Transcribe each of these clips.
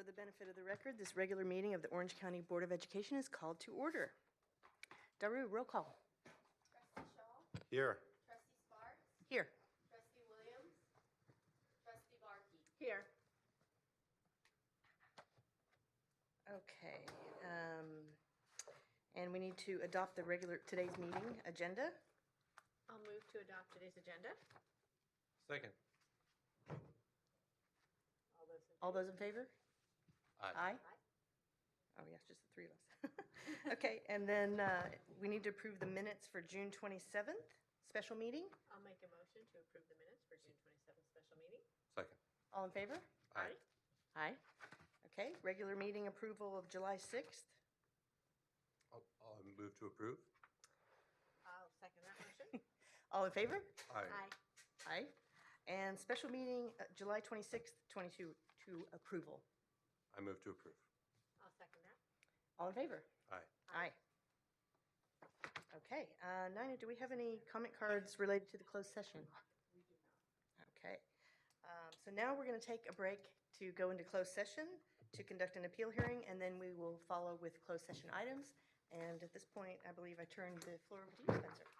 For the benefit of the record, this regular meeting of the Orange County Board of Education is called to order. Daru, roll call. Trustee Shaw, Here. Trustee Sparks, Here. Trustee Williams, Trustee Barkey. Here. Okay. And we need to adopt the today's meeting agenda. I'll move to adopt today's agenda. Second. All those in favor? Aye. Oh, yes, just the three of us. Okay, and then we need to approve the minutes for June 27th, special meeting. I'll make a motion to approve the minutes for June 27th special meeting. Second. All in favor? Aye. Aye. Okay, regular meeting approval of July 6th. I'll move to approve. I'll second that motion. All in favor? Aye. Aye. And special meeting July 26th, 22 to approval. I move to approve. I'll second that. All in favor? Aye. Aye. Okay, Nina, do we have any comment cards related to the closed session? We do not. Okay, so now we're going to take a break to go into closed session to conduct an appeal hearing, and then we will follow with closed session items. And at this point, I believe I turn the floor over to you, Spencer.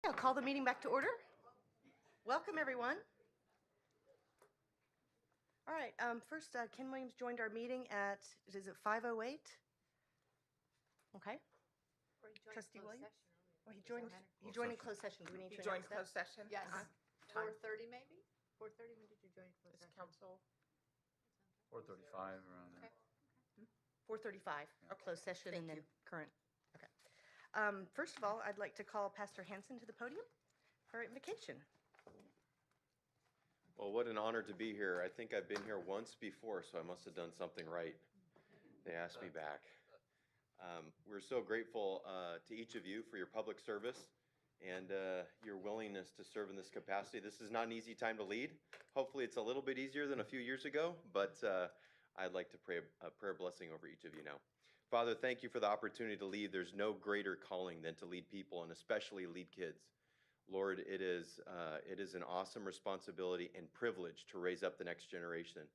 I'll call the meeting back to order. Welcome, everyone. All right, first, Ken Williams joined our meeting at, is it 5:08? Okay. Trustee Williams? Well, he joined in closed session. Do we need You to joined announce that? closed session? Yes, Time. 4:30 maybe? 4:30, when did you join closed Is session? council? 4:35 around there. 4:35, closed session, and Thank then you. current. Okay. First of all, I'd like to call Pastor Hansen to the podium for invocation. Well, what an honor to be here. I think I've been here once before, so I must have done something right. They asked me back. We're so grateful to each of you for your public service and your willingness to serve in this capacity. This is not an easy time to lead. Hopefully it's a little bit easier than a few years ago, but I'd like to pray a prayer blessing over each of you now. Father, thank you for the opportunity to lead. There's no greater calling than to lead people, and especially lead kids. Lord, it is an awesome responsibility and privilege to raise up the next generation.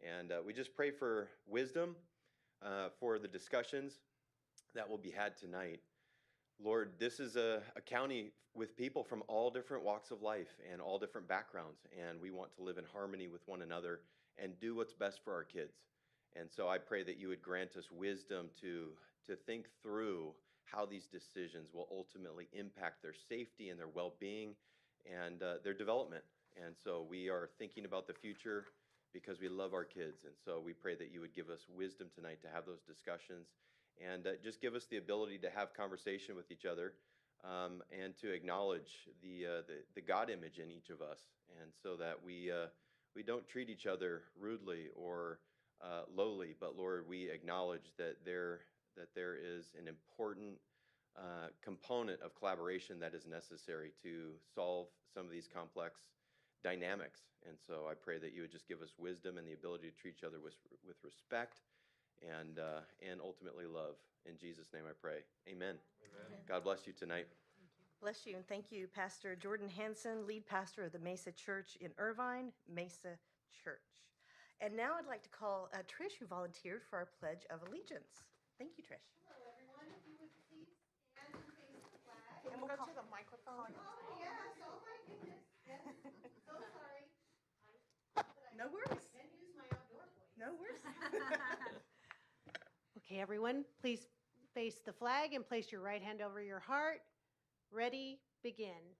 And we just pray for wisdom for the discussions that will be had tonight. Lord, this is a county with people from all different walks of life and all different backgrounds, and we want to live in harmony with one another and do what's best for our kids. And so I pray that you would grant us wisdom to think through how these decisions will ultimately impact their safety and their well-being and their development. And so we are thinking about the future because we love our kids. And so we pray that you would give us wisdom tonight to have those discussions and just give us the ability to have conversation with each other and to acknowledge the God image in each of us, and so that we don't treat each other rudely or lowly, but Lord, we acknowledge that there is an important component of collaboration that is necessary to solve some of these complex dynamics. And so I pray that you would just give us wisdom and the ability to treat each other with respect and ultimately love. In Jesus' name I pray. Amen. Amen. God bless you tonight. Bless you, and thank you, Pastor Jordan Hansen, lead pastor of the Mesa Church in Irvine, Mesa Church. And now I'd like to call Trish, who volunteered for our Pledge of Allegiance. Thank you, Trish. Hello, everyone. If you would please stand and face the flag. Can you go to the microphone? Oh, yes. Oh, my goodness. Yes. So sorry. No worries. And use my outdoor voice. No worries. Okay, everyone, please face the flag and place your right hand over your heart. Ready, begin.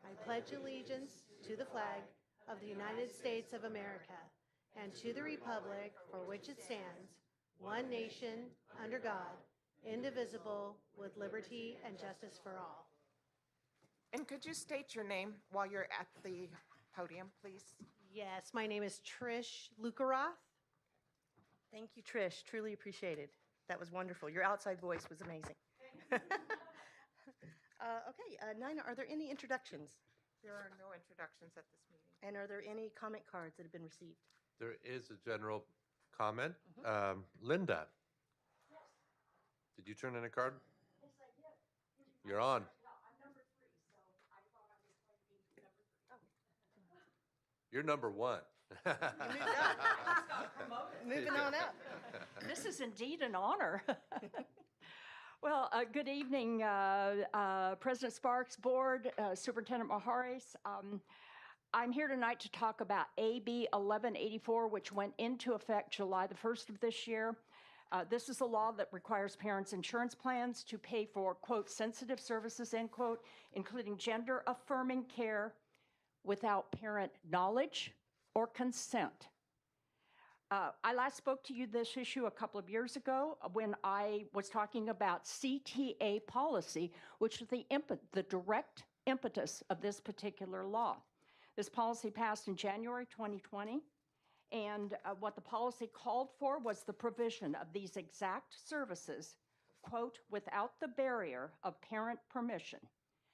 I pledge allegiance to the flag of the United States of America and to the republic for which it stands, one nation, under God, indivisible, with liberty and justice for all. And could you state your name while you're at the podium, please? Yes, my name is Trish Lukaroth. Thank you, Trish. Truly appreciated. That was wonderful. Your outside voice was amazing. Okay, Nina, are there any introductions? There are no introductions at this meeting. And are there any comment cards that have been received? There is a general comment. Linda? Did you turn in a card? Yes, I did. You're on. I'm number 3, so I thought I was going to be number 3. You're number 1. Moving on up. This is indeed an honor. Well, good evening, President Sparks, Board, Superintendent Maharis. I'm here tonight to talk about AB 1184, which went into effect July the 1st of this year. This is a law that requires parents' insurance plans to pay for, quote, sensitive services, end quote, including gender-affirming care without parent knowledge or consent. I last spoke to you this issue a couple of years ago when I was talking about CTA policy, which was the direct impetus of this particular law. This policy passed in January 2020, and what the policy called for was the provision of these exact services, quote, without the barrier of parent permission.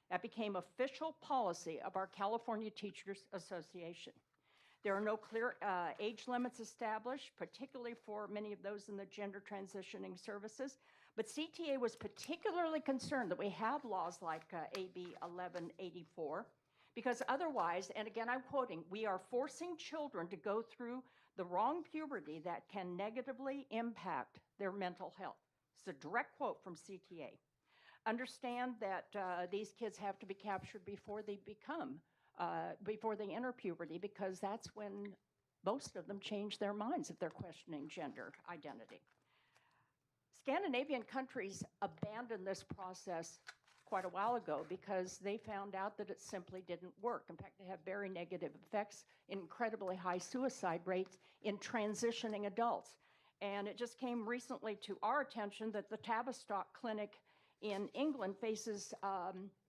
That became official policy of our California Teachers Association. There are no clear age limits established, particularly for many of those in the gender transitioning services. But CTA was particularly concerned that we have laws like AB 1184, because otherwise, and again I'm quoting, we are forcing children to go through the wrong puberty that can negatively impact their mental health. It's a direct quote from CTA. Understand that these kids have to be captured before they before they enter puberty, because that's when most of them change their minds if they're questioning gender identity. Scandinavian countries abandoned this process quite a while ago because they found out that it simply didn't work. In fact, they have very negative effects, incredibly high suicide rates in transitioning adults. And it just came recently to our attention that the Tavistock Clinic in England faces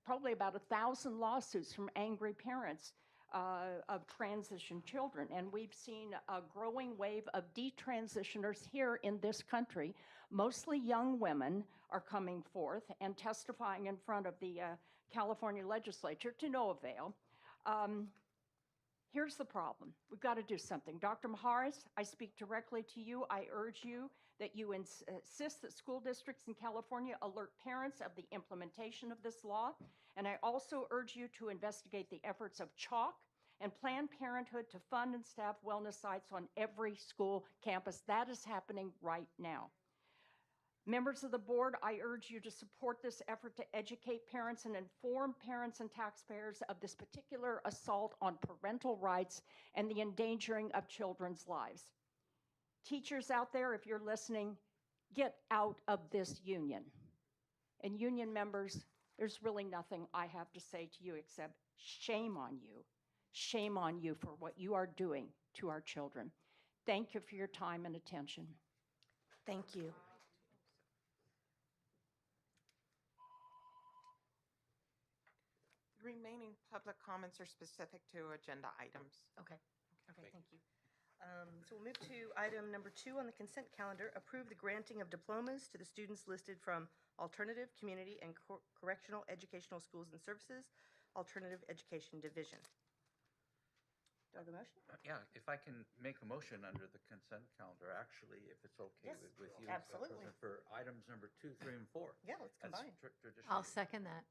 probably about 1,000 lawsuits from angry parents of transition children. And we've seen a growing wave of detransitioners here in this country. Mostly young women are coming forth and testifying in front of the California legislature to no avail. Here's the problem. We've got to do something. Dr. Maharis, I speak directly to you. I urge you that you insist that school districts in California alert parents of the implementation of this law. And I also urge you to investigate the efforts of CHALK and Planned Parenthood to fund and staff wellness sites on every school campus. That is happening right now. Members of the board, I urge you to support this effort to educate parents and inform parents and taxpayers of this particular assault on parental rights and the endangering of children's lives. Teachers out there, if you're listening, get out of this union. And union members, there's really nothing I have to say to you except shame on you. Shame on you for what you are doing to our children. Thank you for your time and attention. Thank you. Remaining public comments are specific to agenda items. Okay, thank you. So we'll move to item number 2 on the consent calendar, approve the granting of diplomas to the students listed from Alternative, Community, and Correctional Educational Schools and Services, Alternative Education Division. Do I have a motion? Yeah, if I can make a motion under the consent calendar, actually, if it's okay Yes, with you. absolutely. For items number 2, 3, and 4. Yeah, let's That's combine. traditionally. I'll second that.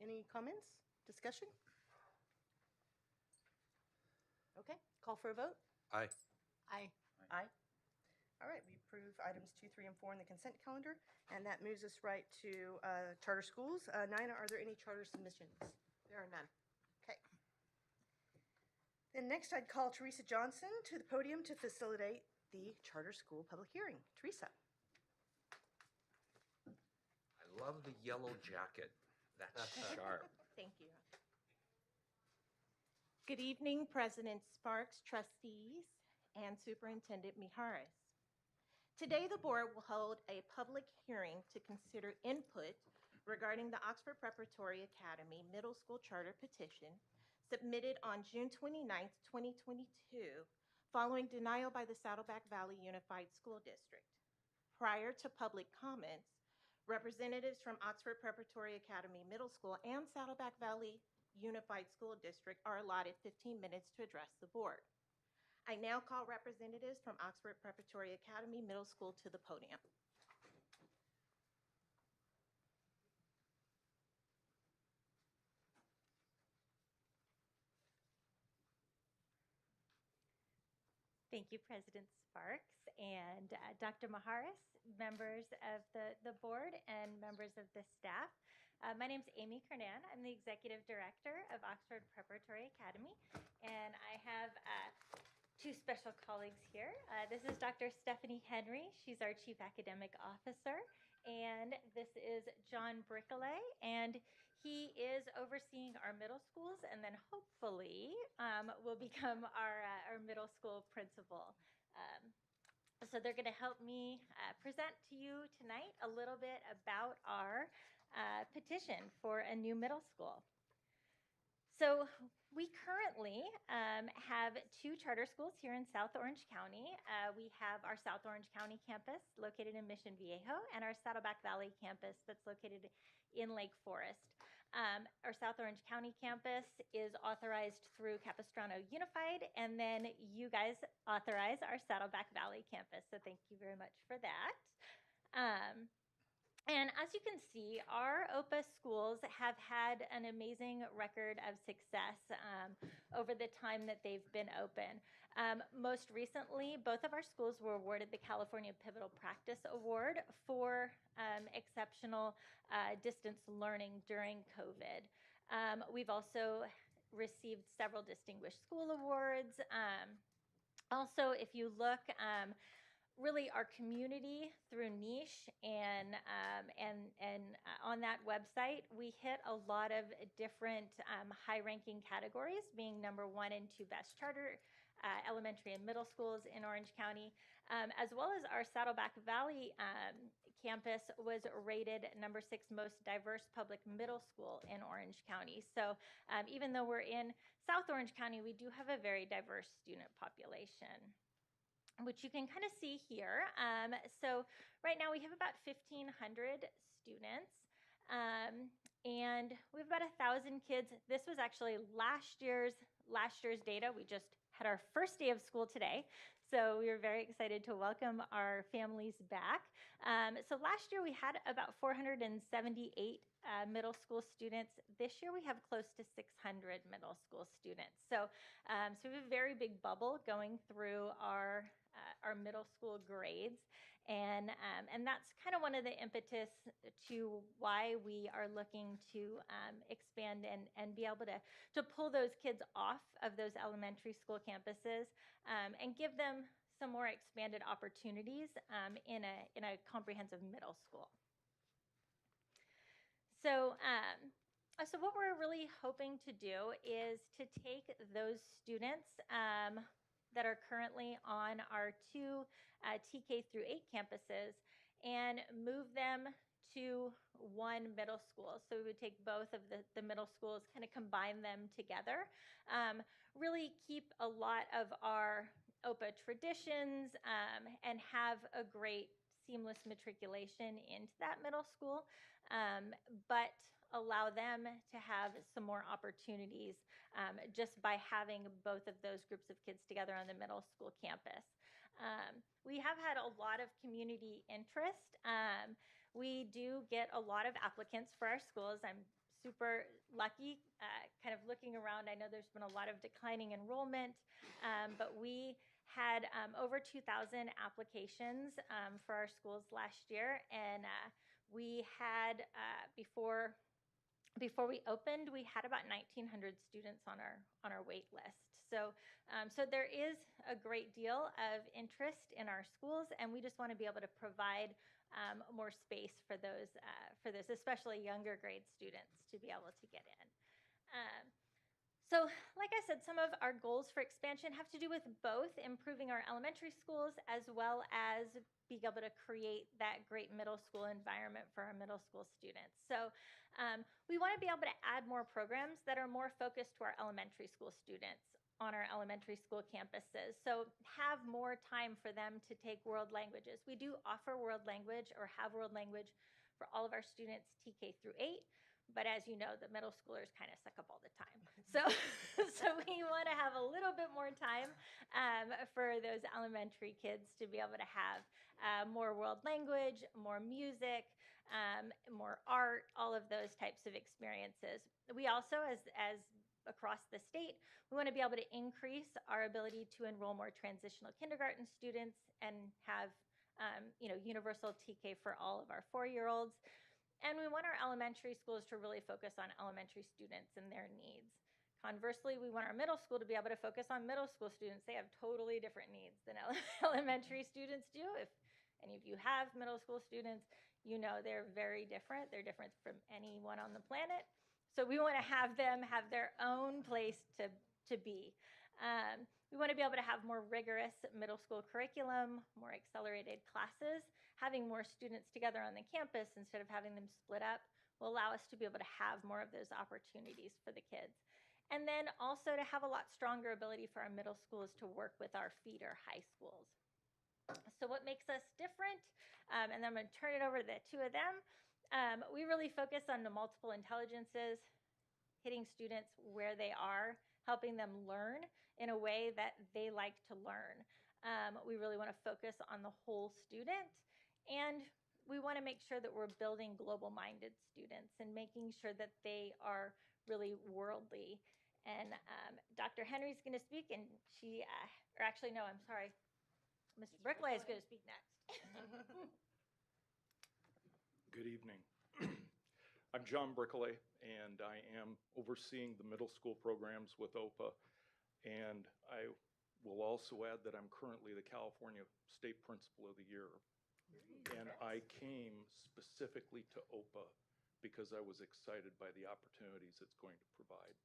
Any comments, discussion? Okay, call for a vote? Aye. Aye. Aye. All right, we approve items 2, 3, and 4 on the consent calendar, and that moves us right to charter schools. Nina, are there any charter submissions? There are none. Okay. Then next, I'd call Teresa Johnson to the podium to facilitate the charter school public hearing. Teresa. I love the yellow jacket. That's sharp. Thank you. Good evening, President Sparks, trustees, and Superintendent Mijares. Today, the board will hold a public hearing to consider input regarding the Oxford Preparatory Academy Middle School Charter Petition submitted on June 29, 2022, following denial by the Saddleback Valley Unified School District. Prior to public comments, representatives from Oxford Preparatory Academy Middle School and Saddleback Valley Unified School District are allotted 15 minutes to address the board. I now call representatives from Oxford Preparatory Academy Middle School to the podium. Thank you, President Sparks and Dr. Maharis, members of the board and members of the staff. My name is Amy Kernan. I'm the Executive Director of Oxford Preparatory Academy, and I have 2 special colleagues here. This is Dr. Stephanie Henry. She's our Chief Academic Officer, and this is John Brickley, and he is overseeing our middle schools, and then hopefully will become our middle school principal. So they're going to help me present to you tonight a little bit about our petition for a new middle school. So we currently have 2 charter schools here in South Orange County. We have our South Orange County campus located in Mission Viejo and our Saddleback Valley campus that's located in Lake Forest. Our South Orange County campus is authorized through Capistrano Unified, and then you guys authorize our Saddleback Valley campus. So thank you very much for that. And as you can see, our OPA schools have had an amazing record of success over the time that they've been open. Most recently, both of our schools were awarded the California Pivotal Practice Award for exceptional distance learning during COVID. We've also received several distinguished school awards. Also, if you look, really our community through niche and on that website, we hit a lot of different high-ranking categories, being number 1 and 2 best charter elementary and middle schools in Orange County, as well as our Saddleback Valley campus was rated number 6 most diverse public middle school in Orange County. So even though we're in South Orange County, we do have a very diverse student population, which you can kind of see here. So right now we have about 1,500 students, and we have about 1,000 kids. This was actually last year's data. We just had our first day of school today, so we were very excited to welcome our families back. So last year we had about 478 middle school students. This year we have close to 600 middle school students. So, so we have a very big bubble going through our middle school grades. And that's kind of one of the impetus to why we are looking to expand and be able to pull those kids off of those elementary school campuses and give them some more expanded opportunities in a comprehensive middle school. So, so what we're really hoping to do is to take those students that are currently on our 2 TK through 8 campuses and move them to 1 middle school. So we would take both of the middle schools, kind of combine them together, really keep a lot of our OPA traditions and have a great seamless matriculation into that middle school, but allow them to have some more opportunities just by having both of those groups of kids together on the middle school campus. We have had a lot of community interest. We do get a lot of applicants for our schools. I'm super lucky, kind of looking around. I know there's been a lot of declining enrollment, but we had over 2,000 applications for our schools last year, and we had before we opened, we had about 1,900 students on our wait list. So, so there is a great deal of interest in our schools, and we just want to be able to provide more space for those, especially younger grade students, to be able to get in. So, like I said, some of our goals for expansion have to do with both improving our elementary schools as well as being able to create that great middle school environment for our middle school students. So we want to be able to add more programs that are more focused to our elementary school students on our elementary school campuses. So have more time for them to take world languages. We do offer world language or have world language for all of our students TK through 8. But as you know, the middle schoolers kind of suck up all the time. So, so we want to have a little bit more time for those elementary kids to be able to have more world language, more music, more art, all of those types of experiences. We also, as across the state, we want to be able to increase our ability to enroll more transitional kindergarten students and have universal TK for all of our 4-year-olds. And we want our elementary schools to really focus on elementary students and their needs. Conversely, we want our middle school to be able to focus on middle school students. They have totally different needs than elementary students do. If any of you have middle school students, you know they're very different. They're different from anyone on the planet. So we want to have them have their own place to be. We want to be able to have more rigorous middle school curriculum, more accelerated classes. Having more students together on the campus instead of having them split up will allow us to be able to have more of those opportunities for the kids. And then also to have a lot stronger ability for our middle schools to work with our feeder high schools. So what makes us different, and then I'm going to turn it over to the 2 of them. We really focus on the multiple intelligences, hitting students where they are, helping them learn in a way that they like to learn. We really want to focus on the whole student. And we want to make sure that we're building global-minded students and making sure that they are really worldly. And Dr. Henry's going to speak, and she, or actually, no, I'm sorry. Mr. Brickley is going to speak next. Good evening. I'm John Brickley, and I am overseeing the middle school programs with OPA. And I will also add that I'm currently the California State Principal of the Year. And I came specifically to OPA because I was excited by the opportunities it's going to provide.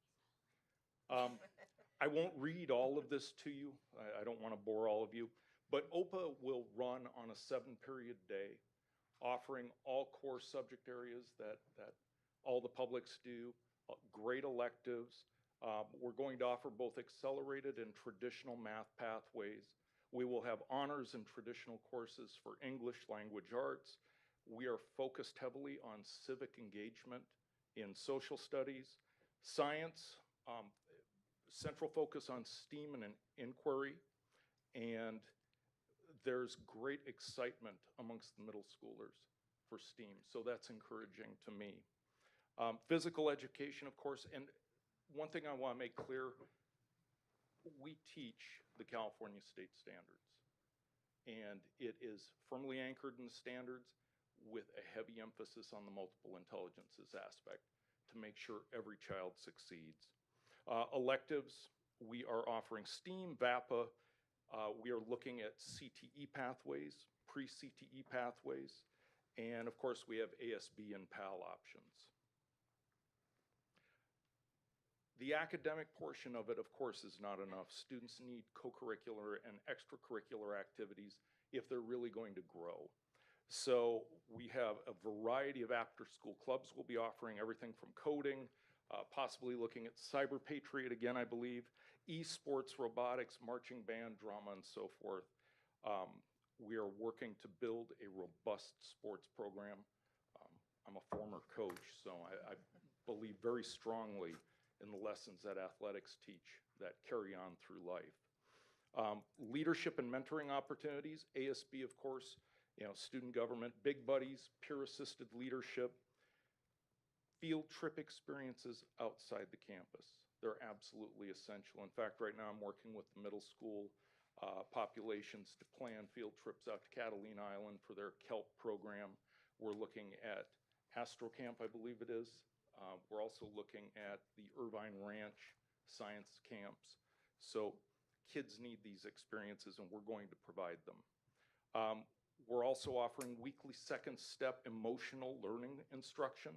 I won't read all of this to you. I don't want to bore all of you. But OPA will run on a 7-period day, offering all core subject areas that all the publics do, great electives. We're going to offer both accelerated and traditional math pathways. We will have honors and traditional courses for English language arts. We are focused heavily on civic engagement in social studies, science, central focus on STEAM and inquiry, and there's great excitement amongst the middle schoolers for STEAM, so that's encouraging to me. Physical education, of course, and one thing I want to make clear, we teach the California state standards, and it is firmly anchored in the standards with a heavy emphasis on the multiple intelligences aspect to make sure every child succeeds. Electives, we are offering STEAM, VAPA, we are looking at CTE pathways, pre-CTE pathways, and of course we have ASB and PAL options. The academic portion of it, of course, is not enough. Students need co-curricular and extracurricular activities if they're really going to grow. So we have a variety of after-school clubs we'll be offering, everything from coding, possibly looking at cyber patriot again, I believe, esports, robotics, marching band, drama, and so forth. We are working to build a robust sports program. I'm a former coach, so I believe very strongly in the lessons that athletics teach that carry on through life. Leadership and mentoring opportunities, ASB, of course, student government, big buddies, peer-assisted leadership, field trip experiences outside the campus. They're absolutely essential. In fact, right now I'm working with the middle school populations to plan field trips out to Catalina Island for their kelp program. We're looking at Astro Camp, I believe it is. We're also looking at the Irvine Ranch science camps. So kids need these experiences and we're going to provide them. We're also offering weekly second step emotional learning instruction.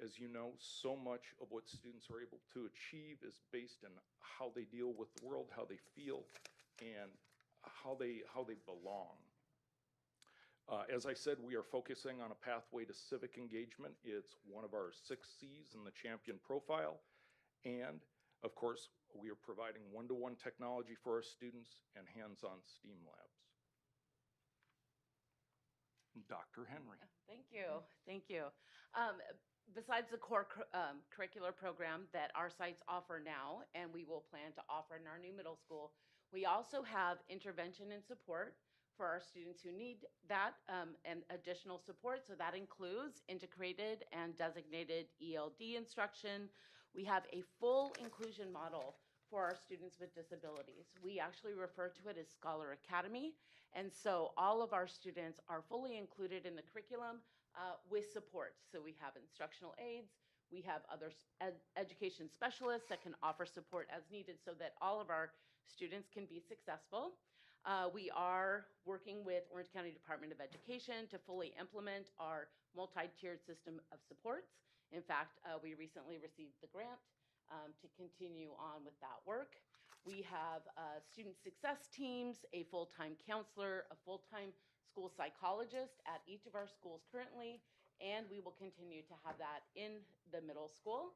As you know, so much of what students are able to achieve is based on how they deal with the world, how they feel, and how they belong. As I said, we are focusing on a pathway to civic engagement. It's one of our 6 Cs in the champion profile. And of course, we are providing one-to-one technology for our students and hands-on STEAM labs. Dr. Henry. Thank you. Thank you. Besides the core curricular program that our sites offer now, and we will plan to offer in our new middle school, we also have intervention and support for our students who need that and additional support. So that includes integrated and designated ELD instruction. We have a full inclusion model for our students with disabilities. We actually refer to it as Scholar Academy. And so all of our students are fully included in the curriculum with support. So we have instructional aides, we have other education specialists that can offer support as needed so that all of our students can be successful. We are working with Orange County Department of Education to fully implement our multi-tiered system of supports. In fact, we recently received the grant to continue on with that work. We have student success teams, a full-time counselor, a full-time school psychologist at each of our schools currently, and we will continue to have that in the middle school.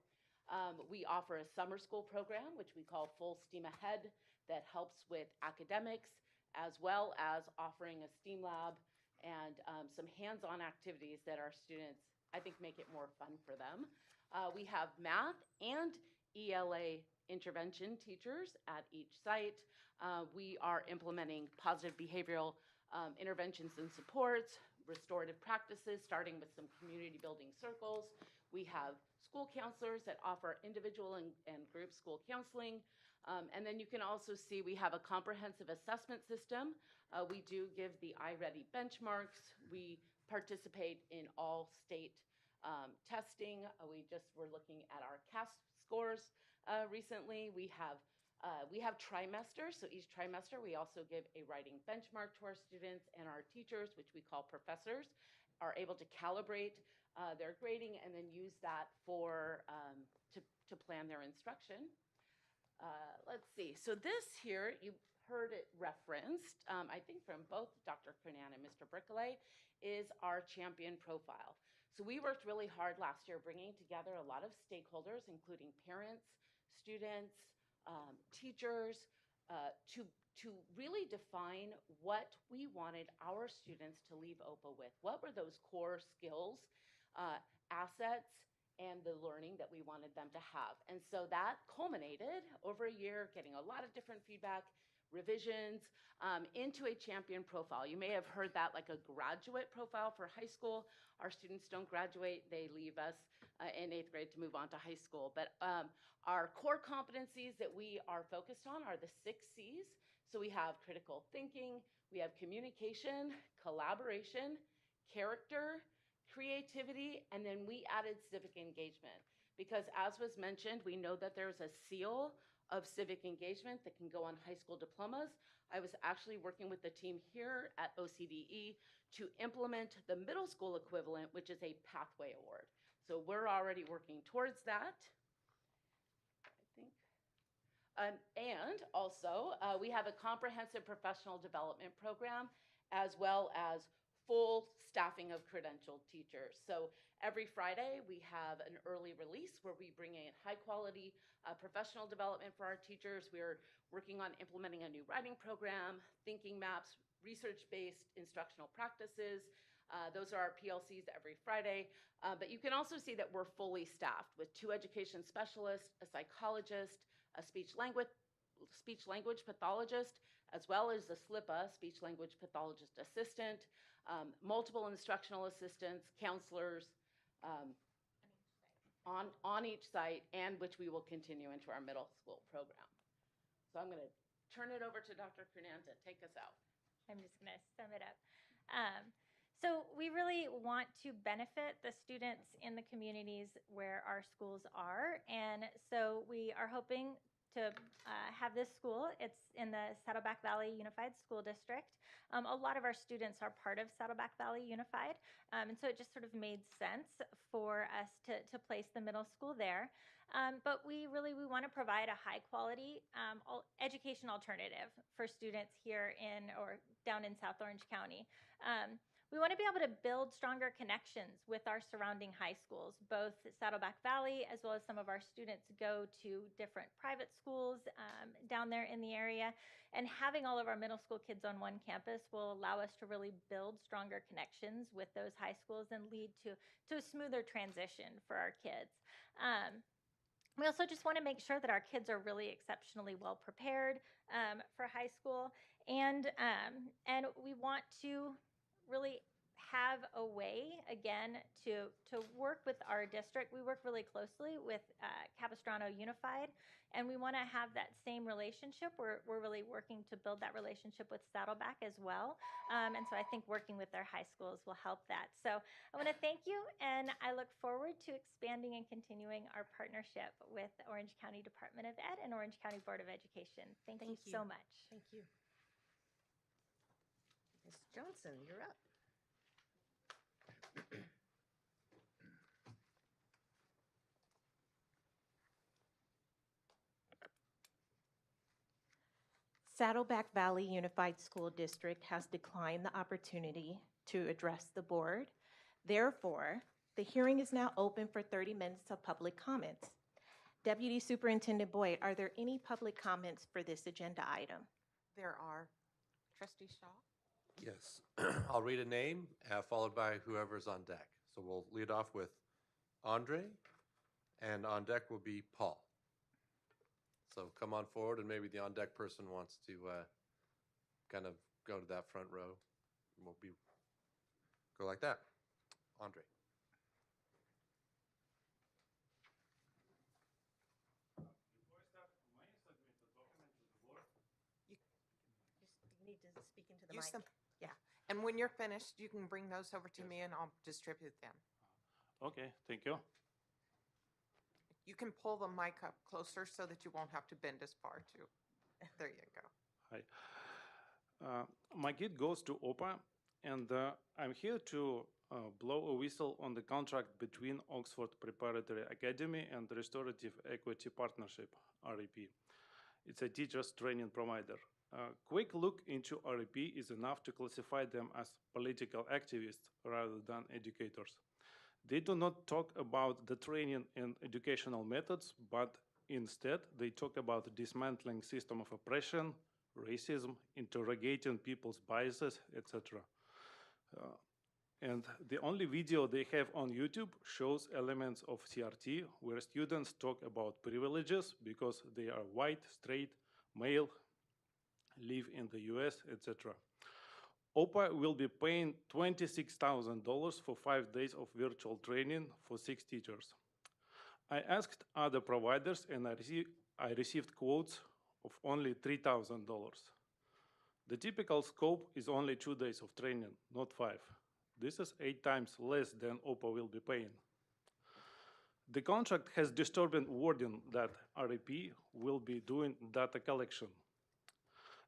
We offer a summer school program, which we call Full Steam Ahead, that helps with academics, as well as offering a STEAM lab and some hands-on activities that our students, I think, make it more fun for them. We have math and ELA intervention teachers at each site. We are implementing positive behavioral interventions and supports. restorative practices, starting with some community building circles. We have school counselors that offer individual and group school counseling. And then you can also see we have a comprehensive assessment system. We do give the iReady benchmarks. We participate in all state testing. We just were looking at our CAS scores recently. We have trimesters, so each trimester we also give a writing benchmark to our students, and our teachers, which we call professors, are able to calibrate their grading and then use that for to plan their instruction. Let's see. So this here, you heard it referenced, I think from both Dr. Kernan and Mr. Brickley, is our champion profile. So we worked really hard last year bringing together a lot of stakeholders, including parents, students, teachers, to really define what we wanted our students to leave OPA with. What were those core skills, assets, and the learning that we wanted them to have. And so that culminated over a year, getting a lot of different feedback, revisions, into a champion profile. You may have heard that like a graduate profile for high school. Our students don't graduate, they leave us in 8th grade to move on to high school. But our core competencies that we are focused on are the 6 Cs. So we have critical thinking, we have communication, collaboration, character, creativity, and then we added civic engagement. Because as was mentioned, we know that there's a seal of civic engagement that can go on high school diplomas. I was actually working with the team here at OCDE to implement the middle school equivalent, which is a pathway award. So we're already working towards that, I think. And also, we have a comprehensive professional development program, as well as full staffing of credentialed teachers. So every Friday, we have an early release where we bring in high quality professional development for our teachers. We're working on implementing a new writing program, thinking maps, research-based instructional practices. Those are our PLCs every Friday. But you can also see that we're fully staffed with 2 education specialists, a psychologist, a speech language pathologist, as well as the SLPA, speech language pathologist assistant, multiple instructional assistants, counselors on each site, and which we will continue into our middle school program. So I'm going to turn it over to Dr. Kernan to take us out. I'm just going to sum it up. So we really want to benefit the students in the communities where our schools are. And so we are hoping to have this school. It's in the Saddleback Valley Unified School District. A lot of our students are part of Saddleback Valley Unified. And so it just sort of made sense for us to place the middle school there. But we want to provide a high quality education alternative for students here in or down in South Orange County. We want to be able to build stronger connections with our surrounding high schools. Both Saddleback Valley as well as some of our students go to different private schools down there in the area. And having all of our middle school kids on one campus will allow us to really build stronger connections with those high schools and lead to a smoother transition for our kids. We also just want to make sure that our kids are really exceptionally well prepared for high school. And we want to really have a way, again, to work with our district. We work really closely with Capistrano Unified, and we want to have that same relationship. We're really working to build that relationship with Saddleback as well. And so I think working with their high schools will help that. So I want to thank you, and I look forward to expanding and continuing our partnership with Orange County Department of Ed and Orange County Board of Education. Thank you so much. Thank you. Ms. Johnson, you're up. Saddleback Valley Unified School District has declined the opportunity to address the board. Therefore, the hearing is now open for 30 minutes of public comments. Deputy Superintendent Boyd, are there any public comments for this agenda item? There are. Trustee Shaw? Yes. I'll read a name, followed by whoever's on deck. So we'll lead off with Andre, and on deck will be Paul. So come on forward, and maybe the on-deck person wants to kind of go to that front row. We'll be Go like that. Andre. You need to speak into the Use mic. them. Yeah. And when you're finished, you can bring those over to me and I'll distribute them. Okay, thank you. You can pull the mic up closer so that you won't have to bend as far too. There you go. Hi. My kid goes to OPA, and I'm here to blow a whistle on the contract between Oxford Preparatory Academy and Restorative Equity Partnership, REP. It's a teachers training provider. A quick look into REP is enough to classify them as political activists rather than educators. They do not talk about the training and educational methods, but instead they talk about dismantling system of oppression, racism, interrogating people's biases, etc. And the only video they have on YouTube shows elements of CRT where students talk about privileges because they are white, straight, male, live in the US, etc. OPA will be paying $26,000 for 5 days of virtual training for 6 teachers. I asked other providers and I received quotes of only $3,000. The typical scope is only 2 days of training, not 5. This is 8 times less than OPA will be paying. The contract has disturbing wording that REP will be doing data collection.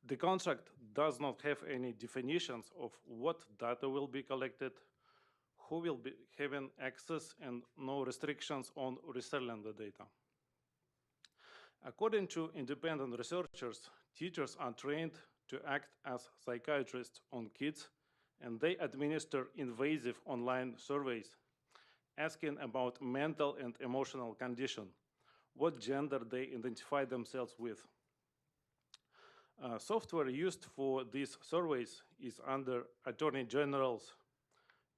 The contract does not have any definitions of what data will be collected, who will be having access, and no restrictions on reselling the data. According to independent researchers, teachers are trained to act as psychiatrists on kids, and they administer invasive online surveys asking about mental and emotional condition, what gender they identify themselves with. Software used for these surveys is under Attorney General's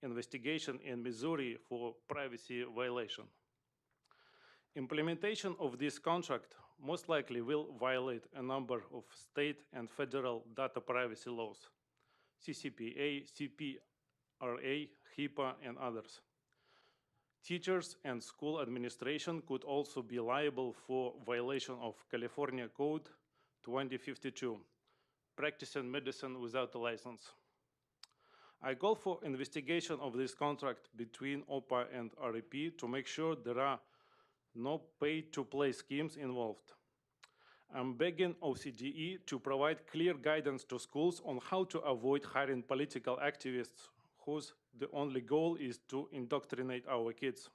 investigation in Missouri for privacy violation. Implementation of this contract most likely will violate a number of state and federal data privacy laws, Ccpa, CPRA, HIPAA, and others. Teachers and school administration could also be liable for violation of California Code 2052, practicing medicine without a license. I call for investigation of this contract between OPA and REP to make sure there are no pay-to-play schemes involved. I'm begging OCDE to provide clear guidance to schools on how to avoid hiring political activists whose the only goal is to indoctrinate our kids.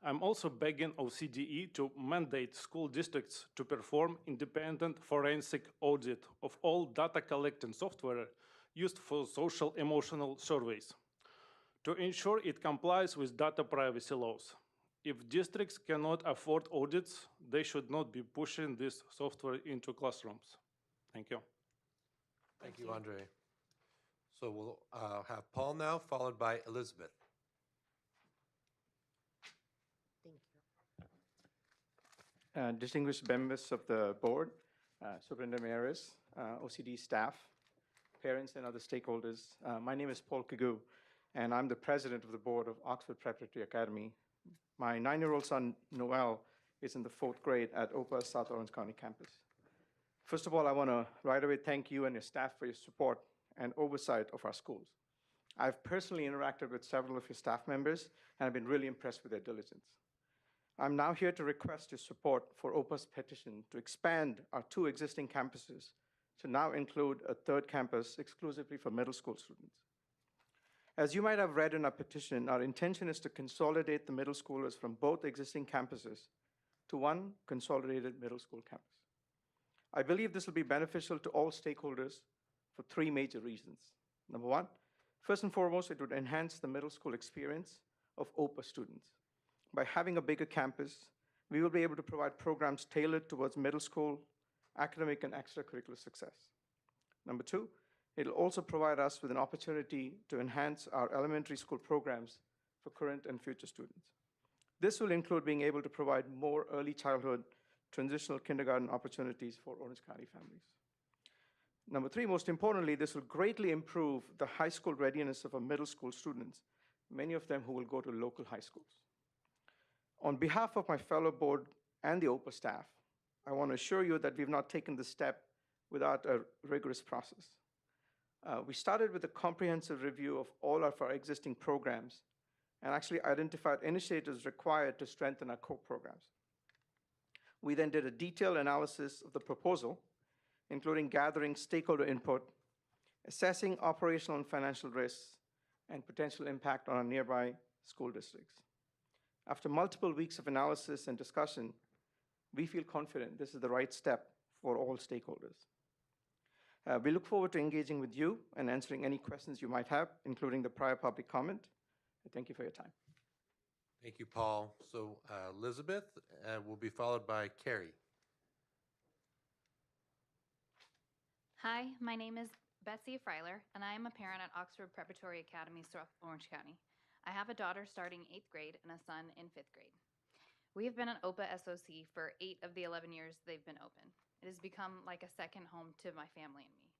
I'm also begging OCDE to mandate school districts to perform independent forensic audit of all data collecting software used for social emotional surveys to ensure it complies with data privacy laws. If districts cannot afford audits, they should not be pushing this software into classrooms. Thank you. Thank you, Andre. So we'll have Paul now, followed by Elizabeth. Thank you. Distinguished members of the board, Superintendent Maris, OCD staff, parents, and other stakeholders. My name is Paul Kagoo, and I'm the president of the board of Oxford Preparatory Academy. My 9-year-old son, Noel, is in the 4th grade at OPA's South Orange County campus. First of all, I want to right away thank you and your staff for your support and oversight of our schools. I've personally interacted with several of your staff members, and I've been really impressed with their diligence. I'm now here to request your support for OPA's petition to expand our 2 existing campuses to now include a 3rd campus exclusively for middle school students. As you might have read in our petition, our intention is to consolidate the middle schoolers from both existing campuses to one consolidated middle school campus. I believe this will be beneficial to all stakeholders for 3 major reasons. Number 1, first and foremost, it would enhance the middle school experience of OPA students. By having a bigger campus, we will be able to provide programs tailored towards middle school academic and extracurricular success. Number 2, it'll also provide us with an opportunity to enhance our elementary school programs for current and future students. This will include being able to provide more early childhood transitional kindergarten opportunities for Orange County families. Number three, most importantly, this will greatly improve the high school readiness of our middle school students, many of them who will go to local high schools. On behalf of my fellow board and the OPA staff, I want to assure you that we've not taken this step without a rigorous process. We started with a comprehensive review of all of our existing programs and actually identified initiatives required to strengthen our core programs. We then did a detailed analysis of the proposal, including gathering stakeholder input, assessing operational and financial risks, and potential impact on our nearby school districts. After multiple weeks of analysis and discussion, we feel confident this is the right step for all stakeholders. We look forward to engaging with you and answering any questions you might have, including the prior public comment. Thank you for your time. Thank you, Paul. So Elizabeth will be followed by Carrie. Hi, my name is Betsy Freiler, and I am a parent at Oxford Preparatory Academy, South Orange County. I have a daughter starting 8th grade and a son in 5th grade. We have been an OPA SOC for 8 of the 11 years they've been open. It has become like a second home to my family and me.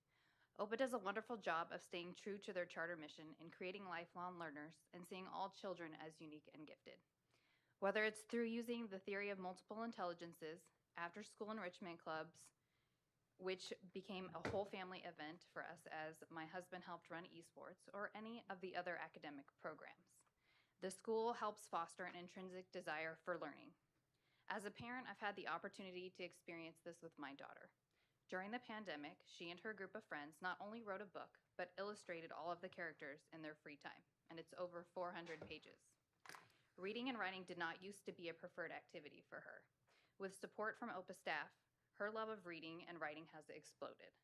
OPA does a wonderful job of staying true to their charter mission in creating lifelong learners and seeing all children as unique and gifted. Whether it's through using the theory of multiple intelligences, after-school enrichment clubs, which became a whole family event for us as my husband helped run esports, or any of the other academic programs. The school helps foster an intrinsic desire for learning. As a parent, I've had the opportunity to experience this with my daughter. During the pandemic, she and her group of friends not only wrote a book, but illustrated all of the characters in their free time, and it's over 400 pages. Reading and writing did not used to be a preferred activity for her. With support from OPA staff, her love of reading and writing has exploded.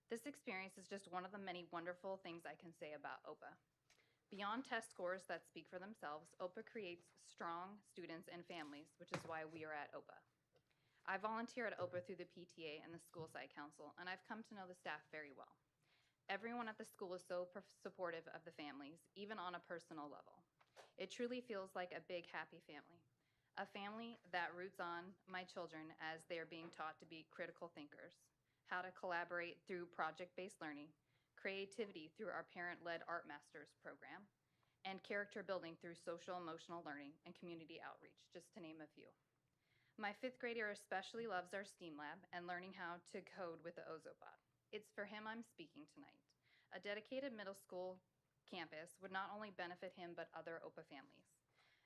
This experience is just one of the many wonderful things I can say about OPA. Beyond test scores that speak for themselves, OPA creates strong students and families, which is why we are at OPA. I volunteer at OPA through the PTA and the school site council, and I've come to know the staff very well. Everyone at the school is so supportive of the families, even on a personal level. It truly feels like a big, happy family. A family that roots on my children as they are being taught to be critical thinkers, how to collaborate through project-based learning, creativity through our parent-led Art Masters program, and character building through social-emotional learning and community outreach, just to name a few. My 5th grader especially loves our STEAM lab and learning how to code with the Ozobot. It's for him I'm speaking tonight. A dedicated middle school campus would not only benefit him, but other OPA families,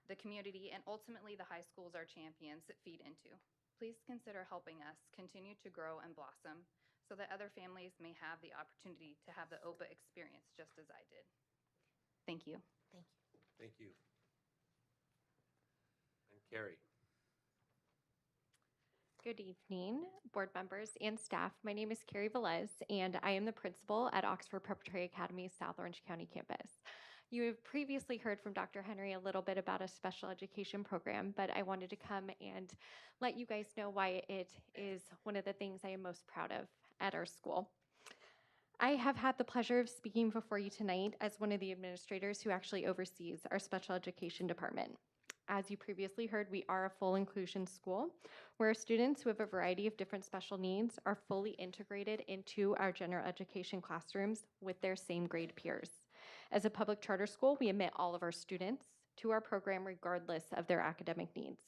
the community, and ultimately the high schools our champions feed into. Please consider helping us continue to grow and blossom so that other families may have the opportunity to have the OPA experience just as I did. Thank you. Thank you. Thank you. And Carrie. Good evening, board members and staff. My name is Carrie Velez, and I am the principal at Oxford Preparatory Academy, South Orange County campus. You have previously heard from Dr. Henry a little bit about a special education program, but I wanted to come and let you guys know why it is one of the things I am most proud of at our school. I have had the pleasure of speaking before you tonight as one of the administrators who actually oversees our special education department. As you previously heard, we are a full inclusion school where students who have a variety of different special needs are fully integrated into our general education classrooms with their same grade peers. As a public charter school, we admit all of our students to our program regardless of their academic needs.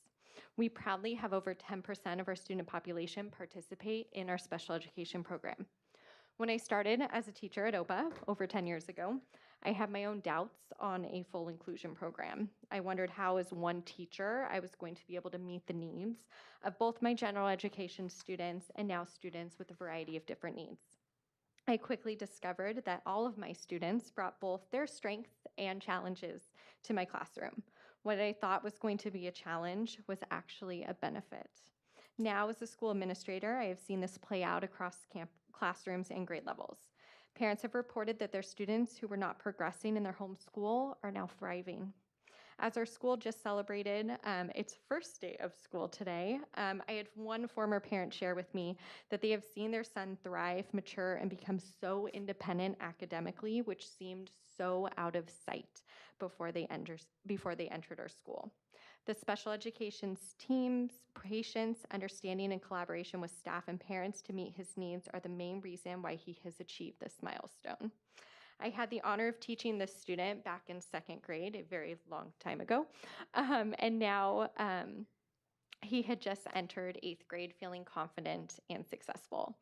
We proudly have over 10% of our student population participate in our special education program. When I started as a teacher at OPA over 10 years ago, I had my own doubts on a full inclusion program. I wondered how, as one teacher, I was going to be able to meet the needs of both my general education students and now students with a variety of different needs. I quickly discovered that all of my students brought both their strengths and challenges to my classroom. What I thought was going to be a challenge was actually a benefit. Now, as a school administrator, I have seen this play out across classrooms and grade levels. Parents have reported that their students who were not progressing in their home school are now thriving. As our school just celebrated its first day of school today, I had one former parent share with me that they have seen their son thrive, mature, and become so independent academically, which seemed so out of sight before they entered our school. The special education team's patience, understanding, and collaboration with staff and parents to meet his needs are the main reason why he has achieved this milestone. I had the honor of teaching this student back in second grade, a very long time ago, and now he had just entered 8th grade feeling confident and successful.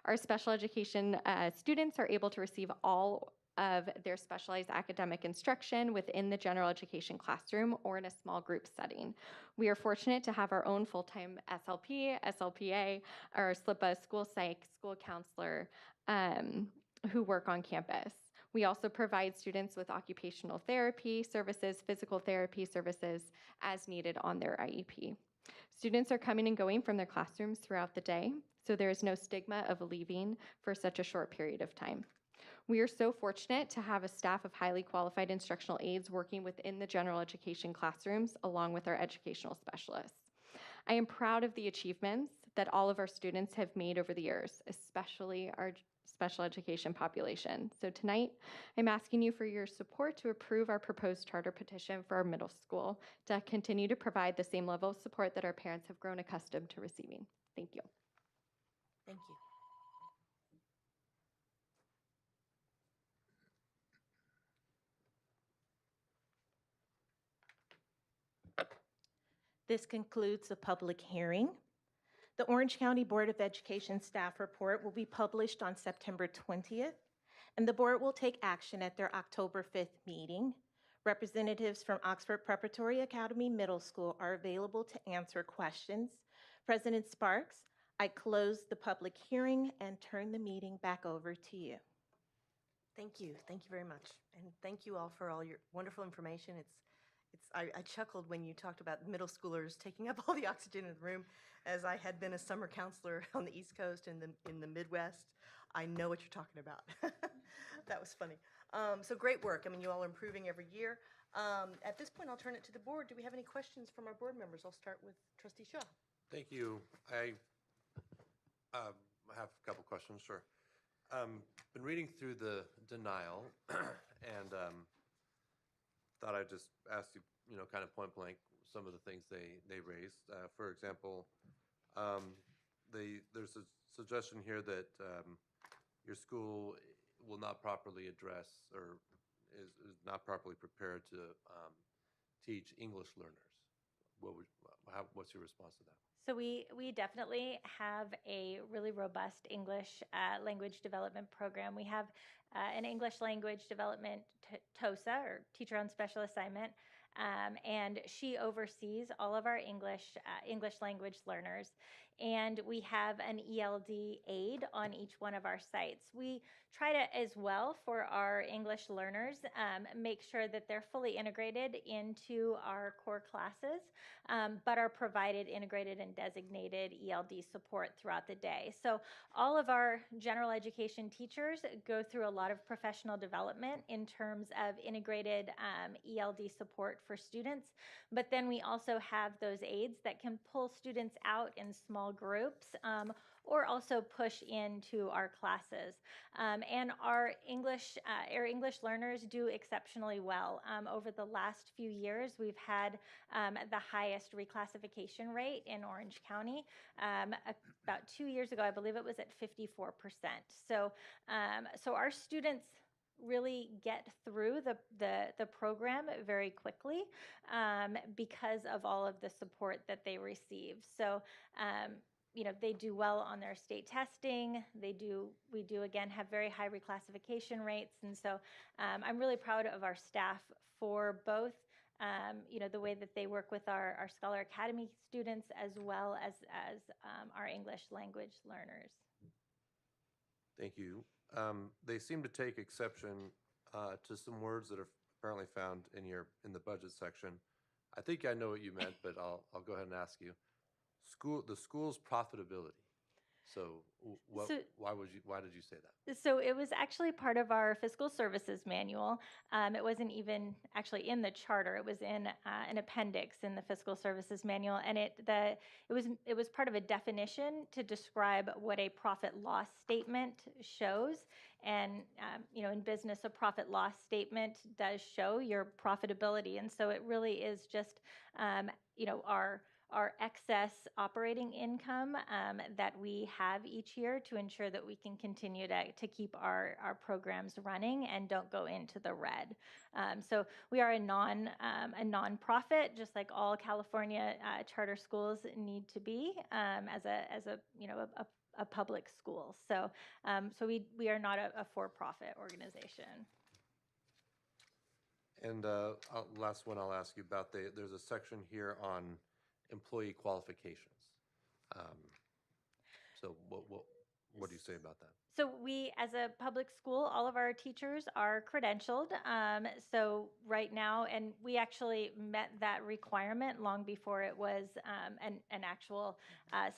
Our special education students are able to receive all of their specialized academic instruction within the general education classroom or in a small group setting. We are fortunate to have our own full-time SLP, SLPA, or SLPA, school psych, school counselor, who work on campus. We also provide students with occupational therapy services, physical therapy services as needed on their IEP. Students are coming and going from their classrooms throughout the day, so there is no stigma of leaving for such a short period of time. We are so fortunate to have a staff of highly qualified instructional aides working within the general education classrooms along with our educational specialists. I am proud of the achievements that all of our students have made over the years, especially our special education population. So tonight, I'm asking you for your support to approve our proposed charter petition for our middle school to continue to provide the same level of support that our parents have grown accustomed to receiving. Thank you. Thank you. This concludes the public hearing. The Orange County Board of Education staff report will be published on September 20th, and the board will take action at their October 5th meeting. Representatives from Oxford Preparatory Academy Middle School are available to answer questions. President Sparks, I close the public hearing and turn the meeting back over to you. Thank you. Thank you very much. And thank you all for all your wonderful information. I chuckled when you talked about middle schoolers taking up all the oxygen in the room. As I had been a summer counselor on the East Coast and in the Midwest, I know what you're talking about. That was funny. So great work. I mean, you all are improving every year. At this point, I'll turn it to the board. Do we have any questions from our board members? I'll start with Trustee Shaw. Thank you. I have a couple questions, sure. Been reading through the denial and thought I'd just ask you, kind of point blank, some of the things they raised. For example, there's a suggestion here that your school will not properly address or is not properly prepared to teach English learners. What's your response to that? So we definitely have a really robust English language development program. We have an English language development TOSA, or Teacher on Special Assignment, and she oversees all of our English language learners. And we have an ELD aide on each one of our sites. We try to, as well, for our English learners, make sure that they're fully integrated into our core classes, but are provided integrated and designated ELD support throughout the day. So all of our general education teachers go through a lot of professional development in terms of integrated ELD support for students. But then we also have those aides that can pull students out in small groups or also push into our classes. And our English learners do exceptionally well. Over the last few years, we've had the highest reclassification rate in Orange County. About 2 years ago, I believe it was at 54%. So our students really get through the program very quickly because of all of the support that they receive. So they do well on their state testing. We do again have very high reclassification rates, and so I'm really proud of our staff for both the way that they work with our Scholar Academy students as well as our English language learners. Thank you. They seem to take exception to some words that are apparently found in the budget section. I think I know what you meant, but I'll go ahead and ask you. The school's profitability. So why did you say that? So it was actually part of our fiscal services manual. It wasn't even actually in the charter. It was in an appendix in the fiscal services manual, and it was part of a definition to describe what a profit loss statement shows. And in business, a profit loss statement does show your profitability, and so it really is just our excess operating income that we have each year to ensure that we can continue to keep our programs running and don't go into the red. So we are a nonprofit, just like all California charter schools need to be as a public school. So we are not a for-profit organization. And last one I'll ask you about, there's a section here on employee qualifications. So what do you say about that? So we, as a public school, all of our teachers are credentialed. So right now, and we actually met that requirement long before it was an actual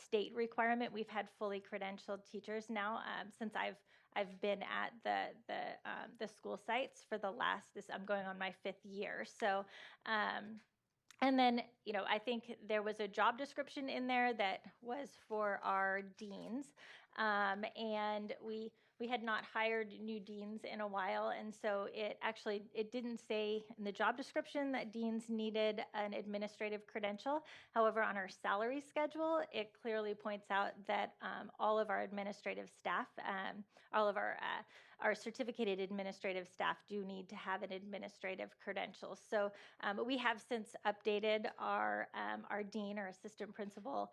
state requirement. We've had fully credentialed teachers now since I've been at the school sites for I'm going on my 5th year. So. And then, I think there was a job description in there that was for our deans. And we had not hired new deans in a while. And so it didn't say in the job description that deans needed an administrative credential. However, on our salary schedule, it clearly points out that all of our administrative staff, all of our certificated administrative staff do need to have an administrative credential. So we have since updated our dean or assistant principal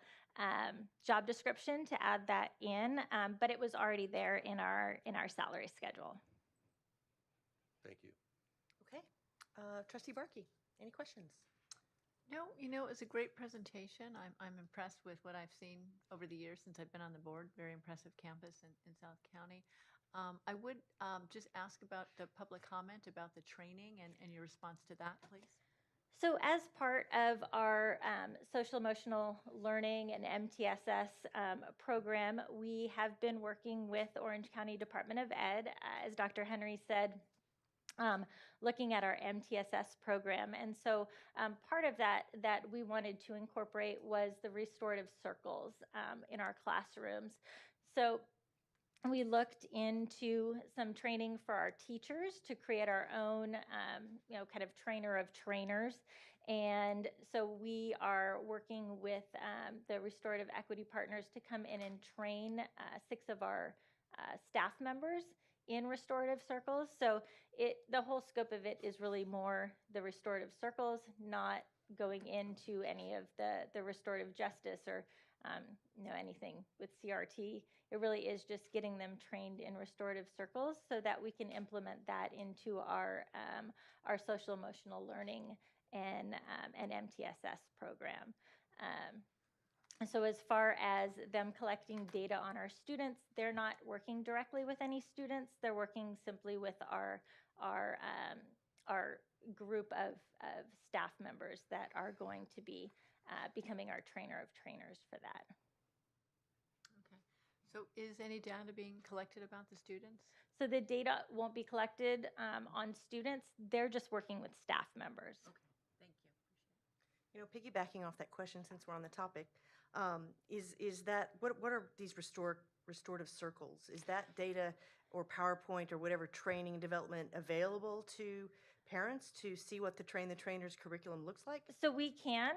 job description to add that in, but it was already there in our salary schedule. Thank you. Okay. Trustee Barkey, any questions? No, it was a great presentation. I'm impressed with what I've seen over the years since I've been on the board. Very impressive campus in South County. I would just ask about the public comment about the training and your response to that, please. So as part of our social emotional learning and MTSS program, we have been working with Orange County Department of Ed, as Dr. Henry said, looking at our MTSS program. And so part of that we wanted to incorporate was the restorative circles in our classrooms. So we looked into some training for our teachers to create our own, kind of trainer of trainers. And so we are working with the Restorative Equity Partners to come in and train 6 of our staff members in restorative circles. So the whole scope of it is really more the restorative circles, not going into any of the restorative justice or anything with CRT. It really is just getting them trained in restorative circles so that we can implement that into our social emotional learning and MTSS program. And so as far as them collecting data on our students, they're not working directly with any students. They're working simply with our group of staff members that are going to be becoming our trainer of trainers for that. Okay. So is any data being collected about the students? So the data won't be collected on students. They're just working with staff members. Okay. Thank you. Piggybacking off that question, since we're on the topic, is that what are these restorative circles? Is that data or PowerPoint or whatever training development available to parents to see what the trainers curriculum looks like? So we can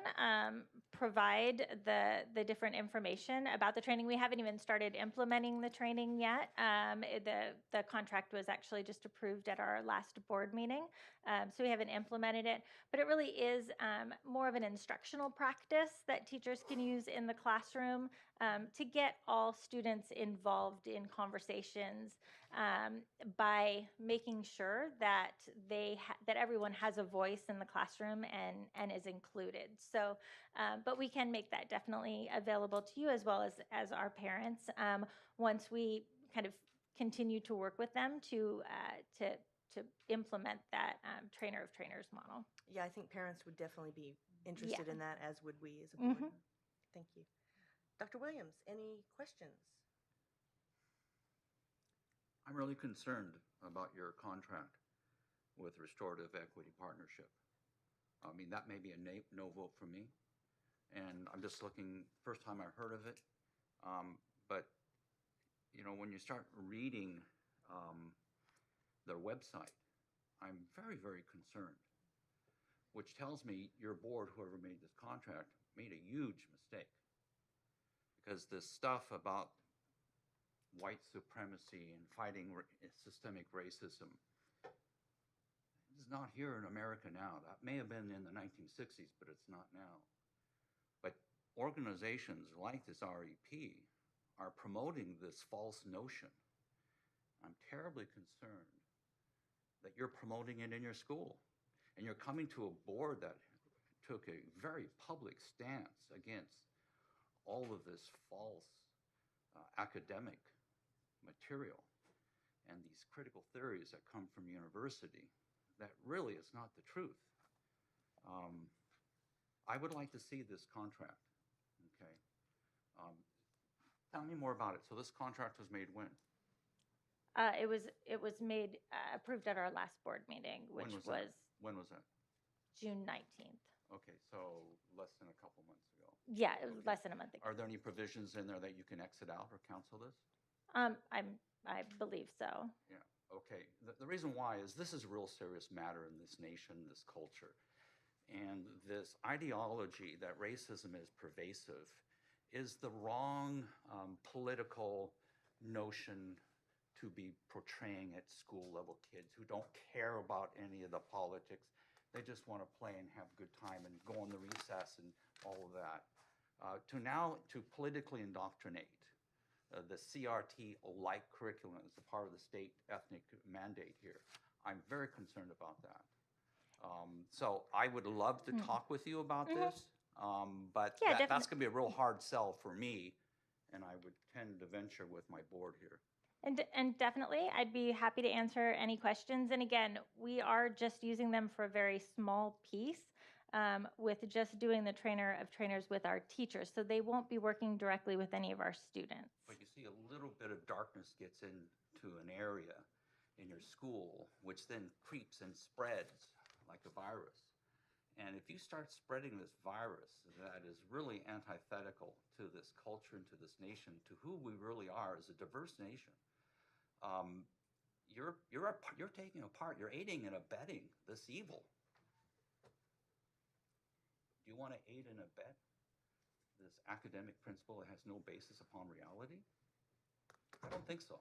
provide the different information about the training. We haven't even started implementing the training yet. The contract was actually just approved at our last board meeting, so we haven't implemented it. But it really is more of an instructional practice that teachers can use in the classroom to get all students involved in conversations by making sure that that everyone has a voice in the classroom and is included. So, but we can make that definitely available to you as well as our parents once we kind of continue to work with them to implement that trainer of trainers model. Yeah, I think parents would definitely be interested in that, as would we as a board. Thank you. Dr. Williams, any questions? I'm really concerned about your contract with Restorative Equity Partnership. I mean, that may be a no vote for me. And I'm just looking, first time I heard of it. But, you know, when you start reading their website, I'm very, very concerned, which tells me your board, whoever made this contract, made a huge mistake. Because this stuff about white supremacy and fighting systemic racism is not here in America now. That may have been in the 1960s, but it's not now. But organizations like this REP are promoting this false notion. I'm terribly concerned that you're promoting it in your school. And you're coming to a board that took a very public stance against all of this false academic material and these critical theories that come from university that really is not the truth. I would like to see this contract, okay? Tell me more about it. So this contract was made when? It was made, approved at our last board meeting, which was When was that? June 19th. Okay, so less than a couple months ago. Yeah, it was less than a month ago. Are there any provisions in there that you can exit out or cancel this? I believe so. Yeah, okay. The reason why is this is a real serious matter in this nation, this culture. And this ideology that racism is pervasive is the wrong political notion to be portraying at school level kids who don't care about any of the politics. They just want to play and have a good time and go on the recess and all of that. To politically indoctrinate the CRT-like curriculum as a part of the state ethnic mandate here. I'm very concerned about that. So I would love to talk with you about this, but Yeah, that's going to be a real hard sell for me, and I would tend to venture with my board here. And definitely, I'd be happy to answer any questions. And again, we are just using them for a very small piece with just doing the trainer of trainers with our teachers. So they won't be working directly with any of our students. But you see, a little bit of darkness gets into an area in your school, which then creeps and spreads like a virus. And if you start spreading this virus that is really antithetical to this culture and to this nation, to who we really are as a diverse nation, you're taking apart, you're aiding and abetting this evil. Do you want to aid and abet this academic principle that has no basis upon reality? I don't think so.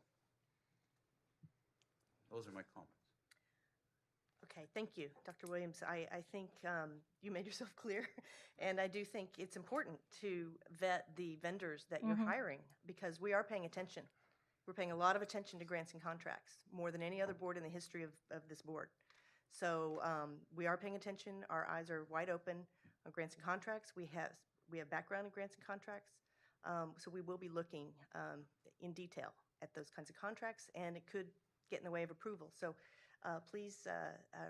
Those are my comments. Okay, thank you, Dr. Williams. I think you made yourself clear, and I do think it's important to vet the vendors that you're hiring because we are paying attention. We're paying a lot of attention to grants and contracts, more than any other board in the history of this board. So we are paying attention. Our eyes are wide open on grants and contracts. We have background in grants and contracts, so we will be looking in detail at those kinds of contracts, and it could get in the way of approval. So please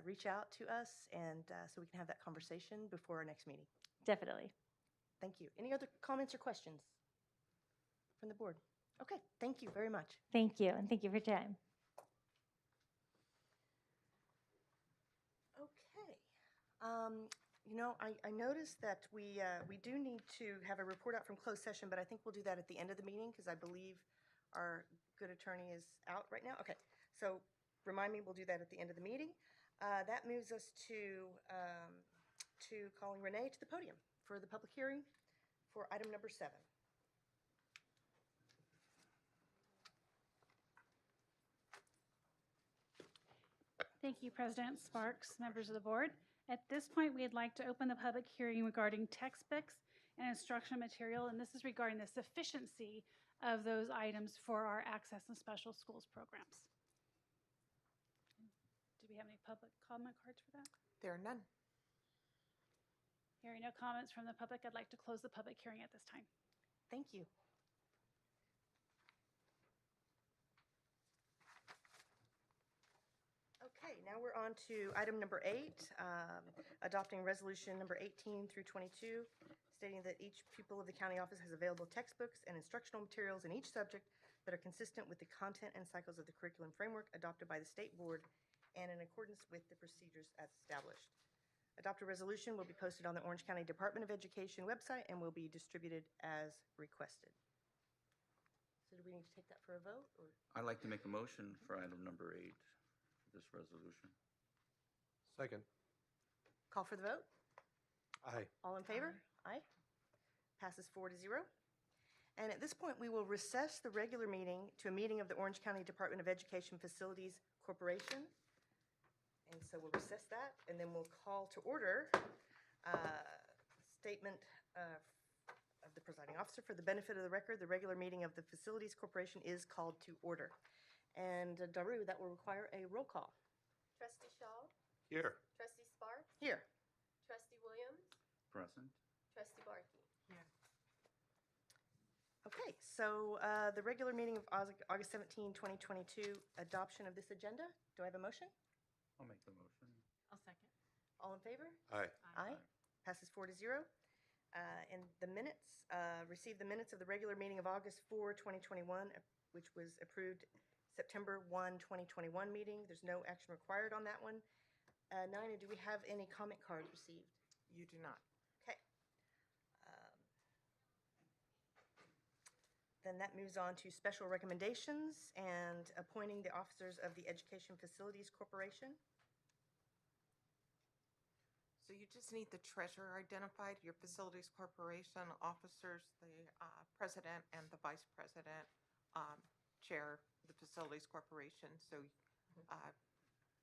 reach out to us, and so we can have that conversation before our next meeting. Definitely. Thank you. Any other comments or questions from the board? Okay, thank you very much. Thank you, and thank you for your time. Okay. You know, I noticed that we do need to have a report out from closed session, but I think we'll do that at the end of the meeting because I believe our good attorney is out right now. Okay, so remind me, we'll do that at the end of the meeting. That moves us to calling Renee to the podium for the public hearing for item number 7. Thank you, President Sparks, members of the board. At this point, we'd like to open the public hearing regarding textbooks and instructional material, and this is regarding the sufficiency of those items for our Access and Special Schools programs. Do we have any public comment cards for that? There are none. Hearing no comments from the public, I'd like to close the public hearing at this time. Thank you. Okay, now we're on to item number 8, adopting resolution number 18 through 22, stating that each pupil of the county office has available textbooks and instructional materials in each subject that are consistent with the content and cycles of the curriculum framework adopted by the state board and in accordance with the procedures as established. Adopted resolution will be posted on the Orange County Department of Education website and will be distributed as requested. So do we need to take that for a vote, or? I'd like to make a motion for item number 8, this resolution. Second. Call for the vote? Aye. All in favor? Aye. Passes 4-0. And at this point, we will recess the regular meeting to a meeting of the Orange County Department of Education Facilities Corporation. And so we'll recess that, and then we'll call to order statement of the presiding officer. For the benefit of the record, the regular meeting of the Facilities Corporation is called to order. And Daru, that will require a roll call. Trustee Shaw, Here. Trustee Sparks, Here. Trustee Williams, Present. Trustee Barkey. Okay, so the regular meeting of August 17, 2022, adoption of this agenda. Do I have a motion? I'll make the motion. I'll second. All in favor? Aye. Aye. Passes 4-0. And the minutes, receive the minutes of the regular meeting of August 4, 2021, which was approved September 1, 2021 meeting. There's no action required on that one. Nina, do we have any comment cards received? You do not. Okay. Then that moves on to special recommendations and appointing the officers of the Education Facilities Corporation. So you just need the treasurer identified, your facilities corporation officers, the president and the vice president chair the facilities corporation. So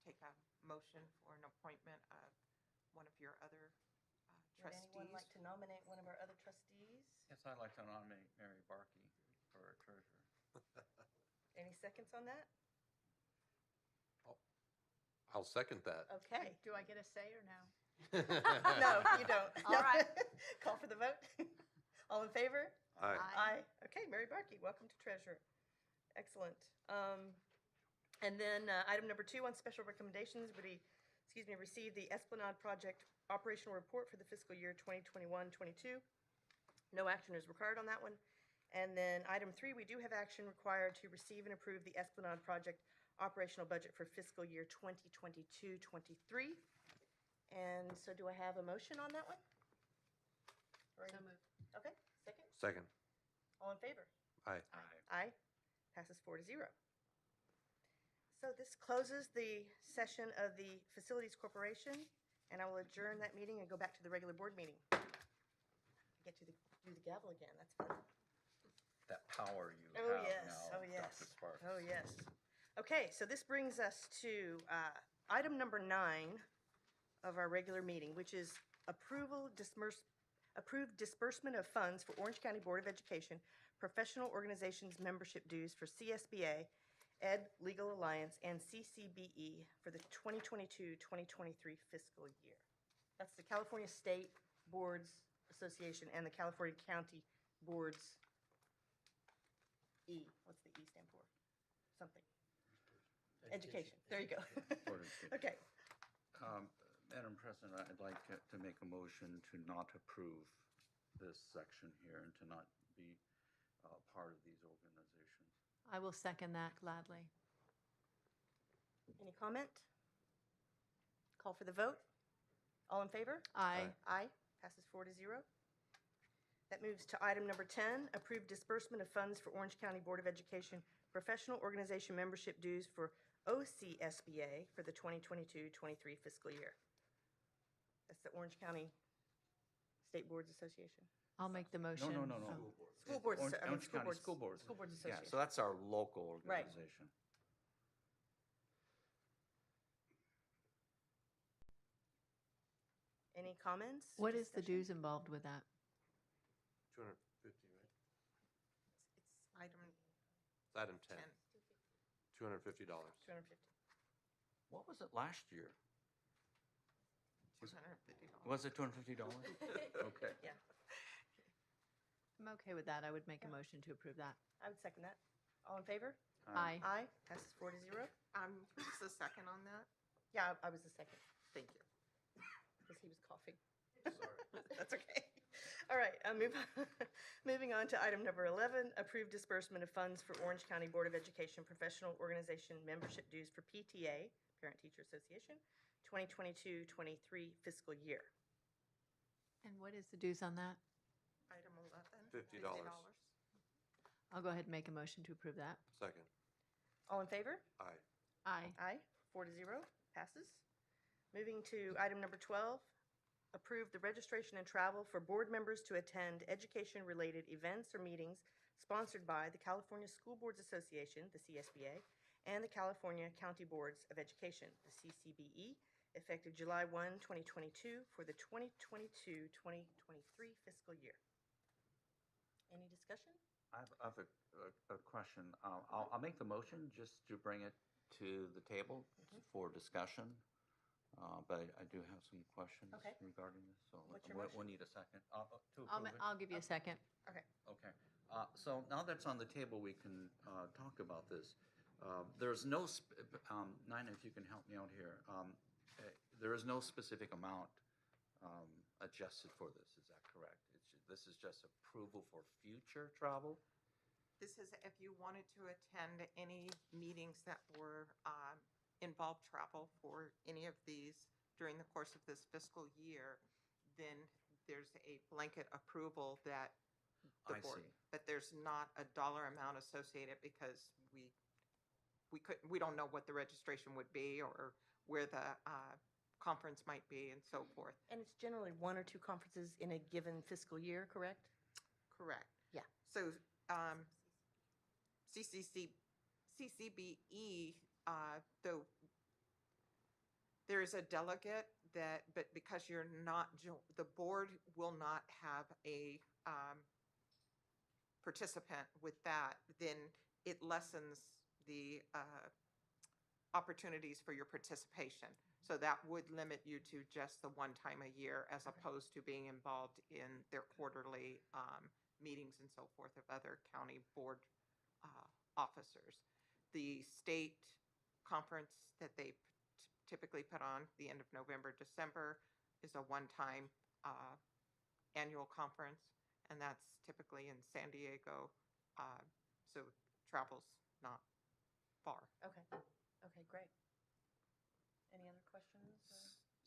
take a motion for an appointment of one of your other Would trustees. anyone like to nominate one of our other trustees? Yes, I'd like to nominate Mary Barkey for treasurer. Any seconds on that? I'll second that. Okay. Do I get a say or no? No, you don't. All No. right. Call for the vote. All in favor? Aye. Aye. Okay, Mary Barkey, welcome to treasurer. Excellent. And then item number 2 on special recommendations, receive the Esplanade project operational report for the fiscal year 2021-22. No action is required on that one. And then item 3, we do have action required to receive and approve the Esplanade project operational budget for fiscal year 2022-23. And so do I have a motion on that one? So moved. Okay, second. Second. All in favor? Aye. Aye. Passes 4-0. So this closes the session of the Facilities Corporation, and I will adjourn that meeting and go back to the regular board meeting. I get to do the gavel again. That's fun. That power you Oh, have yes. now, Oh, yes. Dr. Sparks. Oh, yes. Okay, so this brings us to item number 9 of our regular meeting, which is approved disbursement of funds for Orange County Board of Education Professional Organizations membership dues for CSBA, Ed Legal Alliance, and Ccbe for the 2022-2023 fiscal year. That's the California State Boards Association and the California County Boards E. What's the E stand for? Something. Education. There you go. Board of Education. Okay. Madam President, I'd like to make a motion to not approve this section here and to not be part of these organizations. I will second that gladly. Any comment? Call for the vote. All in favor? Aye. Aye. Passes 4-0. That moves to item number 10, approved disbursement of funds for Orange County Board of Education Professional Organization membership dues for OCSBA for the 2022-23 fiscal year. That's the Orange County State Boards Association. I'll make the motion. No. Oh. School Boards. Orange County School Boards. School Boards Yeah, Association. so that's our local Right. organization. Any comments? What is the discussion? dues involved with that? 250, right? It's item It's item 10. 10. $250. 250. What was it last year? $250. Was it $250? Okay. Yeah, I'm okay with that. I would make a motion to approve that. I would second that. All in favor? Aye. Aye. Passes 4-0. Who's the second on that? Yeah, I was the second. Thank you. Because he was coughing. Sorry. That's okay. All right, moving on to item number 11, approve disbursement of funds for Orange County Board of Education Professional Organization membership dues for PTA, Parent Teacher Association, 2022-23 fiscal year. And what is the dues on that? Item 11. $50. I'll go ahead and make a motion to approve that. Second. All in favor? Aye. Aye. Aye, 4-0, passes. Moving to item number 12, approve the registration and travel for board members to attend education-related events or meetings sponsored by the California School Boards Association, the CSBA, and the California County Boards of Education, the Ccbe, effective July 1, 2022 for the 2022-2023 fiscal year. Any discussion? I have a question. I'll make the motion just to bring it to the table for discussion. But I do have some questions Okay. regarding this, so What's your we'll motion? need a second. To approve it? I'll give you a second. Okay. Okay. So now that's on the table, we can talk about this. There's no, Nina, if you can help me out here. There is no specific amount adjusted for this, is that correct? This is just approval for future travel? This is if you wanted to attend any meetings that were involved travel for any of these during the course of this fiscal year, then there's a blanket approval that the I board, see. but there's not a dollar amount associated because we don't know what the registration would be or where the conference might be and so forth. And it's generally 1 or 2 conferences in a given fiscal year, correct? Correct. Yeah. So Ccbe, though there is a delegate but because you're not, the board will not have a participant with that, then it lessens the opportunities for your participation. So that would limit you to just the one time a year as opposed to being involved in their quarterly meetings and so forth of other county board officers. The state conference that they typically put on the end of November, December is a one-time annual conference, and that's typically in San Diego. So travel's not far. Okay. Okay, great. Any other questions?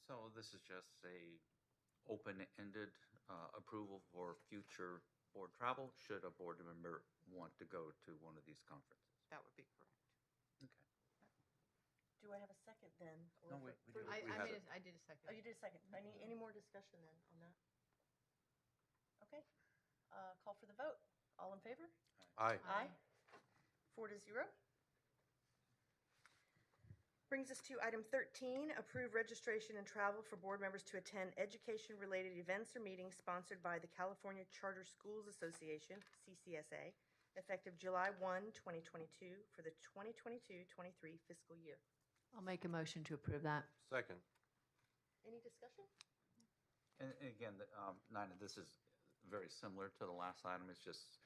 So this is just a open-ended approval for future board travel, should a board member want to go to one of these conferences? That would be correct. Okay. Do I have a second then? Or No, for- we for- do. I did a second. Oh, you did a second. Any more discussion then on that? Okay. Call for the vote. All in favor? Aye. Aye. 4-0. Brings us to item 13, approve registration and travel for board members to attend education-related events or meetings sponsored by the California Charter Schools Association, Ccsa, effective July 1, 2022 for the 2022-23 fiscal year. I'll make a motion to approve that. Second. Any discussion? And again, Nina, this is very similar to the last item. It's just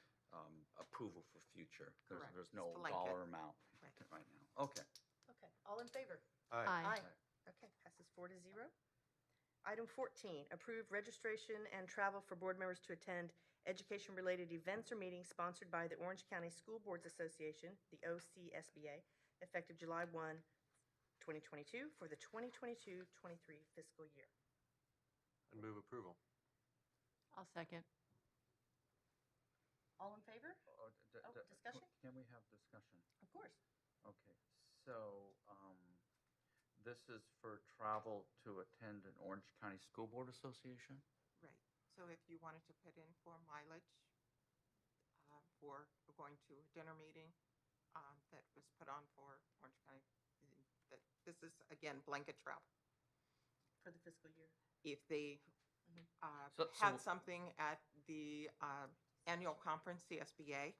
approval for future. Correct. There's no It's blanket. dollar amount Right. right now. Okay. Okay, all in favor? Aye. Okay, passes 4-0. Item 14, approve registration and travel for board members to attend education-related events or meetings sponsored by the Orange County School Boards Association, the OCSBA, effective July 1, 2022 for the 2022-23 fiscal year. And move approval. I'll second. All in favor? Discussion? Can we have discussion? Of course. Okay, so this is for travel to attend an Orange County School Board Association? Right. So if you wanted to put in for mileage for going to a dinner meeting that was put on for Orange County, this is, again, blanket travel. For the fiscal year. If they So- had so- something at the annual conference, CSBA,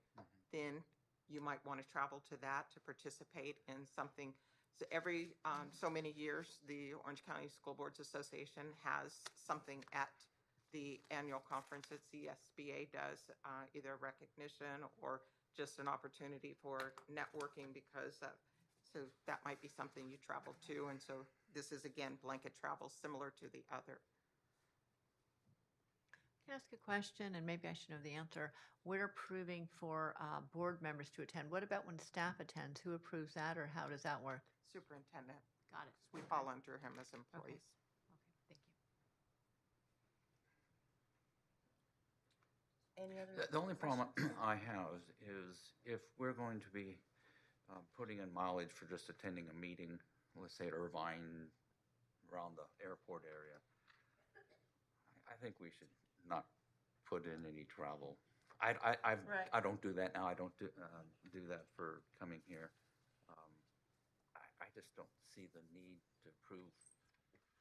then you might want to travel to that to participate in something. So every so many years, the Orange County School Boards Association has something at the annual conference that CSBA does, either recognition or just an opportunity for networking because so that might be something you travel to. And so this is, again, blanket travel similar to the other. can ask a question, and maybe I should know the answer. We're approving for board members to attend. What about when staff attends? Who approves that, or how does that work? Superintendent. Got it. We fall under him as employees. Thank you. Any other? The only problem questions? I have is if we're going to be putting in mileage for just attending a meeting, let's say at Irvine, around the airport area, I think we should not put in any travel. I don't do that now. I don't do that for coming here. I just don't see the need to prove.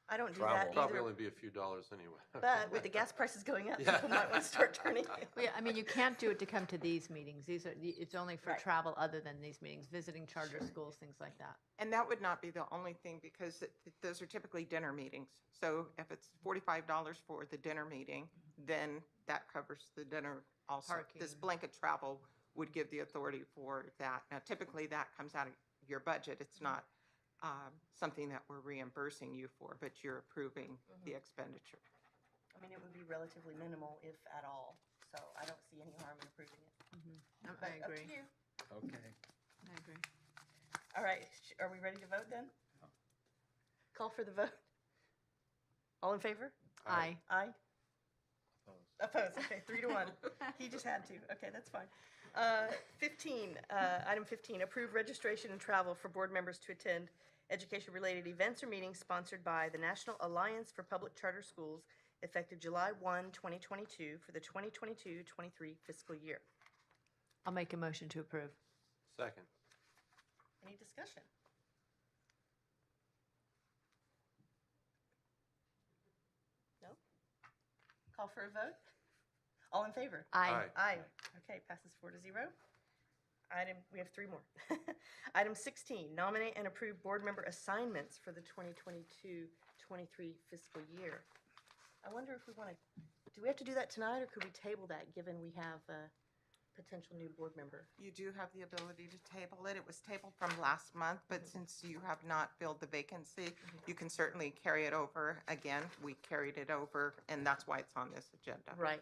I don't do Travel that probably either. only be a few dollars anyway. But with the gas prices going up, Yeah. people might want to start turning. Well, yeah, I mean, you can't do it to come to these meetings. It's only for Right. travel other than these meetings, visiting charter schools, things like that. And that would not be the only thing because those are typically dinner meetings. So if it's $45 for the dinner meeting, then that covers the dinner also. This Parking. blanket travel would give the authority for that. Now, typically that comes out of your budget. It's not something that we're reimbursing you for, but you're approving the expenditure. I mean, it would be relatively minimal, if at all, so I don't see any harm in approving it. I But up to agree. you. Okay. I agree. All right, are we ready to vote then? Call for the vote. All in favor? Aye. Aye? Opposed, okay, 3-1. He just had to, okay, that's fine. 15, item 15, approve registration and travel for board members to attend education-related events or meetings sponsored by the National Alliance for Public Charter Schools effective July 1, 2022 for the 2022-23 fiscal year. I'll make a motion to approve. Second. Any discussion? No? Call for a vote? All in favor? Aye. Aye. Okay, passes 4-0. We have 3 more. Item 16, nominate and approve board member assignments for the 2022-23 fiscal year. I wonder if we want to, do we have to do that tonight, or could we table that, given we have a potential new board member? You do have the ability to table it. It was tabled from last month, but since you have not filled the vacancy, you can certainly carry it over again. We carried it over, and that's why it's on this agenda. Right.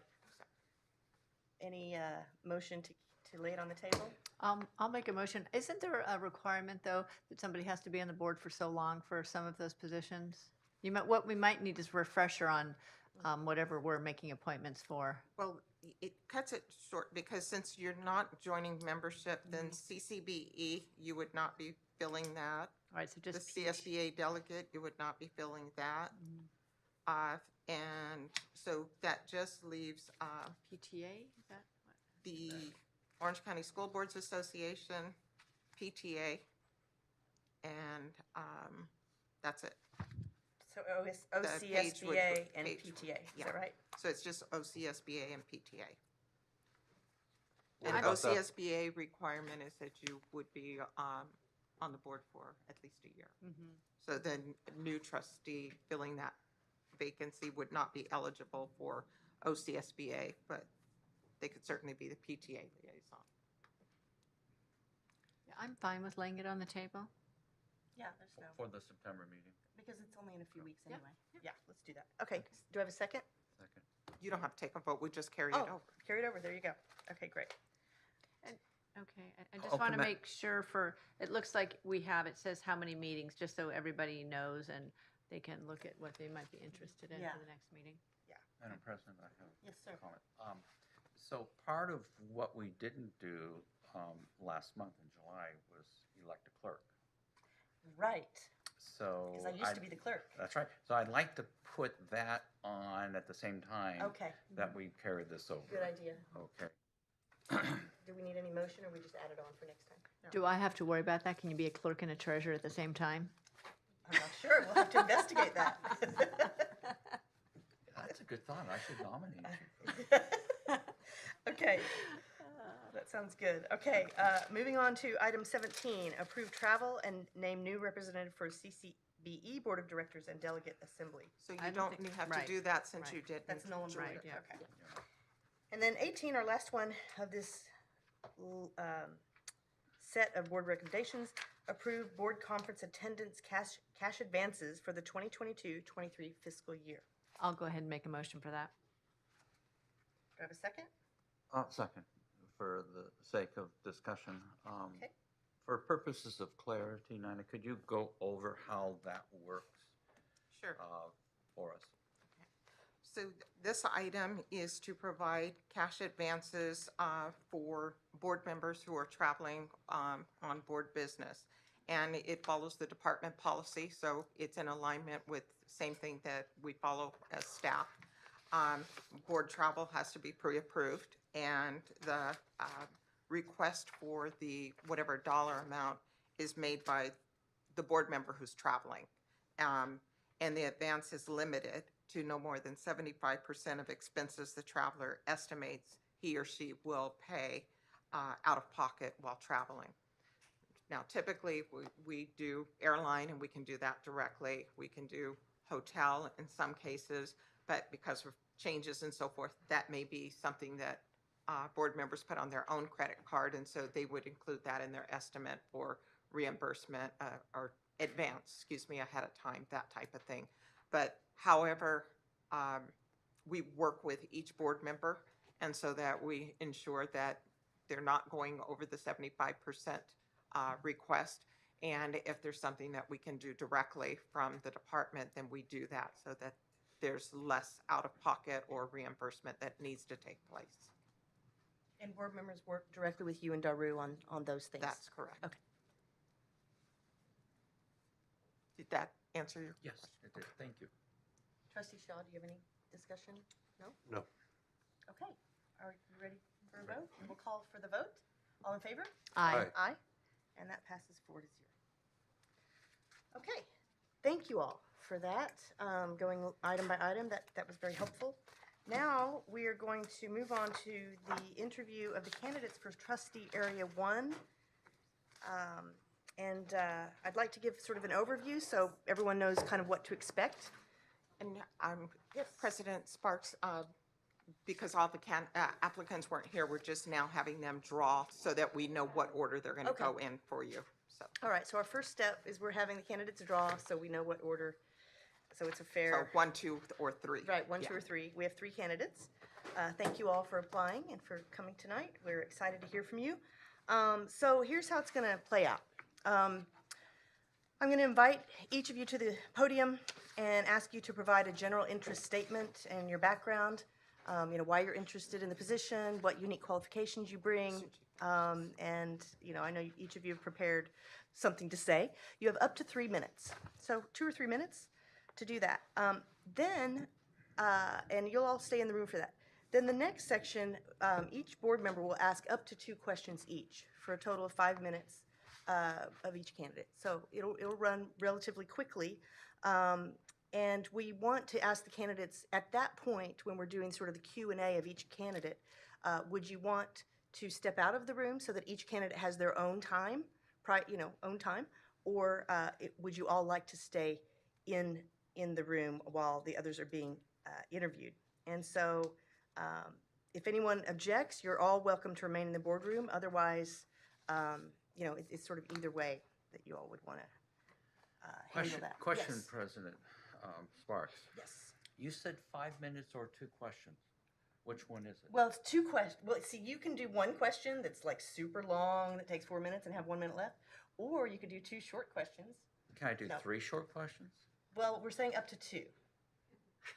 Any motion to lay it on the table? I'll make a motion. Isn't there a requirement, though, that somebody has to be on the board for so long for some of those positions? What we might need is a refresher on whatever we're making appointments for. Well, it cuts it short because since you're not joining membership, then Ccbe, you would not be filling that. All right, so just The CSBA delegate, you would not be filling that. And so that just leaves PTA, is that what? the Orange County School Boards Association, PTA, and that's it. So The page would- OCSBA and page- PTA, is yeah. that right? So it's just OCSBA and PTA. What And about that? OCSBA requirement is that you would be on the board for at least a year. So the new trustee filling that vacancy would not be eligible for OCSBA, but they could certainly be the PTA liaison. Yeah, I'm fine with laying it on the table. Yeah, there's no, For the September meeting. because it's only in a few weeks Yep. anyway. Yeah, let's do that. Okay, do I have a second? Second. You don't have to take a vote, we just carry it Oh, over. carry it over, there you go. Okay, great. Okay, I just Oh, want to can I- make sure it looks like we have, it says how many meetings, just so everybody knows and they can look at what they might be interested in Yeah. for the next meeting. Madam President, I have Yes, sir. a comment. So part of what we didn't do last month in July was elect a clerk. Right, So. because I used to be the clerk. That's right. So I'd like to put that on at the same time. Okay. That we carried this over. Good idea. Okay. Do we need any motion, or we just add it on for next time? Do I have to worry about that? Can you be a clerk and a treasurer at the same time? I'm not sure, we'll have to investigate that. That's a good thought. I should nominate you. Okay, that sounds good. Okay, moving on to item 17, approve travel and name new representative for CCBE Board of Directors and Delegate Assembly. So I you don't don't think- have to right, do that since right. you didn't. That's null and join. void, okay. And then 18, our last one of this set of board recommendations, approve board conference attendance cash advances for the 2022-23 fiscal year. I'll go ahead and make a motion for that. I have a second? Second, for the sake of discussion. Okay. For purposes of clarity, Nina, could you go over how that works Sure. for us? So this item is to provide cash advances for board members who are traveling on board business. And it follows the department policy, so it's in alignment with same thing that we follow as staff. Board travel has to be pre-approved, and the request for the whatever dollar amount is made by the board member who's traveling. And the advance is limited to no more than 75% of expenses the traveler estimates he or she will pay out of pocket while traveling. Now, typically, we do airline, and we can do that directly. We can do hotel in some cases, but because of changes and so forth, that may be something that board members put on their own credit card, and so they would include that in their estimate for reimbursement or advance, excuse me, ahead of time, that type of thing. But however, we work with each board member, and so that we ensure that they're not going over the 75% request. And if there's something that we can do directly from the department, then we do that so that there's less out-of-pocket or reimbursement that needs to take place. And board members work directly with you and Daru on those things? That's correct. Okay. Did that answer your Yes, it did. Thank you. Trustee Shaw, do you have any discussion? No? No. Okay. Are you ready for a vote? We'll call for the vote. All in favor? Aye. Aye. And that passes 4-0. Okay. Thank you all for that. Going item by item, that was very helpful. Now, we are going to move on to the interview of the candidates for Trustee Area 1. I'd like to give sort of an overview so everyone knows kind of what to expect. And President Sparks, because all the applicants weren't here, we're just now having them draw so that we know what order they're going to go in for you. So, All right, so our first step is we're having the candidates draw so we know what order, so it's a fair. so 1, 2, or 3. Right, 1, 2, Yeah. or 3. We have 3 candidates. Thank you all for applying and for coming tonight. We're excited to hear from you. So here's how it's going to play out. I'm going to invite each of you to the podium and ask you to provide a general interest statement and your background, why you're interested in the position, what unique qualifications you bring, and, I know each of you have prepared something to say. You have up to 3 minutes, so 2 or 3 minutes to do that. And you'll all stay in the room for that. Then the next section, each board member will ask up to 2 questions each for a total of 5 minutes of each candidate. So it'll run relatively quickly. And we want to ask the candidates at that point when we're doing sort of the Q&A of each candidate, would you want to step out of the room so that each candidate has their own time, or would you all like to stay in the room while the others are being interviewed? And so if anyone objects, you're all welcome to remain in the boardroom. Otherwise, it's sort of either way that you all would want to handle that. Question, Yes. President Sparks. Yes. You said 5 minutes or 2 questions. Which one is it? Well, it's 2 questions. Well, see, you can do 1 question that's like super long that takes 4 minutes and have 1 minute left, or you could do 2 short questions. Can I do No. 3 short questions? Well, we're saying up to 2.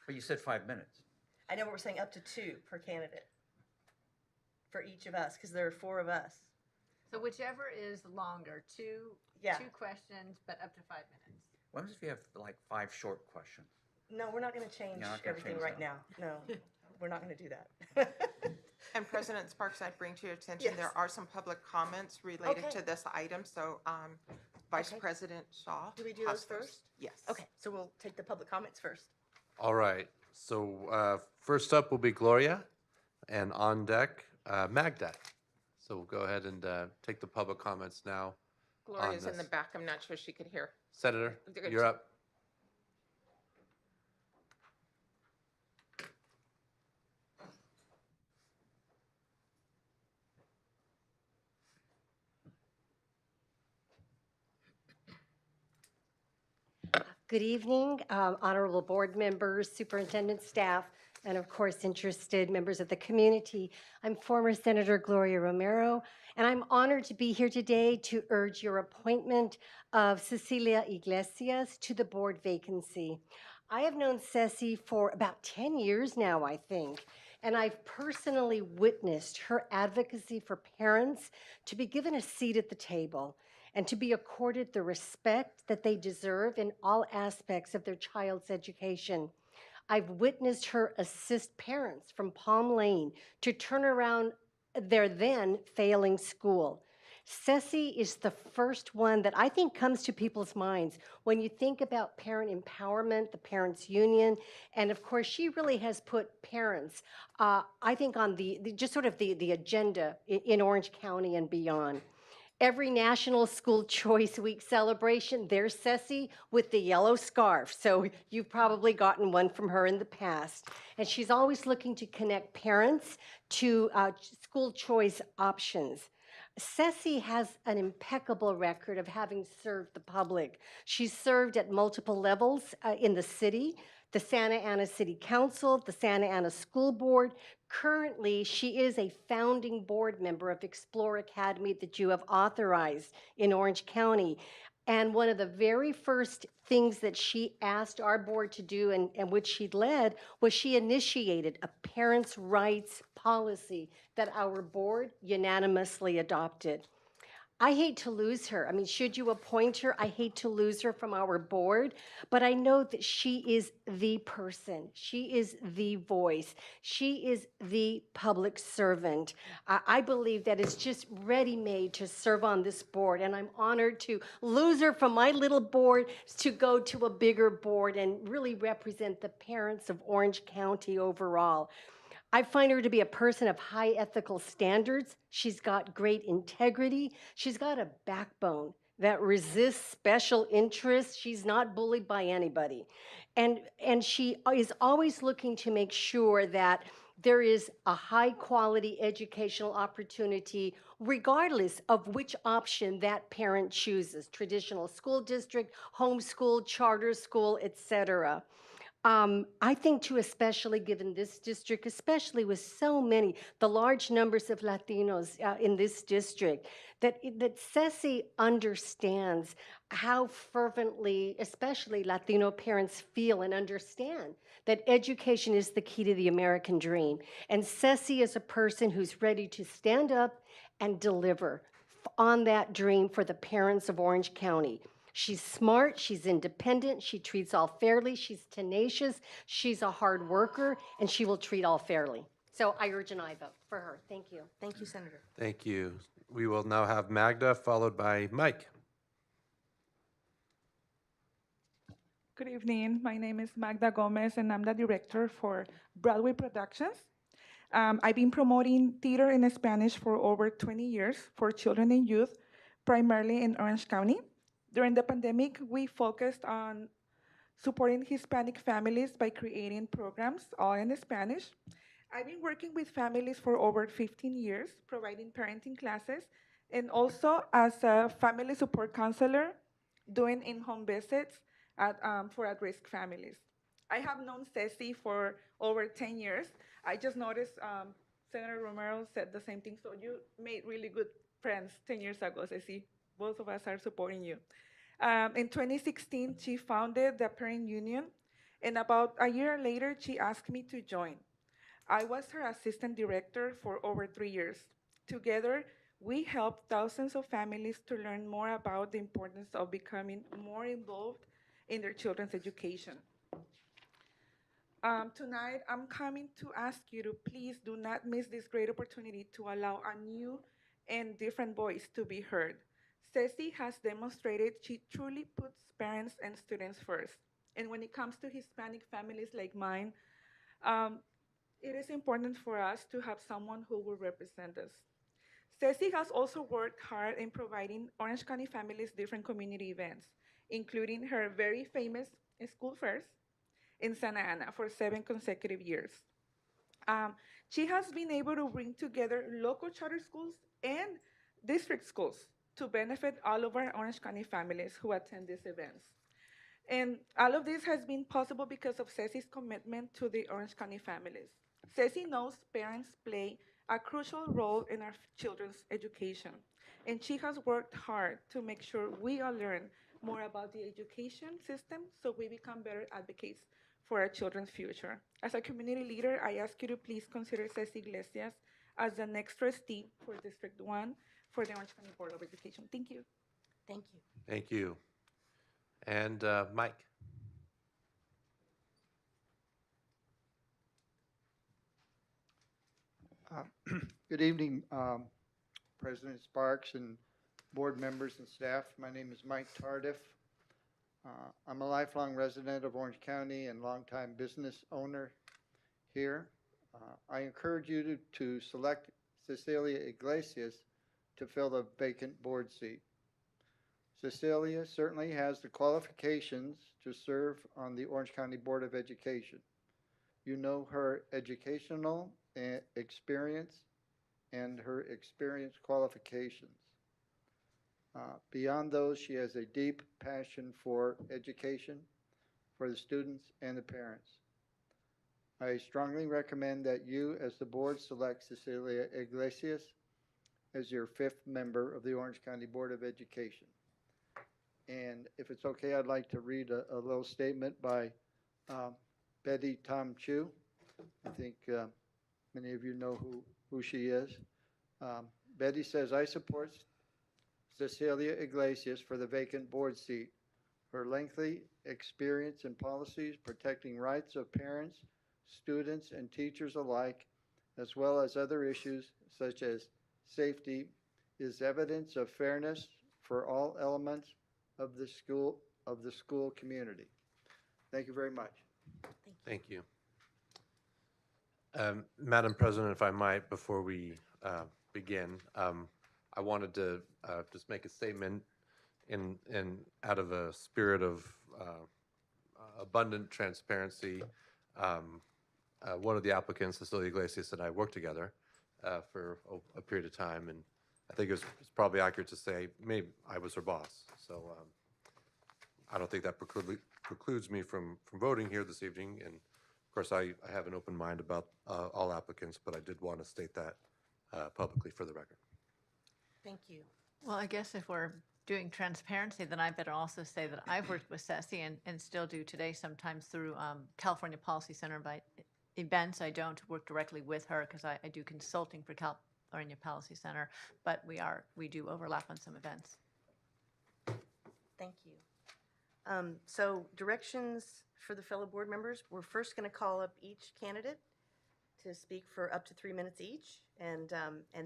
But you said 5 minutes. I know, but we're saying up to 2 per candidate for each of us because there are 4 of us. So whichever is longer, two Yeah. questions, but up to 5 minutes. What if you have like 5 short questions? No, we're not going to change You're not gonna everything change right that. now. No, we're not going to do that. And President Sparks, I'd bring to your attention, Yes. there are some public comments related Okay. to this item. So Vice Okay. President Shaw. Do we do has those first? Yes. Okay, so we'll take the public comments first. All right. So first up will be Gloria, and on deck, Magda. So we'll go ahead and take the public comments now. Gloria's on in the this. back. I'm not sure she could hear. Senator, Good. you're up. Good evening, honorable board members, superintendent, staff, and of course, interested members of the community. I'm former Senator Gloria Romero, and I'm honored to be here today to urge your appointment of Cecilia Iglesias to the board vacancy. I have known Ceci for about 10 years now, I think, and I've personally witnessed her advocacy for parents to be given a seat at the table and to be accorded the respect that they deserve in all aspects of their child's education. I've witnessed her assist parents from Palm Lane to turn around their then failing school. Ceci is the first one that I think comes to people's minds when you think about parent empowerment, the parents' union, and of course, she really has put parents, I think, on just sort of the agenda in Orange County and beyond. Every National School Choice Week celebration, there's Ceci with the yellow scarf. So you've probably gotten one from her in the past. And she's always looking to connect parents to school choice options. Ceci has an impeccable record of having served the public. She's served at multiple levels in the city, the Santa Ana City Council, the Santa Ana School Board. Currently, she is a founding board member of Explore Academy that you have authorized in Orange County. And one of the very first things that she asked our board to do and which she led was she initiated a parents' rights policy that our board unanimously adopted. I hate to lose her. I mean, should you appoint her, I hate to lose her from our board, but I know that she is the person. She is the voice. She is the public servant. I believe that it's just ready-made to serve on this board, and I'm honored to lose her from my little board to go to a bigger board and really represent the parents of Orange County overall. I find her to be a person of high ethical standards. She's got great integrity. She's got a backbone that resists special interests. She's not bullied by anybody. And she is always looking to make sure that there is a high quality educational opportunity regardless of which option that parent chooses, traditional school district, homeschool, charter school, etc. I think too, especially given this district, especially with so many, the large numbers of Latinos in this district, that Ceci understands how fervently, especially Latino parents feel and understand that education is the key to the American dream. And Ceci is a person who's ready to stand up and deliver on that dream for the parents of Orange County. She's smart, she's independent, she treats all fairly, she's tenacious, she's a hard worker, and she will treat all fairly. So I urge an aye vote for her. Thank you. Thank you, Senator. Thank you. We will now have Magda, followed by Mike. Good evening. My name is Magda Gomez, and I'm the director for Broadway Productions. I've been promoting theater in Spanish for over 20 years for children and youth, primarily in Orange County. During the pandemic, we focused on supporting Hispanic families by creating programs all in Spanish. I've been working with families for over 15 years, providing parenting classes, and also as a family support counselor, doing in-home visits for at-risk families. I have known Ceci for over 10 years. I just noticed Senator Romero said the same thing, so you made really good friends 10 years ago, Ceci. Both of us are supporting you. In 2016, she founded the Parent Union, and about a year later, she asked me to join. I was her assistant director for over 3 years. Together, we helped thousands of families to learn more about the importance of becoming more involved in their children's education. Tonight, I'm coming to ask you to please do not miss this great opportunity to allow a new and different voice to be heard. Ceci has demonstrated she truly puts parents and students first. And when it comes to Hispanic families like mine, it is important for us to have someone who will represent us. Ceci has also worked hard in providing Orange County families different community events, including her very famous school fairs in Santa Ana for 7 consecutive years. She has been able to bring together local charter schools and district schools to benefit all of our Orange County families who attend these events. And all of this has been possible because of Ceci's commitment to the Orange County families. Ceci knows parents play a crucial role in our children's education, and she has worked hard to make sure we all learn more about the education system so we become better advocates for our children's future. As a community leader, I ask you to please consider Ceci Iglesias as the next trustee for District 1 for the Orange County Board of Education. Thank you. Thank you. Thank you. And Mike? Good evening, President Sparks and board members and staff. My name is Mike Tardif. I'm a lifelong resident of Orange County and longtime business owner here. I encourage you to select Cecilia Iglesias to fill the vacant board seat. Cecilia certainly has the qualifications to serve on the Orange County Board of Education. You know her educational experience and her experience qualifications. Beyond those, she has a deep passion for education, for the students and the parents. I strongly recommend that you, as the board, select Cecilia Iglesias as your 5th member of the Orange County Board of Education. And if it's okay, I'd like to read a little statement by Betty Tom Chu. I think many of you know who she is. Betty says, I support Cecilia Iglesias for the vacant board seat. Her lengthy experience in policies protecting rights of parents, students, and teachers alike, as well as other issues such as safety, is evidence of fairness for all elements of the school community. Thank you very much. Thank you. Madam President, if I might, before we begin, I wanted to just make a statement out of a spirit of abundant transparency. One of the applicants, Cecilia Iglesias, and I worked together for a period of time, and I think it's probably accurate to say maybe I was her boss. So I don't think that precludes me from voting here this evening. And of course, I have an open mind about all applicants, but I did want to state that publicly for the record. Thank you. Well, I guess if we're doing transparency, then I better also say that I've worked with Ceci and still do today, sometimes through California Policy Center by events. I don't work directly with her because I do consulting for California Policy Center, but we do overlap on some events. Thank you. So directions for the fellow board members, we're first going to call up each candidate to speak for up to 3 minutes each, and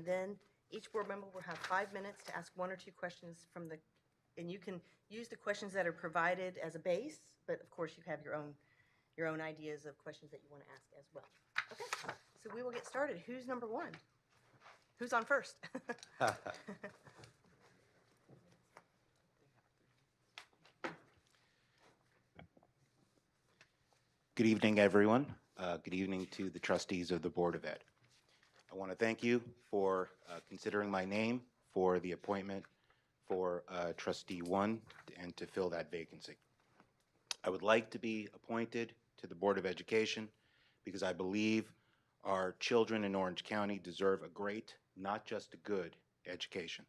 then each board member will have 5 minutes to ask 1 or 2 questions and you can use the questions that are provided as a base, but of course you have your own ideas of questions that you want to ask as well. Okay, so we will get started. Who's number 1? Who's on first? Good evening, everyone. Good evening to the trustees of the Board of Ed. I want to thank you for considering my name for the appointment for Trustee 1 and to fill that vacancy. I would like to be appointed to the Board of Education because I believe our children in Orange County deserve a great, not just a good, education.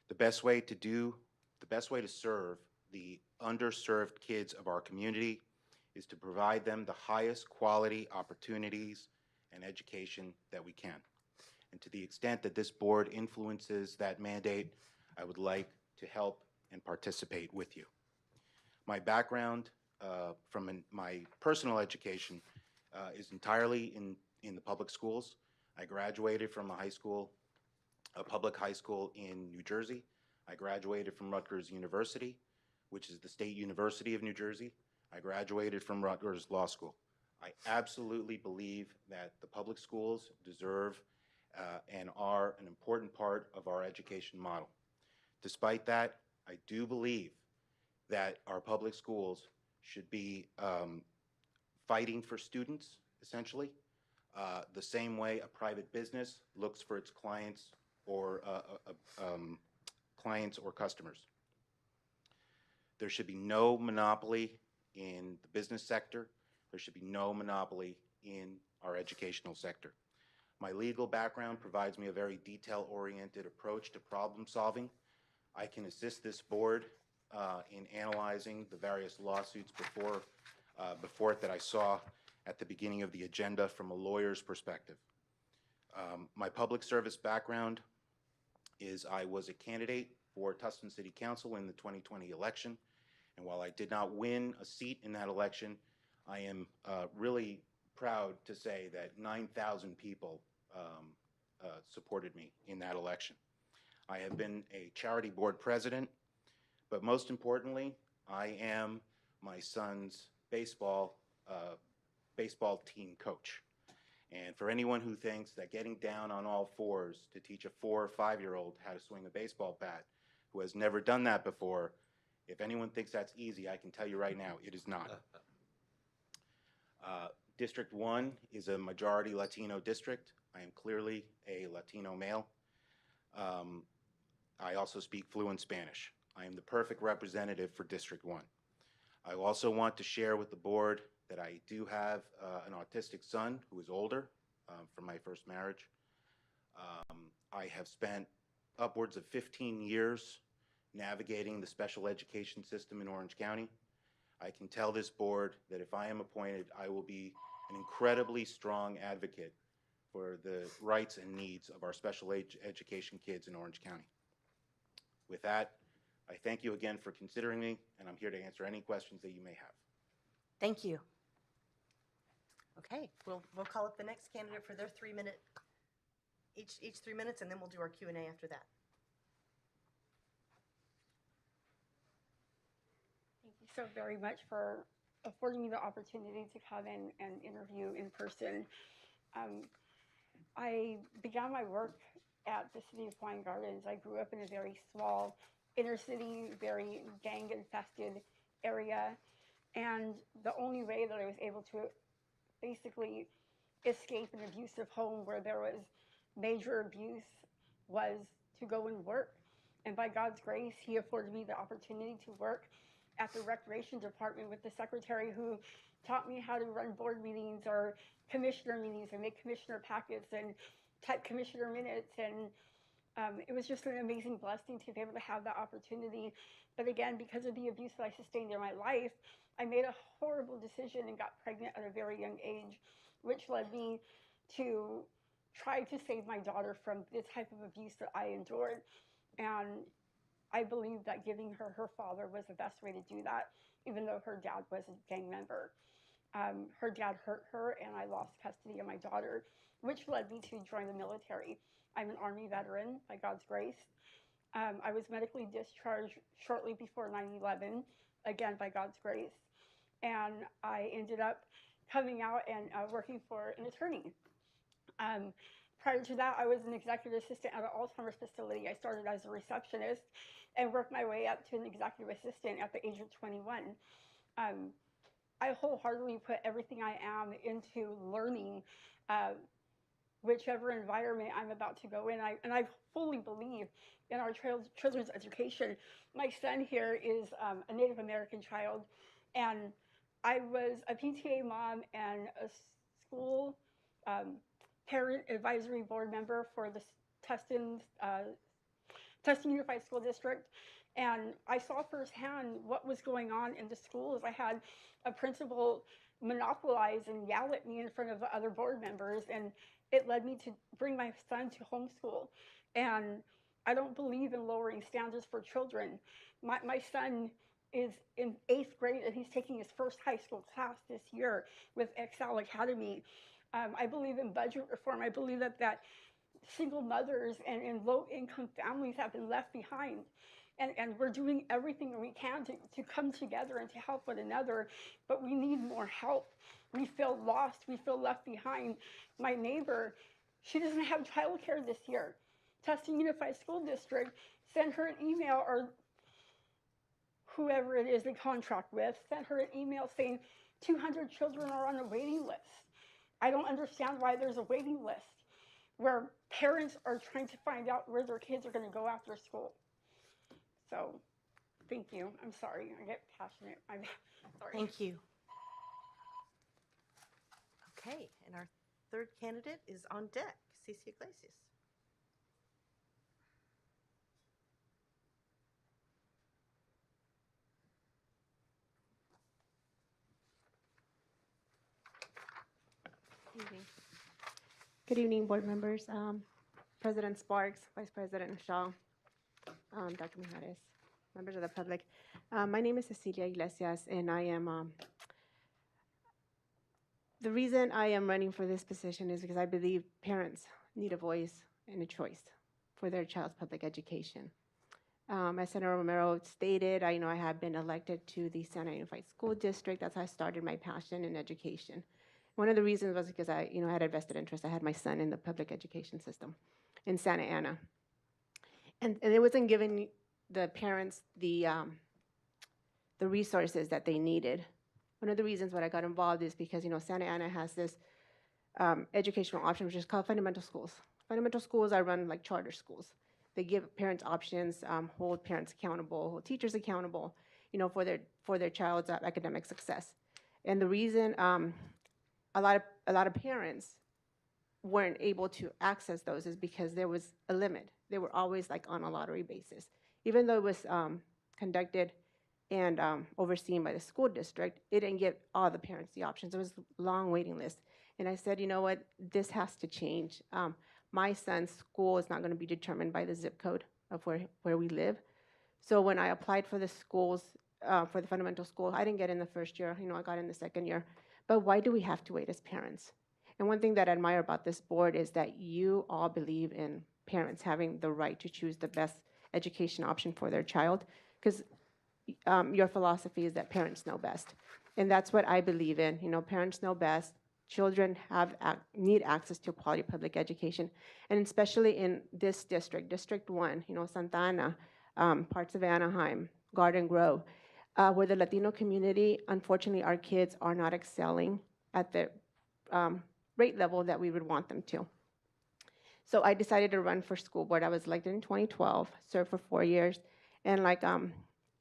The best way to serve the underserved kids of our community is to provide them the highest quality opportunities and education that we can. And to the extent that this board influences that mandate, I would like to help and participate with you. My background from my personal education is entirely in the public schools. I graduated from a public high school in New Jersey. I graduated from Rutgers University, which is the state university of New Jersey. I graduated from Rutgers Law School. I absolutely believe that the public schools deserve and are an important part of our education model. Despite that, I do believe that our public schools should be fighting for students, essentially, the same way a private business looks for its clients or customers. There should be no monopoly in the business sector. There should be no monopoly in our educational sector. My legal background provides me a very detail-oriented approach to problem solving. I can assist this board in analyzing the various lawsuits before it that I saw at the beginning of the agenda from a lawyer's perspective. My public service background is I was a candidate for Tustin City Council in the 2020 election, and while I did not win a seat in that election, I am really proud to say that 9,000 people supported me in that election. I have been a charity board president, but most importantly, I am my son's baseball team coach. And for anyone who thinks that getting down on all fours to teach a 4 or 5-year-old how to swing a baseball bat, who has never done that before, if anyone thinks that's easy, I can tell you right now, it is not. District 1 is a majority Latino district. I am clearly a Latino male. I also speak fluent Spanish. I am the perfect representative for District 1. I also want to share with the board that I do have an autistic son who is older from my first marriage. I have spent upwards of 15 years navigating the special education system in Orange County. I can tell this board that if I am appointed, I will be an incredibly strong advocate for the rights and needs of our special education kids in Orange County. With that, I thank you again for considering me, and I'm here to answer any questions that you may have. Thank you. Okay, we'll call up the next candidate for their 3-minute, each 3 minutes, and then we'll do our Q&A after that. Thank you so very much for affording me the opportunity to come in and interview in person. I began my work at the City of Wine Gardens. I grew up in a very small inner city, very gang-infested area, and the only way that I was able to basically escape an abusive home where there was major abuse was to go and work. And by God's grace, He afforded me the opportunity to work at the Recreation Department with the secretary who taught me how to run board meetings or commissioner meetings and make commissioner packets and type commissioner minutes. And it was just an amazing blessing to be able to have that opportunity. But again, because of the abuse that I sustained in my life, I made a horrible decision and got pregnant at a very young age, which led me to try to save my daughter from the type of abuse that I endured. And I believe that giving her her father was the best way to do that, even though her dad was a gang member. Her dad hurt her, and I lost custody of my daughter, which led me to join the military. I'm an Army veteran, by God's grace. I was medically discharged shortly before 9/11, again, by God's grace. And I ended up coming out and working for an attorney. Prior to that, I was an executive assistant at an Alzheimer's facility. I started as a receptionist and worked my way up to an executive assistant at the age of 21. I wholeheartedly put everything I am into learning whichever environment I'm about to go in. And I fully believe in our children's education. My son here is a Native American child, and I was a PTA mom and a school parent advisory board member for the Tustin Unified School District. And I saw firsthand what was going on in the schools. I had a principal monopolize and yell at me in front of other board members, and it led me to bring my son to homeschool. And I don't believe in lowering standards for children. My son is in 8th grade, and he's taking his first high school class this year with Excel Academy. I believe in budget reform. I believe that single mothers and low-income families have been left behind. And we're doing everything we can to come together and to help one another, but we need more help. We feel lost. We feel left behind. My neighbor, she doesn't have childcare this year. Tustin Unified School District sent her an email, or whoever it is they contract with, sent her an email saying 200 children are on a waiting list. I don't understand why there's a waiting list where parents are trying to find out where their kids are going to go after school. So Thank you. I'm sorry. I get passionate. I'm sorry. Thank you. Okay, and our third candidate is on deck, Ccsa Iglesias. Evening. Good evening, board members, President Sparks, Vice President Shaw, Dr. Mijares, members of the public. My name is Ccsa Iglesias, and I am, the reason I am running for this position is because I believe parents need a voice and a choice for their child's public education. As Senator Romero stated, I have been elected to the Santa Ana Unified School District. That's how I started my passion in education. One of the reasons was because I had a vested interest. I had my son in the public education system in Santa Ana. And it wasn't giving the parents the resources that they needed. One of the reasons why I got involved is because, Santa Ana has this educational option, which is called fundamental schools. Fundamental schools are run like charter schools. They give parents options, hold parents accountable, hold teachers accountable, for their child's academic success. And the reason a lot of parents weren't able to access those is because there was a limit. They were always like on a lottery basis. Even though it was conducted and overseen by the school district, it didn't give all the parents the options. There was a long waiting list. And I said, you know what, this has to change. My son's school is not going to be determined by the zip code of where we live. So when I applied for the schools, for the fundamental school, I didn't get in the first year. I got in the second year. But why do we have to wait as parents? And one thing that I admire about this board is that you all believe in parents having the right to choose the best education option for their child, because your philosophy is that parents know best. And that's what I believe in. Parents know best. Children need access to quality public education. And especially in this district, District 1, Santa Ana, parts of Anaheim, Garden Grove, where the Latino community, unfortunately, our kids are not excelling at the rate level that we would want them to. So I decided to run for school board. I was elected in 2012, served for 4 years. And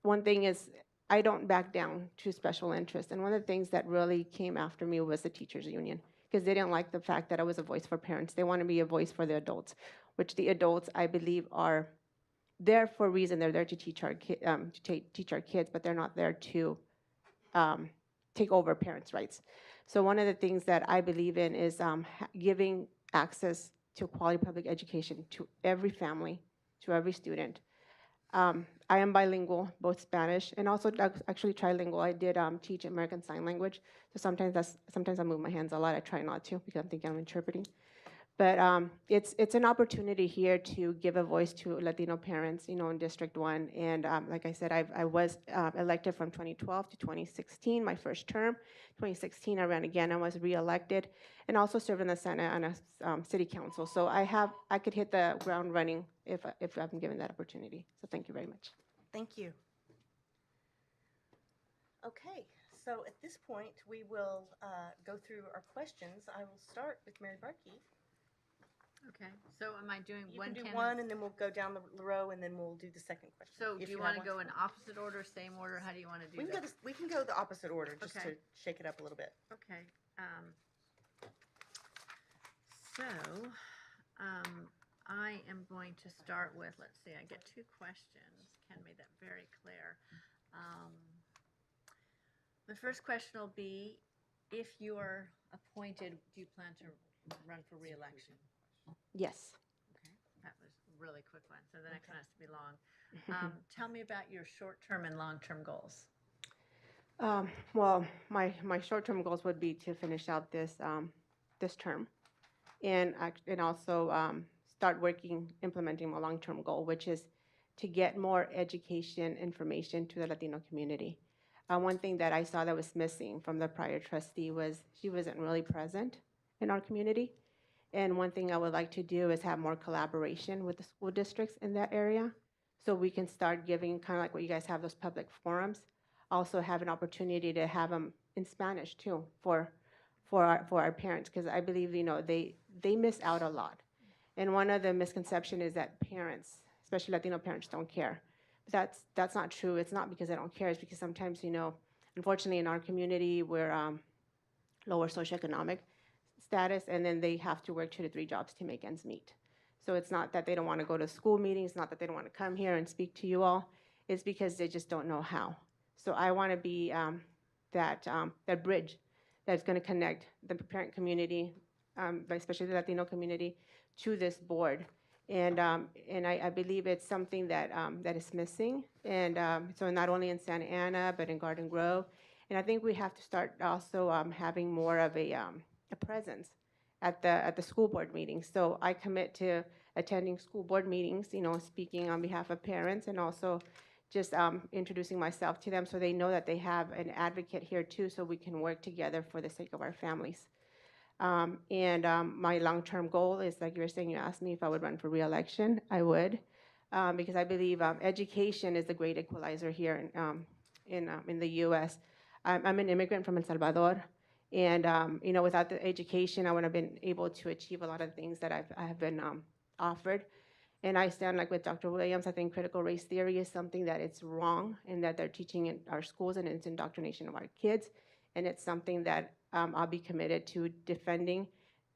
one thing is, I don't back down to special interest. And one of the things that really came after me was the teachers union, because they didn't like the fact that I was a voice for parents. They want to be a voice for the adults, which the adults, I believe, are there for a reason. They're there to teach our kids, but they're not there to take over parents' rights. So one of the things that I believe in is giving access to quality public education to every family, to every student. I am bilingual, both Spanish and also actually trilingual. I did teach American Sign Language, so sometimes I move my hands a lot. I try not to because I'm thinking I'm interpreting. But it's an opportunity here to give a voice to Latino parents, in District 1. And like I said, I was elected from 2012 to 2016, my first term. 2016, I ran again. I was reelected, and also served in the Santa Ana City Council. So I could hit the ground running if I'm given that opportunity. So thank you very much. Thank you. Okay, so at this point, we will go through our questions. I will start with Mary Barkey. Okay, so am I doing You one can do candidate? one, and then we'll go down the row, and then we'll do the second question. So if do you have want to one. go in opposite order, same order? How do you want to do We can that? we can go the opposite order just Okay. to shake it up a little bit. Okay. So I am going to start with, let's see, I get 2 questions. Ken made that very clear. The first question will be, if you are appointed, do you plan to run for re-election? Yes. Okay, that was a really quick one. So the next one has to be long. Tell me about your short-term and long-term goals. Well, my short-term goals would be to finish out this term, and also start implementing my long-term goal, which is to get more education information to the Latino community. One thing that I saw that was missing from the prior trustee was she wasn't really present in our community. And one thing I would like to do is have more collaboration with the school districts in that area, so we can start giving, kind of like what you guys have, those public forums. Also have an opportunity to have them in Spanish too for our parents, because I believe they miss out a lot. And one of the misconceptions is that parents, especially Latino parents, don't care. That's not true. It's not because I don't care. It's because sometimes, unfortunately in our community, we're lower socioeconomic status, and then they have to work 2 to 3 jobs to make ends meet. So it's not that they don't want to go to school meetings, not that they don't want to come here and speak to you all. It's because they just don't know how. So I want to be that bridge that's going to connect the parent community, especially the Latino community, to this board. And I believe it's something that is missing. And so not only in Santa Ana, but in Garden Grove. And I think we have to start also having more of a presence at the school board meetings. So I commit to attending school board meetings, speaking on behalf of parents, and also just introducing myself to them so they know that they have an advocate here too, so we can work together for the sake of our families. My long-term goal is, like you were saying, you asked me if I would run for re-election. I would, because I believe education is the great equalizer here in the U.S. I'm an immigrant from El Salvador, and without the education, I wouldn't have been able to achieve a lot of things that I have been offered. And I stand like with Dr. Williams. I think critical race theory is something that it's wrong and that they're teaching in our schools, and it's indoctrination of our kids. And it's something that I'll be committed to defending,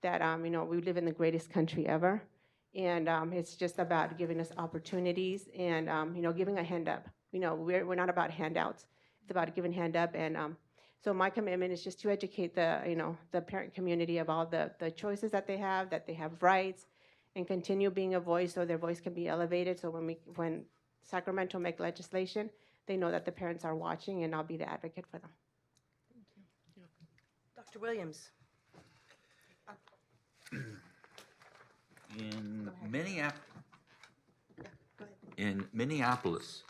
that, we live in the greatest country ever. And it's just about giving us opportunities and, giving a hand up. We're not about handouts. It's about giving hand up. And so my commitment is just to educate the parent community of all the choices that they have rights, and continue being a voice so their voice can be elevated. So when Sacramento make legislation, they know that the parents are watching, and I'll be the advocate for them. Dr. Williams. In Minneapolis,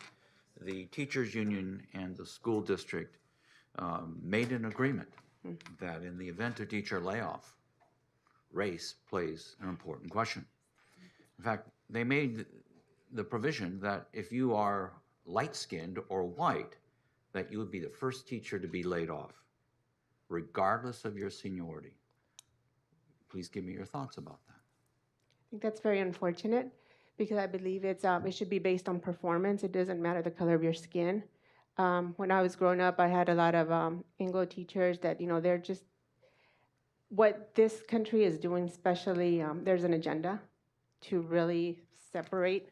the teachers union and the school district made an agreement that in the event of teacher layoff, race plays an important question. In fact, they made the provision that if you are light-skinned or white, that you would be the first teacher to be laid off, regardless of your seniority. Please give me your thoughts about that. I think that's very unfortunate, because I believe it should be based on performance. It doesn't matter the color of your skin. When I was growing up, I had a lot of Anglo teachers that, they're just, what this country is doing, especially, there's an agenda to really separate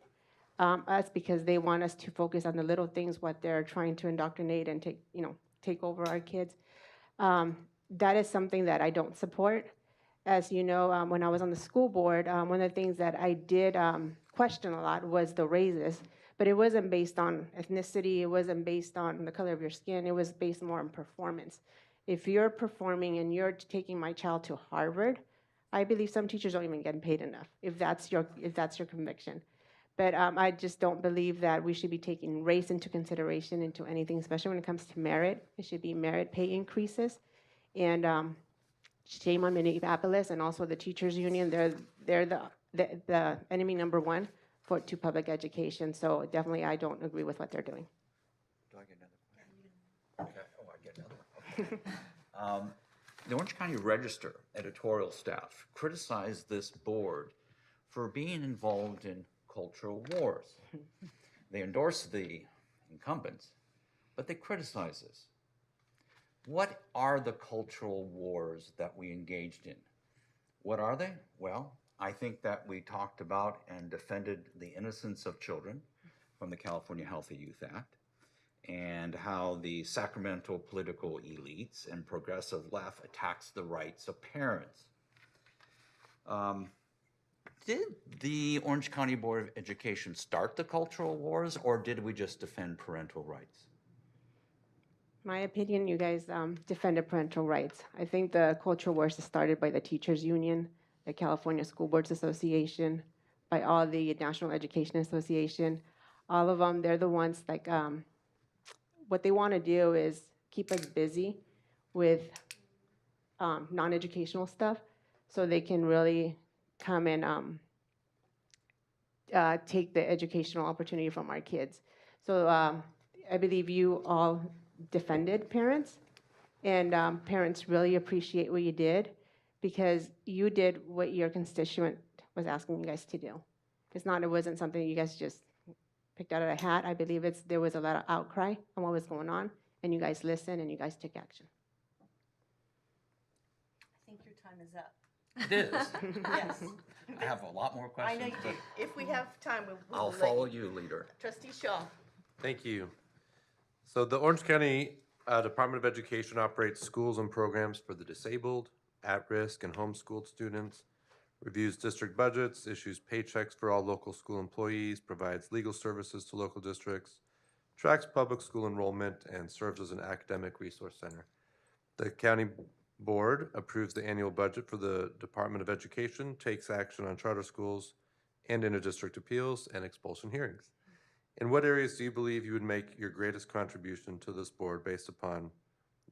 us, because they want us to focus on the little things, what they're trying to indoctrinate and take over our kids. That is something that I don't support. As you know, when I was on the school board, one of the things that I did question a lot was the raises, but it wasn't based on ethnicity, it wasn't based on the color of your skin, it was based more on performance. If you're performing and you're taking my child to Harvard, I believe some teachers don't even get paid enough, if that's your conviction. But I just don't believe that we should be taking race into consideration into anything, especially when it comes to merit. It should be merit pay increases. And shame on Minneapolis and also the teachers union. They're the enemy number one to public education. So definitely I don't agree with what they're doing. Do I get another question? Okay. Oh, I get another one. Okay. The Orange County Register editorial staff criticized this board for being involved in cultural wars. They endorse the incumbents, but they criticize us. What are the cultural wars that we engaged in? What are they? Well, I think that we talked about and defended the innocence of children from the California Healthy Youth Act, and how the Sacramento political elites and progressive left attacks the rights of parents. Did the Orange County Board of Education start the cultural wars, or did we just defend parental rights? My opinion, you guys defended parental rights. I think the cultural wars started by the teachers union, the California School Boards Association, by all the National Education Association. All of them, they're the ones like, what they want to do is keep us busy with non-educational stuff, so they can really come and take the educational opportunity from our kids. So I believe you all defended parents, and parents really appreciate what you did, because you did what your constituent was asking you guys to do. It wasn't something you guys just picked out of a hat. I believe there was a lot of outcry on what was going on, and you guys listened and you guys took action. I think your time is up. It is. Yes. I have a lot more I questions. know you do. but If we have time, we'll I'll let follow you, leader. Trustee Shaw. Thank you. So the Orange County Department of Education operates schools and programs for the disabled, at-risk, and homeschooled students, reviews district budgets, issues paychecks for all local school employees, provides legal services to local districts, tracks public school enrollment, and serves as an academic resource center. The county board approves the annual budget for the Department of Education, takes action on charter schools and inter-district appeals and expulsion hearings. In what areas do you believe you would make your greatest contribution to this board based upon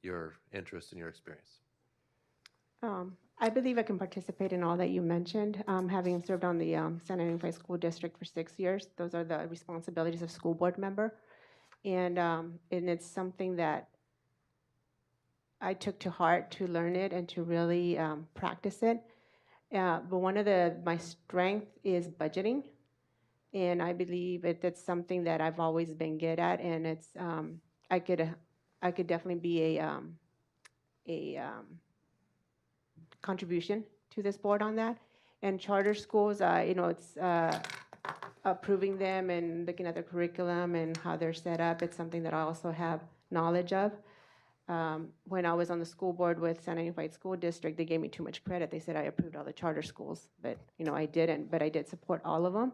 your interest and your experience? I believe I can participate in all that you mentioned. Having served on the San Antonio Unified School District for 6 years, those are the responsibilities of school board member. And it's something that I took to heart to learn it and to really practice it. But one of my strength is budgeting. And I believe that's something that I've always been good at. And it's, I could definitely be a contribution to this board on that. And charter schools, it's approving them and looking at their curriculum and how they're set up. It's something that I also have knowledge of. When I was on the school board with San Antonio Unified School District, they gave me too much credit. They said I approved all the charter schools, but I didn't. But I did support all of them.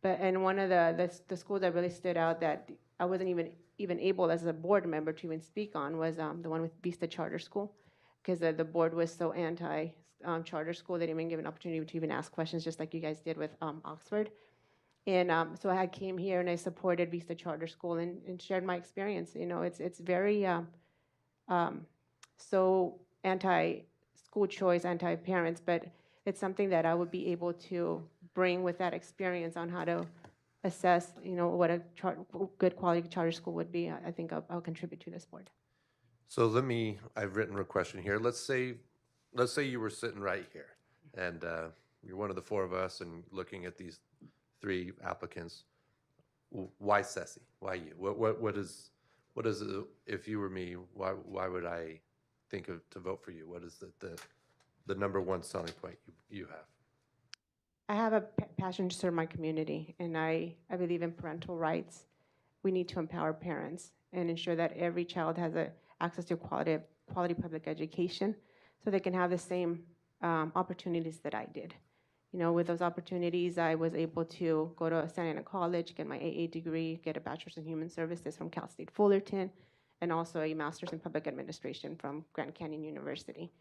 And one of the schools that really stood out that I wasn't even able as a board member to even speak on was the one with Vista Charter School, because the board was so anti-charter school, they didn't even give an opportunity to even ask questions, just like you guys did with Oxford. And so I came here and I supported Vista Charter School and shared my experience. It's very so anti-school choice, anti-parents, but it's something that I would be able to bring with that experience on how to assess, what a good quality charter school would be. I think I'll contribute to this board. So I've written a question here. Let's say you were sitting right here and you're one of the four of us and looking at these three applicants. Why Ccse? Why you? What is it, if you were me, why would I think to vote for you? What is the number one selling point you have? I have a passion to serve my community, and I believe in parental rights. We need to empower parents and ensure that every child has access to quality public education so they can have the same opportunities that I did. With those opportunities, I was able to go to Santa Ana College, get my AA degree, get a bachelor's in human services from Cal State Fullerton, and also a master's in public administration from Grand Canyon University.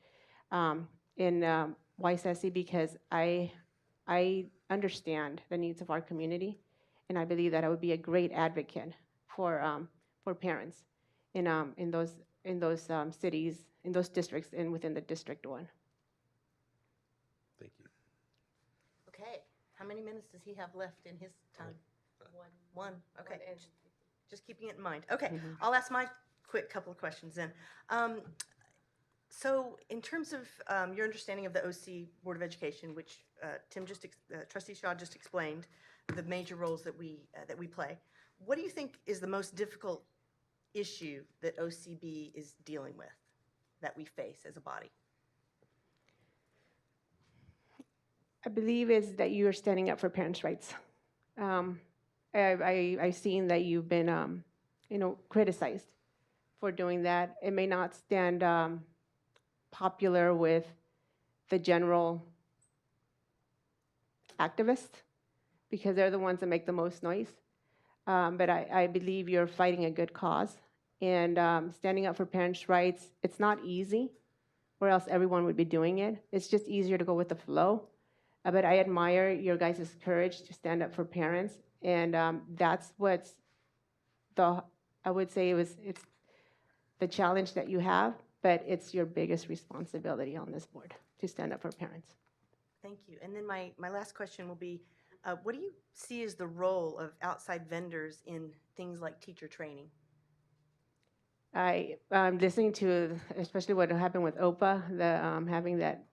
Why Ccse? Because I understand the needs of our community, and I believe that I would be a great advocate for parents in those cities, in those districts, and within the District 1. Thank you. Okay, how many minutes does he have left in his time? One. Okay, just keeping it in mind. Okay, I'll ask my quick couple of questions then. So in terms of your understanding of the OC Board of Education, which Trustee Shaw just explained, the major roles that we play, what do you think is the most difficult issue that OCB is dealing with, that we face as a body? I believe is that you are standing up for parents' rights. I've seen that you've been, criticized for doing that. It may not stand popular with the general activists because they're the ones that make the most noise. But I believe you're fighting a good cause. And standing up for parents' rights, it's not easy, or else everyone would be doing it. It's just easier to go with the flow. But I admire your guys' courage to stand up for parents. And that's what's I would say it's the challenge that you have, but it's your biggest responsibility on this board to stand up for parents. Thank you. And then my last question will be, what do you see as the role of outside vendors in things like teacher training? I'm listening to, especially what happened with OPA, having that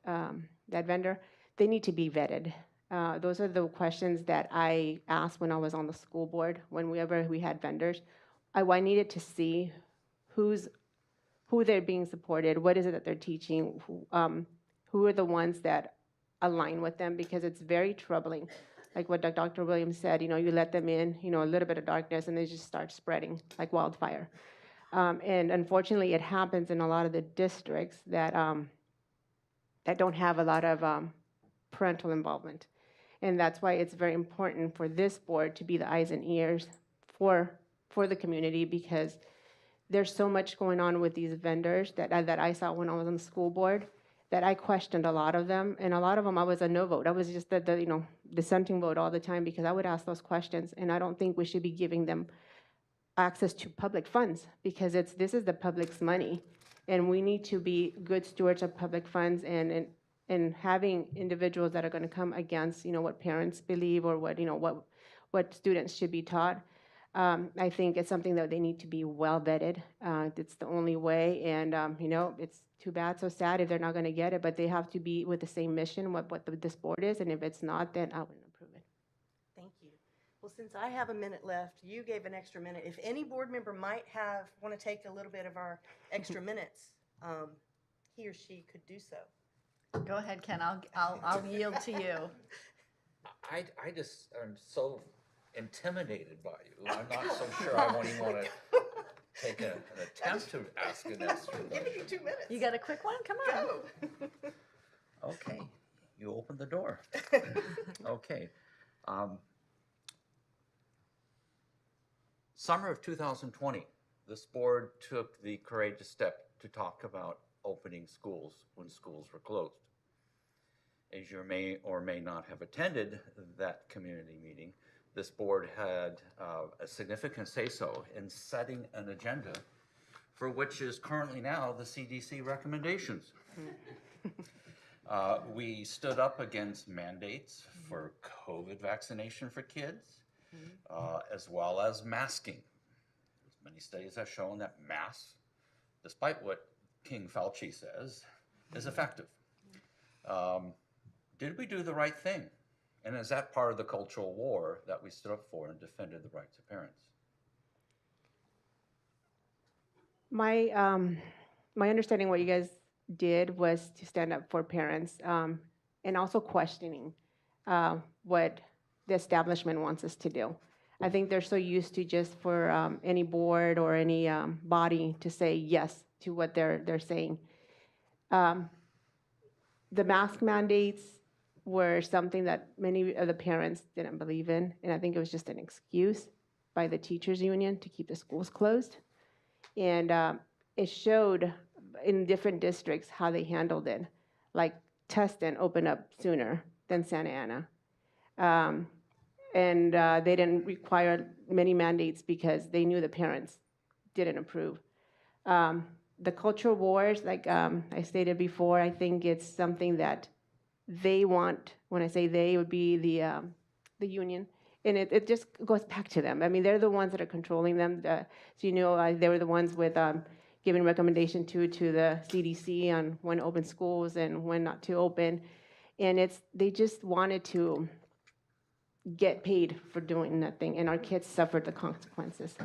vendor. They need to be vetted. Those are the questions that I asked when I was on the school board, whenever we had vendors. I needed to see who they're being supported, what is it that they're teaching, who are the ones that align with them, because it's very troubling. Like what Dr. Williams said, you let them in, a little bit of darkness, and they just start spreading like wildfire. And unfortunately, it happens in a lot of the districts that don't have a lot of parental involvement. And that's why it's very important for this board to be the eyes and ears for the community, because there's so much going on with these vendors that I saw when I was on the school board, that I questioned a lot of them, and a lot of them I was a no vote. I was just the dissenting vote all the time, because I would ask those questions, and I don't think we should be giving them access to public funds, because this is the public's money, and we need to be good stewards of public funds, and having individuals that are going to come against what parents believe, or what students should be taught. I think it's something that they need to be well vetted. It's the only way, and it's too bad, so sad if they're not going to get it, but they have to be with the same mission, what this board is, and if it's not, then I wouldn't approve it. Thank you. Well, since I have a minute left, you gave an extra minute. If any board member might want to take a little bit of our extra minutes, he or she could do so. Go ahead, Ken. I'll yield to you. I just am so intimidated by you. I'm not so sure I won't even want to take an attempt to ask an extra I'm giving you 2 minutes. You got a quick one? Come on. Okay, you opened the door. Okay. Summer of 2020, this board took the courageous step to talk about opening schools when schools were closed. As you may or may not have attended that community meeting, this board had a significant say-so in setting an agenda for which is currently now the CDC recommendations. We stood up against mandates for COVID vaccination for kids, as well as masking. Many studies have shown that masks, despite what King Fauci says, is effective. Did we do the right thing? And is that part of the cultural war that we stood up for and defended the rights of parents? My understanding what you guys did was to stand up for parents, and also questioning what the establishment wants us to do. I think they're so used to just for any board or any body to say yes to what they're saying. The mask mandates were something that many of the parents didn't believe in, and I think it was just an excuse by the teachers union to keep the schools closed. And it showed in different districts how they handled it. Like Tustin opened up sooner than Santa Ana. And they didn't require many mandates because they knew the parents didn't approve. The cultural wars, like I stated before, I think it's something that they want. When I say they, it would be the union. And it just goes back to them. I mean, they're the ones that are controlling them. So, they were the ones with giving recommendation to the CDC on when to open schools and when not to open. And they just wanted to get paid for doing nothing, and our kids suffered the consequences. I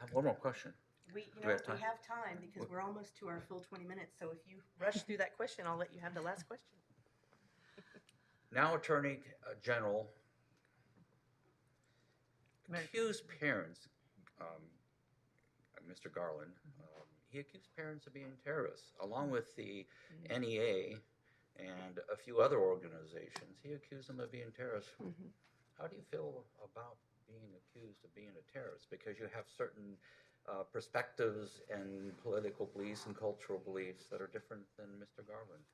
have one more question. We have time because we're almost to our full 20 minutes. So if you rush through that question, I'll let you have the last question. Now Attorney General accused parents, Mr. Garland, he accused parents of being terrorists, along with the NEA and a few other organizations. He accused them of being terrorists. How do you feel about being accused of being a terrorist? Because you have certain perspectives and political beliefs and cultural beliefs that are different than Mr. Garland.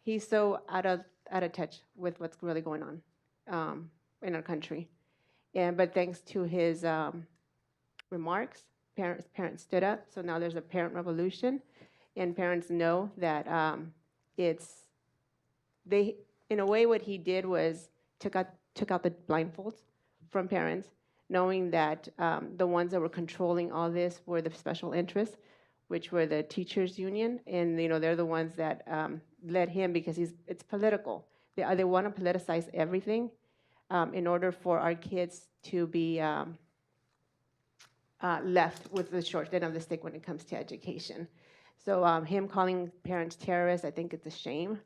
He's so out of touch with what's really going on in our country. But thanks to his remarks, parents stood up. So now there's a parent revolution, and parents know that in a way what he did was took out the blindfolds from parents, knowing that the ones that were controlling all this were the special interests, which were the teachers union, and they're the ones that led him because it's political. They want to politicize everything in order for our kids to be left with the short end of the stick when it comes to education. So him calling parents terrorists, I think it's a shame.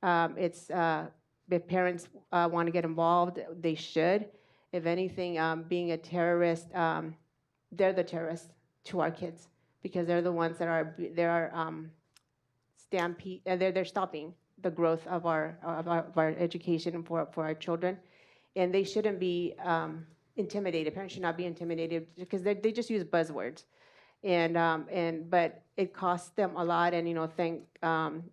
If parents want to get involved, they should. If anything, being a terrorist, they're the terrorists to our kids because they're the ones that are they're stopping the growth of our education for our children, and they shouldn't be intimidated. Parents should not be intimidated because they just use buzzwords, but it costs them a lot. And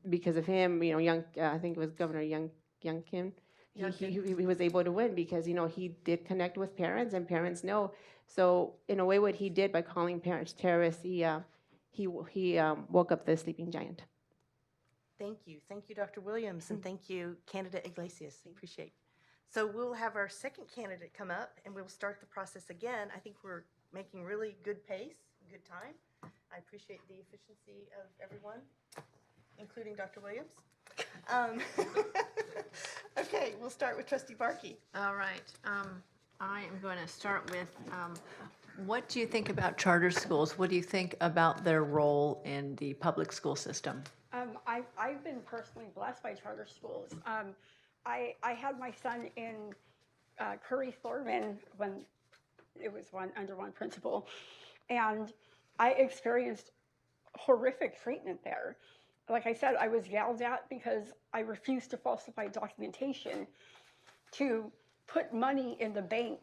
because of him, I think it was Governor Young Kim. He was able to win because he did connect with parents, and parents know. So in a way, what he did by calling parents terrorists, he woke up the sleeping giant. Thank you, Dr. Williams, and thank you, candidate Iglesias. Appreciate. So we'll have our second candidate come up, and we'll start the process again. I think we're making really good pace, good time. I appreciate the efficiency of everyone, including Dr. Williams. Okay, we'll start with Trustee Barkey. All right. I am going to start with, what do you think about charter schools? What do you think about their role in the public school system? I've been personally blessed by charter schools. I had my son in Curry Thorman when it was under one principal, and I experienced horrific treatment there. Like I said, I was yelled at because I refused to falsify documentation to put money in the bank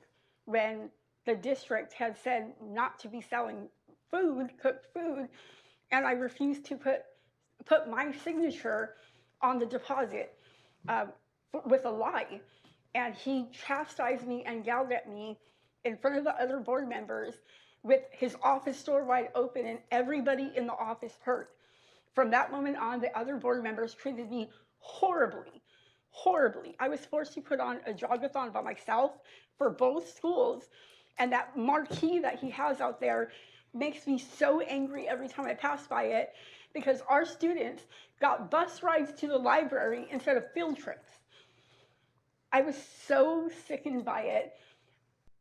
when the district had said not to be selling food, cooked food, and I refused to put my signature on the deposit with a lie. And he chastised me and yelled at me in front of the other board members with his office door wide open, and everybody in the office heard. From that moment on, the other board members treated me horribly, horribly. I was forced to put on a jogathon by myself for both schools, and that marquee that he has out there makes me so angry every time I pass by it, because our students got bus rides to the library instead of field trips. I was so sickened by it.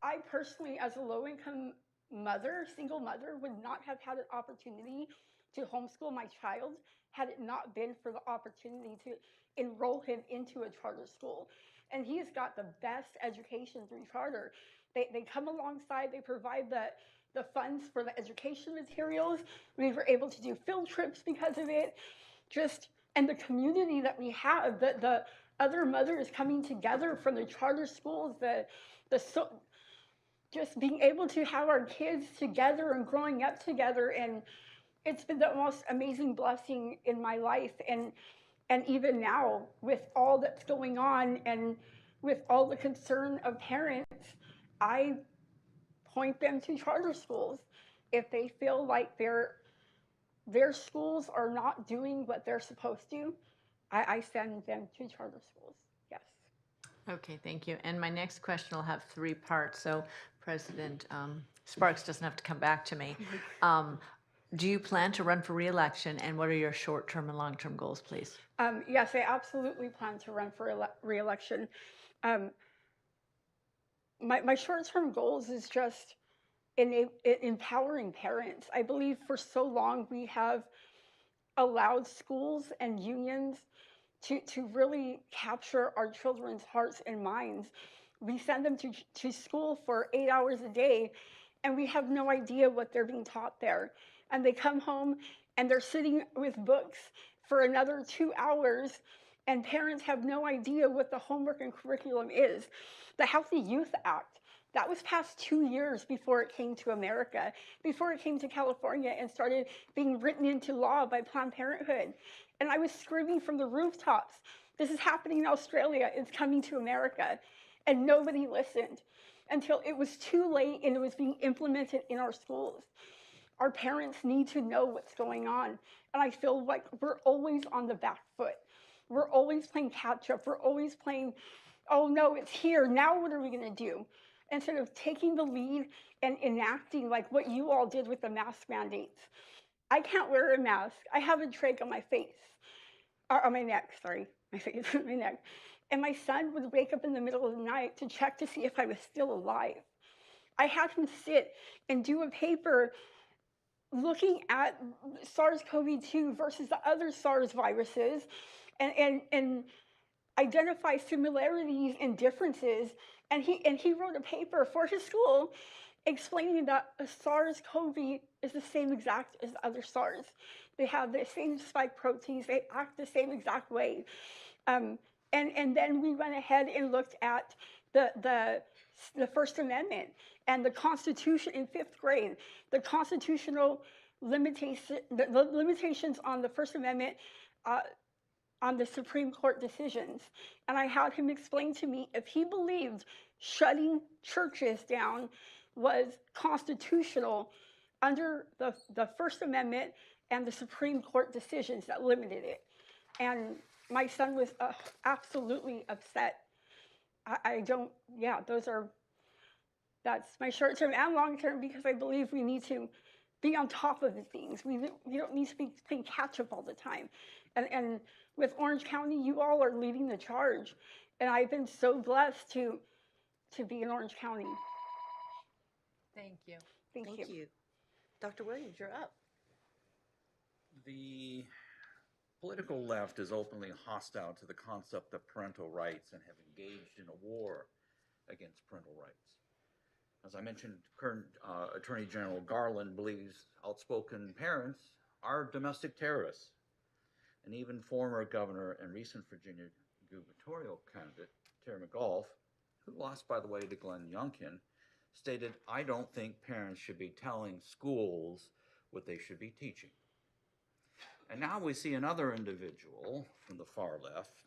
I personally, as a low-income mother, single mother, would not have had an opportunity to homeschool my child had it not been for the opportunity to enroll him into a charter school. And he has got the best education through charter. They come alongside, they provide the funds for the education materials. We were able to do field trips because of it. And the community that we have, the other mothers coming together from the charter schools, just being able to have our kids together and growing up together. And it's been the most amazing blessing in my life. And even now, with all that's going on and with all the concern of parents, I point them to charter schools. If they feel like their schools are not doing what they're supposed to, I send them to charter schools. Yes. Okay, thank you. And my next question will have 3 parts, so President Sparks doesn't have to come back to me. Do you plan to run for re-election, and what are your short-term and long-term goals, please? Yes, I absolutely plan to run for re-election. My short-term goals is just empowering parents. I believe for so long we have allowed schools and unions to really capture our children's hearts and minds. We send them to school for 8 hours a day, and we have no idea what they're being taught there. And they come home and they're sitting with books for another 2 hours, and parents have no idea what the homework and curriculum is. The Healthy Youth Act, that was passed 2 years before it came to America, before it came to California and started being written into law by Planned Parenthood. And I was screaming from the rooftops, this is happening in Australia, it's coming to America. And nobody listened until it was too late and it was being implemented in our schools. Our parents need to know what's going on. And I feel like we're always on the back foot. We're always playing catch up. We're always playing, oh no, it's here. Now what are we going to do? Instead of taking the lead and enacting like what you all did with the mask mandates. I can't wear a mask. I have a trach on my face, or on my neck, sorry, my face, my neck. And my son would wake up in the middle of the night to check to see if I was still alive. I had him sit and do a paper looking at SARS-CoV-2 versus the other SARS viruses and identify similarities and differences. And he wrote a paper for his school explaining that a SARS-CoV is the same exact as other SARS. They have the same spike proteins. They act the same exact way. And then we went ahead and looked at the First Amendment and the Constitution in 5th grade, the constitutional the limitations on the First Amendment on the Supreme Court decisions. And I had him explain to me if he believed shutting churches down was constitutional under the First Amendment and the Supreme Court decisions that limited it. And my son was absolutely upset. I don't, yeah, that's my short term and long term, because I believe we need to be on top of the things. We don't need to be playing catch up all the time. And with Orange County, you all are leading the charge. And I've been so blessed to be in Orange County. Thank you. Thank you. Dr. Williams, you're up. The political left is openly hostile to the concept of parental rights and have engaged in a war against parental rights. As I mentioned, current Attorney General Garland believes outspoken parents are domestic terrorists. And even former governor and recent Virginia gubernatorial candidate, Terry McAuliffe, who lost, by the way, to Glenn Youngkin, stated, "I don't think parents should be telling schools what they should be teaching." And now we see another individual from the far left,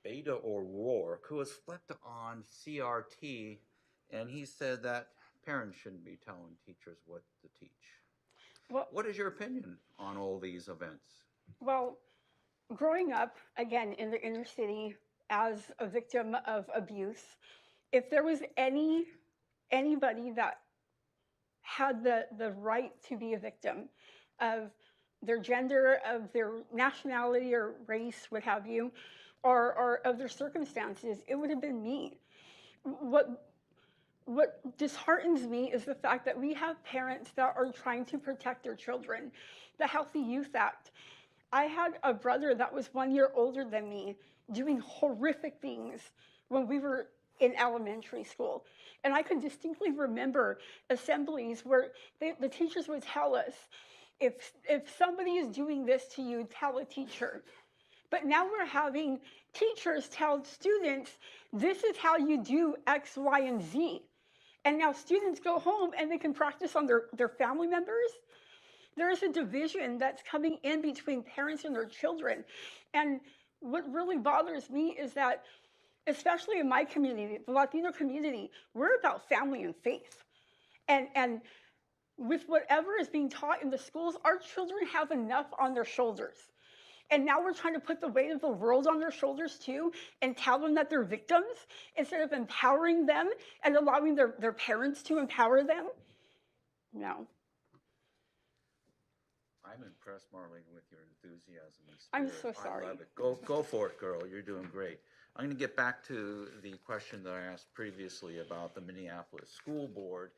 Beta O'Rourke, who has flipped on CRT, and he said that parents shouldn't be telling teachers what to teach. Well, what is your opinion on all these events? Well, growing up, again, in the inner city as a victim of abuse, if there was anybody that had the right to be a victim of their gender, of their nationality or race, what have you, or of their circumstances, it would have been me. What disheartens me is the fact that we have parents that are trying to protect their children. The Healthy Youth Act. I had a brother that was 1 year older than me doing horrific things when we were in elementary school. And I can distinctly remember assemblies where the teachers would tell us, if somebody is doing this to you, tell a teacher. But now we're having teachers tell students, this is how you do X, Y, and Z. And now students go home and they can practice on their family members. There is a division that's coming in between parents and their children. And what really bothers me is that, especially in my community, the Latino community, we're about family and faith. And with whatever is being taught in the schools, our children have enough on their shoulders. And now we're trying to put the weight of the world on their shoulders too and tell them that they're victims instead of empowering them and allowing their parents to empower them. No. I'm impressed, Marlene, with your enthusiasm and spirit. I'm so sorry. I love it. Go for it, girl. You're doing great. I'm going to get back to the question that I asked previously about the Minneapolis School Board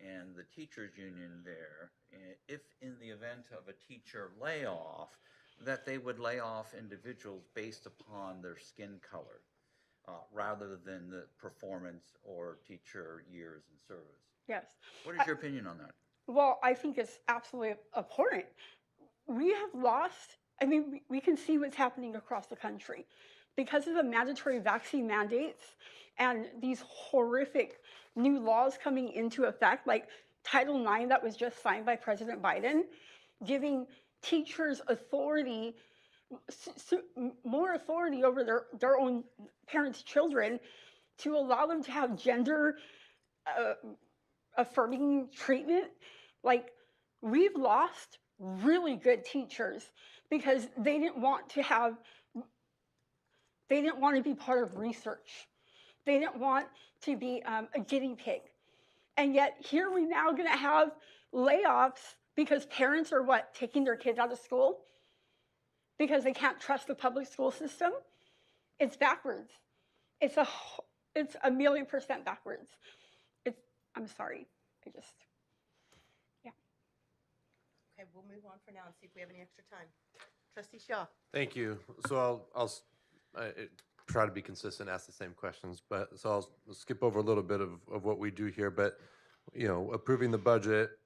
and the teachers union there. If in the event of a teacher layoff, that they would lay off individuals based upon their skin color rather than the performance or teacher years in service. Yes. What is your opinion on that? Well, I think it's absolutely abhorrent. We have lost, I mean, we can see what's happening across the country. Because of the mandatory vaccine mandates and these horrific new laws coming into effect, like Title IX that was just signed by President Biden, giving teachers authority, more authority over their own parents' children, to allow them to have gender affirming treatment. Like, we've lost really good teachers because they didn't want to be part of research. They didn't want to be a guinea pig. And yet here we're now going to have layoffs because parents are what? Taking their kids out of school because they can't trust the public school system? It's backwards. It's a 1,000,000% backwards. I'm sorry. Yeah. Okay, we'll move on for now and see if we have any extra time. Trustee Shaw. Thank you. So I'll try to be consistent, ask the same questions, but so I'll skip over a little bit of what we do here. But approving the budget,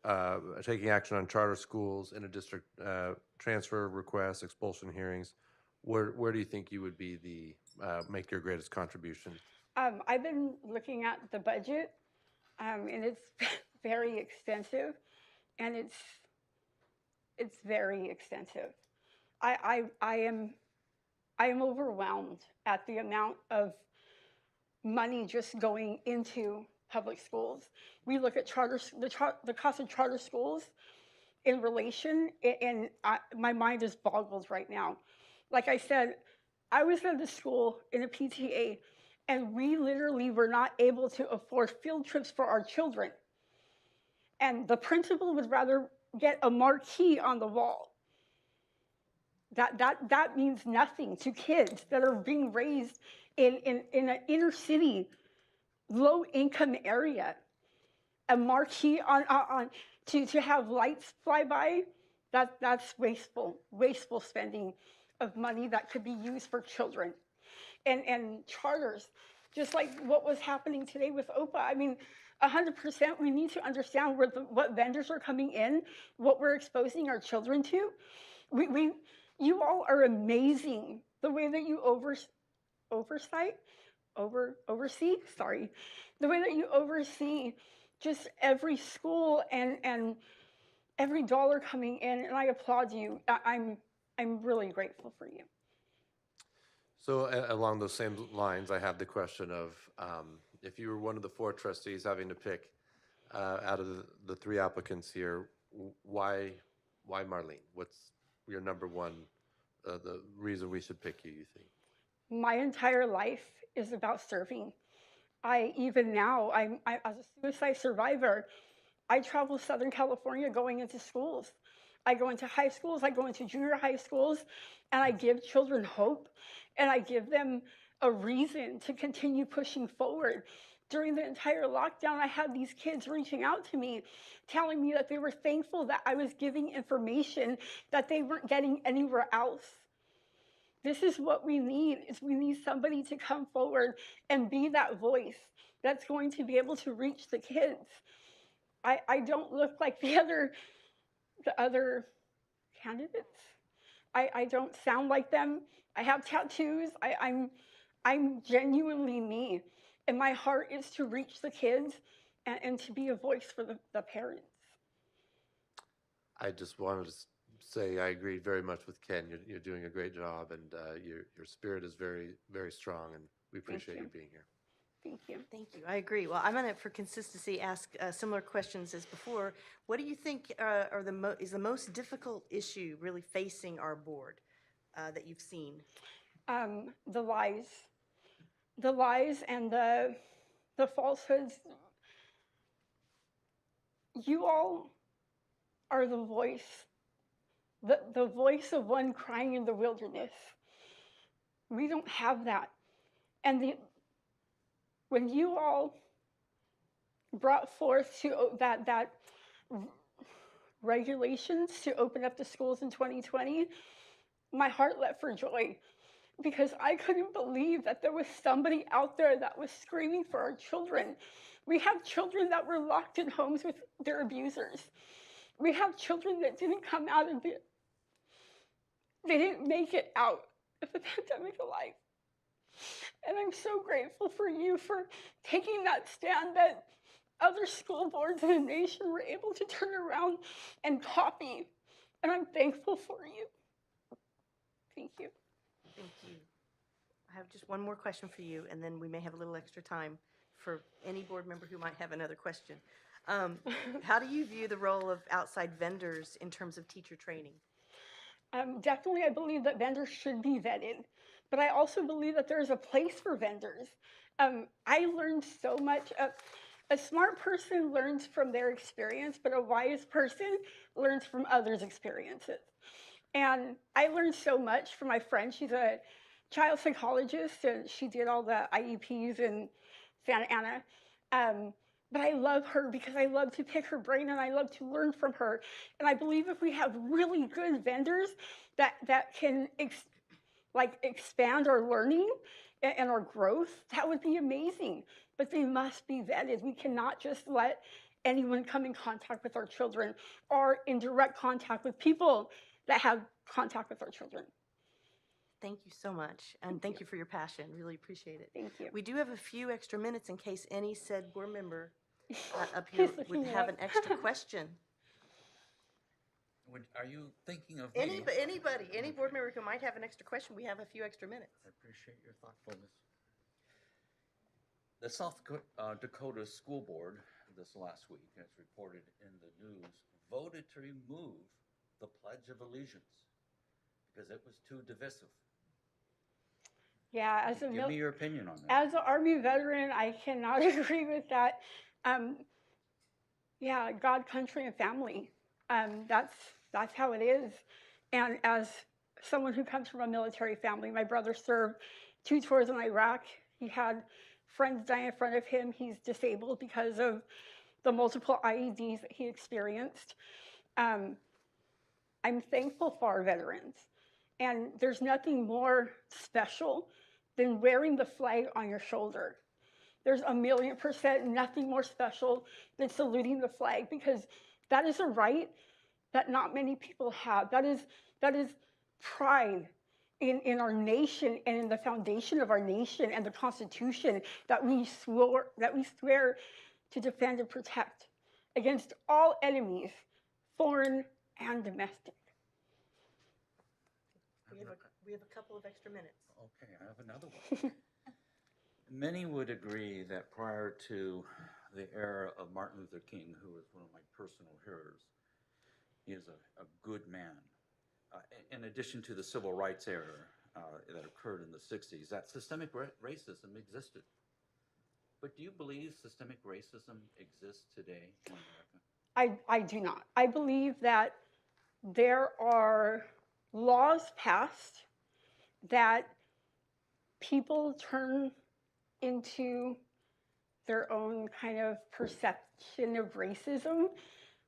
taking action on charter schools, inter-district transfer requests, expulsion hearings. Where do you think you would be make your greatest contribution? I've been looking at the budget, and it's very extensive, and it's very extensive. I am overwhelmed at the amount of money just going into public schools. We look at the cost of charter schools in relation, and my mind is boggled right now. Like I said, I was at the school in a PTA, and we literally were not able to afford field trips for our children. And the principal would rather get a marquee on the wall. That means nothing to kids that are being raised in an inner city, low income area. A marquee to have lights fly by, that's wasteful spending of money that could be used for children. And charters, just like what was happening today with OPA. I mean, 100%, we need to understand what vendors are coming in, what we're exposing our children to. You all are amazing. The way that you oversee, the way that you oversee just every school and every dollar coming in, and I applaud you. I'm really grateful for you. So along those same lines, I have the question of if you were one of the 4 trustees having to pick out of the 3 applicants here, why Marlene? What's your number one, the reason we should pick you think? My entire life is about serving. Even now, I'm as a suicide survivor, I travel Southern California going into schools. I go into high schools, I go into junior high schools, and I give children hope, and I give them a reason to continue pushing forward. During the entire lockdown, I had these kids reaching out to me, telling me that they were thankful that I was giving information that they weren't getting anywhere else. This is what we need, is we need somebody to come forward and be that voice that's going to be able to reach the kids. I don't look like the other candidates. I don't sound like them. I have tattoos. I'm genuinely me. And my heart is to reach the kids and to be a voice for the parents. I just wanted to say I agree very much with Ken. You're doing a great job, and your spirit is very, very strong, and we appreciate you being here. Thank you. Thank you. I agree. Well, I'm going to, for consistency, ask similar questions as before. What do you think is the most difficult issue really facing our board that you've seen? The lies and the falsehoods. You all are the voice, the voice of one crying in the wilderness. We don't have that. And when you all brought forth that regulations to open up the schools in 2020, my heart leapt for joy, because I couldn't believe that there was somebody out there that was screaming for our children. We have children that were locked in homes with their abusers. We have children that didn't come out of it. They didn't make it out of the pandemic alive. And I'm so grateful for you for taking that stand that other school boards in the nation were able to turn around and copy. And I'm thankful for you. Thank you. Thank you. I have just one more question for you, and then we may have a little extra time for any board member who might have another question. How do you view the role of outside vendors in terms of teacher training? Definitely, I believe that vendors should be vetted, but I also believe that there's a place for vendors. I learned so much. A smart person learns from their experience, but a wise person learns from others' experiences. And I learned so much from my friend. She's a child psychologist, and she did all the IEPs in Santa Ana. But I love her because I love to pick her brain and I love to learn from her. And I believe if we have really good vendors that can expand our learning and our growth, that would be amazing. But they must be vetted. We cannot just let anyone come in contact with our children or in direct contact with people that have contact with our children. Thank you so much, and thank you for your passion. Really appreciate it. Thank you. We do have a few extra minutes in case any said board member up here would have an extra question. Are you thinking of Any board member who might have an extra question, we have a few extra minutes. I appreciate your thoughtfulness. The South Dakota School Board this last week, as reported in the news, voted to remove the Pledge of Allegiance because it was too divisive. Yeah, Give me your opinion on that. As an Army veteran, I cannot agree with that. Yeah, God, country, and family. That's how it is. And as someone who comes from a military family, my brother served 2 tours in Iraq. He had friends die in front of him. He's disabled because of the multiple IEDs that he experienced. I'm thankful for our veterans. And there's nothing more special than wearing the flag on your shoulder. There's 1,000,000% nothing more special than saluting the flag, because that is a right that not many people have. That is pride in our nation and in the foundation of our nation and the Constitution that we swear to defend and protect against all enemies, foreign and domestic. We have a couple of extra minutes. Okay, I have another one. Many would agree that prior to the era of Martin Luther King, who was one of my personal heroes, he is a good man. In addition to the civil rights era that occurred in the 60s, that systemic racism existed. But do you believe systemic racism exists today in America? I do not. I believe that there are laws passed that people turn into their own kind of perception of racism,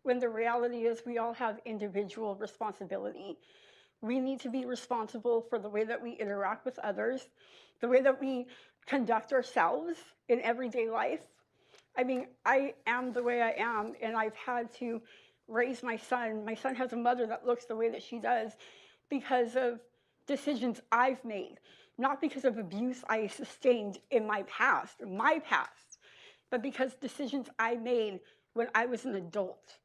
when the reality is we all have individual responsibility. We need to be responsible for the way that we interact with others, the way that we conduct ourselves in everyday life. I mean, I am the way I am, and I've had to raise my son. My son has a mother that looks the way that she does because of decisions I've made, not because of abuse I sustained in my past, but because decisions I made when I was an adult.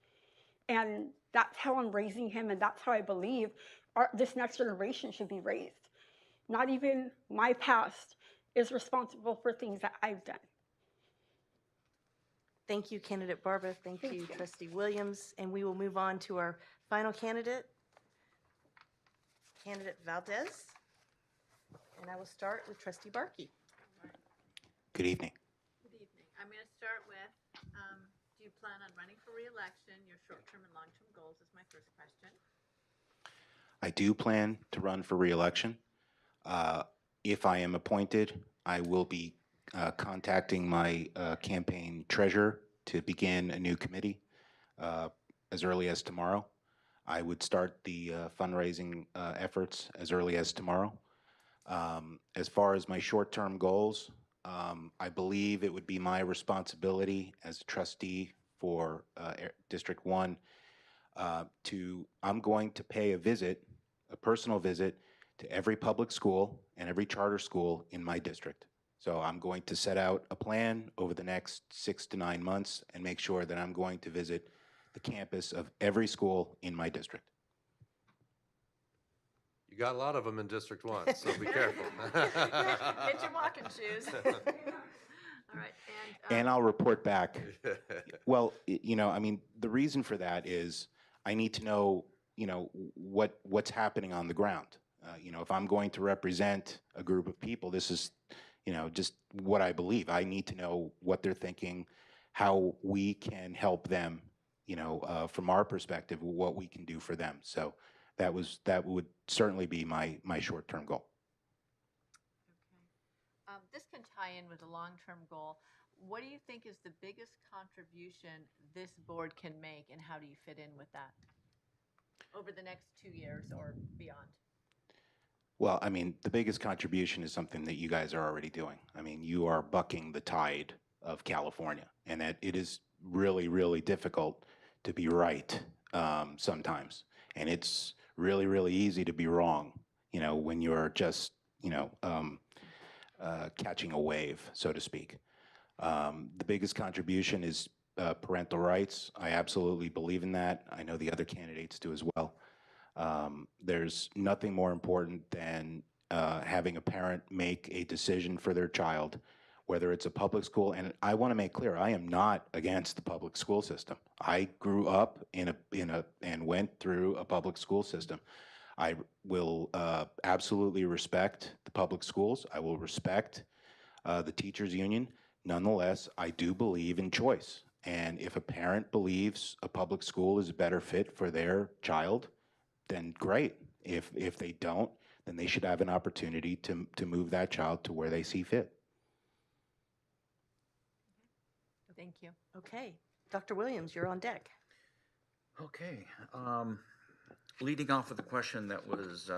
And that's how I'm raising him, and that's how I believe this next generation should be raised. Not even my past is responsible for things that I've done. Thank you, Candidate Barba. Thank you, Trustee Williams. And we will move on to our final candidate, Candidate Valdez. And I will start with Trustee Barkey. Good evening. Good evening. I'm going to start with, do you plan on running for re-election? Your short-term and long-term goals is my first question. I do plan to run for re-election. If I am appointed, I will be contacting my campaign treasurer to begin a new committee as early as tomorrow. I would start the fundraising efforts as early as tomorrow. As far as my short-term goals, I believe it would be my responsibility as a trustee for District 1 I'm going to pay a personal visit to every public school and every charter school in my district. So I'm going to set out a plan over the next 6 to 9 months and make sure that I'm going to visit the campus of every school in my district. You got a lot of them in District 1, so be careful. Get your walking shoes. All right. And I'll report back. Well, I mean, the reason for that is I need to know, what's happening on the ground. If I'm going to represent a group of people, this is, just what I believe. I need to know what they're thinking, how we can help them, from our perspective, what we can do for them. So that would certainly be my short-term goal. This can tie in with a long-term goal. What do you think is the biggest contribution this board can make, and how do you fit in with that over the next 2 years or beyond? Well, I mean, the biggest contribution is something that you guys are already doing. I mean, you are bucking the tide of California, and that it is really, really difficult to be right sometimes. And it's really, really easy to be wrong, when you're just, catching a wave, so to speak. The biggest contribution is parental rights. I absolutely believe in that. I know the other candidates do as well. There's nothing more important than having a parent make a decision for their child, whether it's a public school. And I want to make clear, I am not against the public school system. I grew up and went through a public school system. I will absolutely respect the public schools. I will respect the teachers union. Nonetheless, I do believe in choice. And if a parent believes a public school is a better fit for their child, then great. If they don't, then they should have an opportunity to move that child to where they see fit. Thank you. Okay. Dr. Williams, you're on deck. Okay. Leading off with the question that was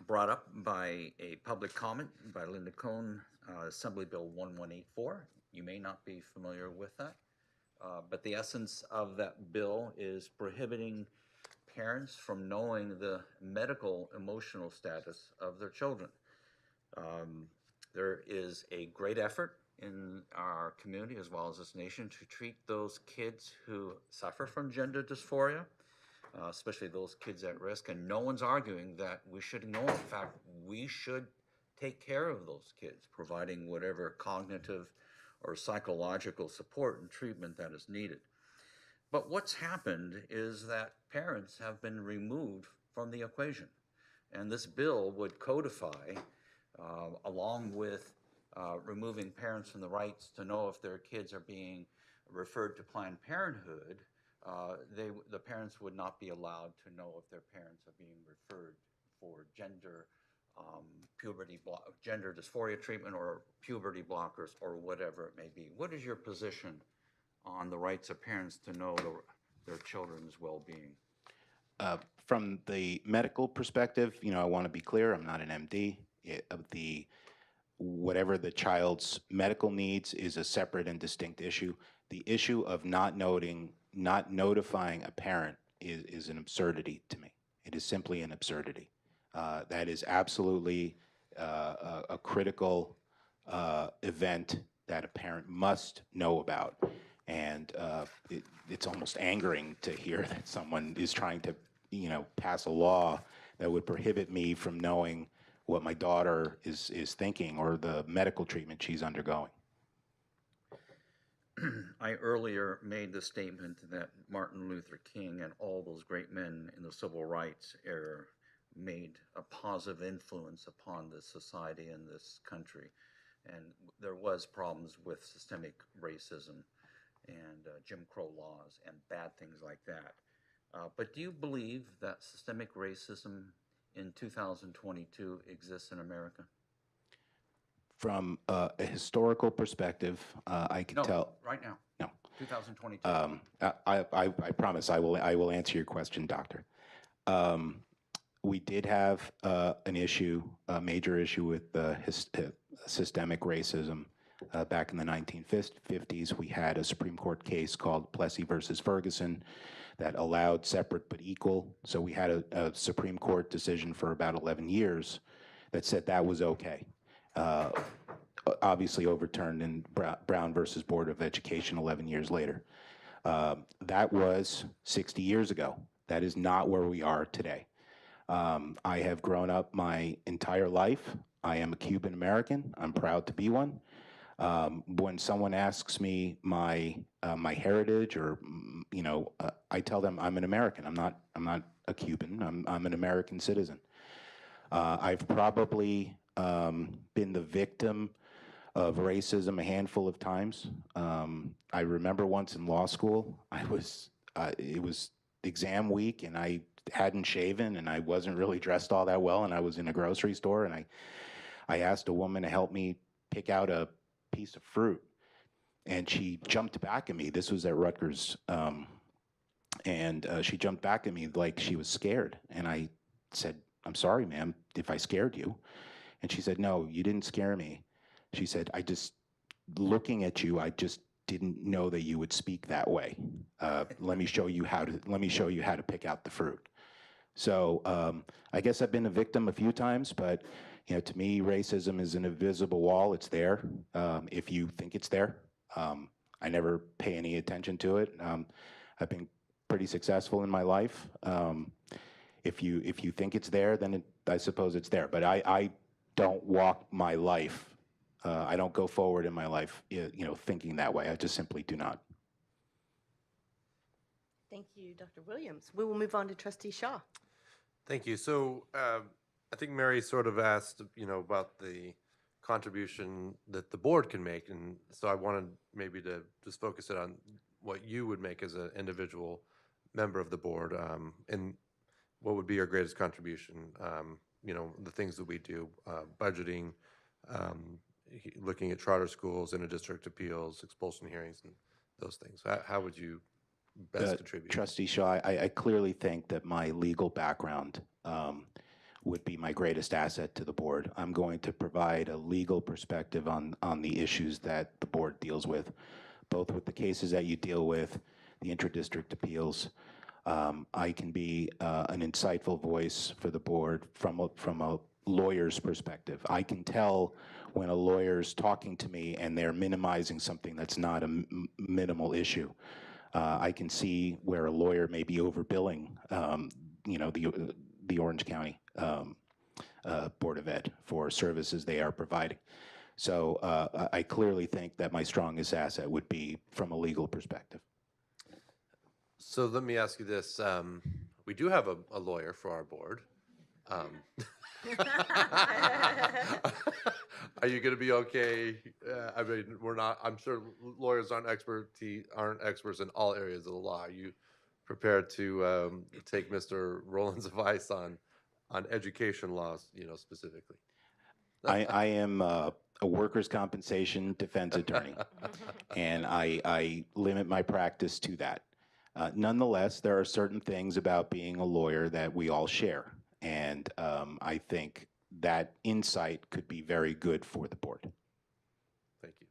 brought up by a public comment by Linda Cohn, Assembly Bill 1184. You may not be familiar with that, but the essence of that bill is prohibiting parents from knowing the medical emotional status of their children. There is a great effort in our community as well as this nation to treat those kids who suffer from gender dysphoria, especially those kids at risk, and no one's arguing that we should ignore. In fact, we should take care of those kids, providing whatever cognitive or psychological support and treatment that is needed. But what's happened is that parents have been removed from the equation. And this bill would codify, along with removing parents from the rights to know if their kids are being referred to Planned Parenthood, the parents would not be allowed to know if their parents are being referred for gender dysphoria treatment or puberty blockers or whatever it may be. What is your position on the rights of parents to know their children's well-being? From the medical perspective, I want to be clear, I'm not an MD. Whatever the child's medical needs is a separate and distinct issue. The issue of not notifying a parent is an absurdity to me. It is simply an absurdity. That is absolutely a critical event that a parent must know about. And it's almost angering to hear that someone is trying to, pass a law that would prohibit me from knowing what my daughter is thinking or the medical treatment she's undergoing. I earlier made the statement that Martin Luther King and all those great men in the civil rights era made a positive influence upon this society and this country. And there was problems with systemic racism and Jim Crow laws and bad things like that. But do you believe that systemic racism in 2022 exists in America? From a historical perspective, I can tell. Right now. No. 2022. I promise I will answer your question, Doctor. We did have an issue, a major issue with systemic racism back in the 1950s. We had a Supreme Court case called Plessy versus Ferguson that allowed separate but equal. So we had a Supreme Court decision for about 11 years that said that was okay. Obviously overturned in Brown versus Board of Education 11 years later. That was 60 years ago. That is not where we are today. I have grown up my entire life. I am a Cuban American. I'm proud to be one. When someone asks me my heritage, or I tell them I'm an American. I'm not a Cuban. I'm an American citizen. I've probably been the victim of racism a handful of times. I remember once in law school, it was exam week and I hadn't shaven and I wasn't really dressed all that well, and I was in a grocery store and I asked a woman to help me pick out a piece of fruit, and she jumped back at me. This was at Rutgers, and she jumped back at me like she was scared, and I said, "I'm sorry, ma'am, if I scared you." And she said, "No, you didn't scare me." She said, looking at you, I just didn't know that you would speak that way. Let me show you how to pick out the fruit." So I guess I've been a victim a few times, but to me, racism is an invisible wall. It's there if you think it's there. I never pay any attention to it. I've been pretty successful in my life. If you think it's there, then I suppose it's there. But I don't walk my life. I don't go forward in my life, thinking that way. I just simply do not. Thank you, Dr. Williams. We will move on to Trustee Shaw. Thank you. So I think Mary sort of asked, about the contribution that the board can make. And so I wanted maybe to just focus it on what you would make as an individual member of the board, and what would be your greatest contribution. The things that we do, budgeting, looking at charter schools, inter-district appeals, expulsion hearings, and those things. How would you best contribute? Trustee Shaw, I clearly think that my legal background would be my greatest asset to the board. I'm going to provide a legal perspective on the issues that the board deals with, both with the cases that you deal with, the inter-district appeals. I can be an insightful voice for the board from a lawyer's perspective. I can tell when a lawyer's talking to me and they're minimizing something that's not a minimal issue. I can see where a lawyer may be overbilling, the Orange County Board of Ed for services they are providing. So I clearly think that my strongest asset would be from a legal perspective. So let me ask you this. We do have a lawyer for our board. Are you going to be okay? I mean, we're not. I'm sure lawyers aren't experts in all areas of the law. Are you prepared to take Mr. Rowland's advice on education laws, specifically? I am a workers' compensation defense attorney, and I limit my practice to that. Nonetheless, there are certain things about being a lawyer that we all share, and I think that insight could be very good for the board. Thank you.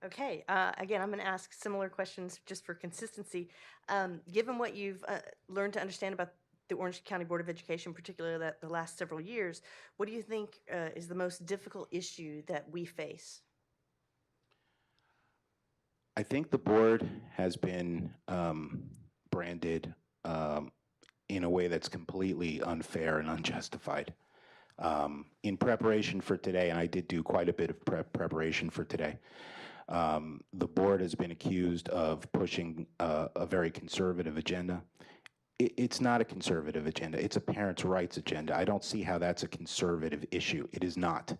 Okay, again, I'm going to ask similar questions just for consistency. Given what you've learned to understand about the Orange County Board of Education, particularly the last several years, what do you think is the most difficult issue that we face? I think the board has been branded in a way that's completely unfair and unjustified. In preparation for today, and I did do quite a bit of preparation for today, the board has been accused of pushing a very conservative agenda. It's not a conservative agenda. It's a parents' rights agenda. I don't see how that's a conservative issue. It is not.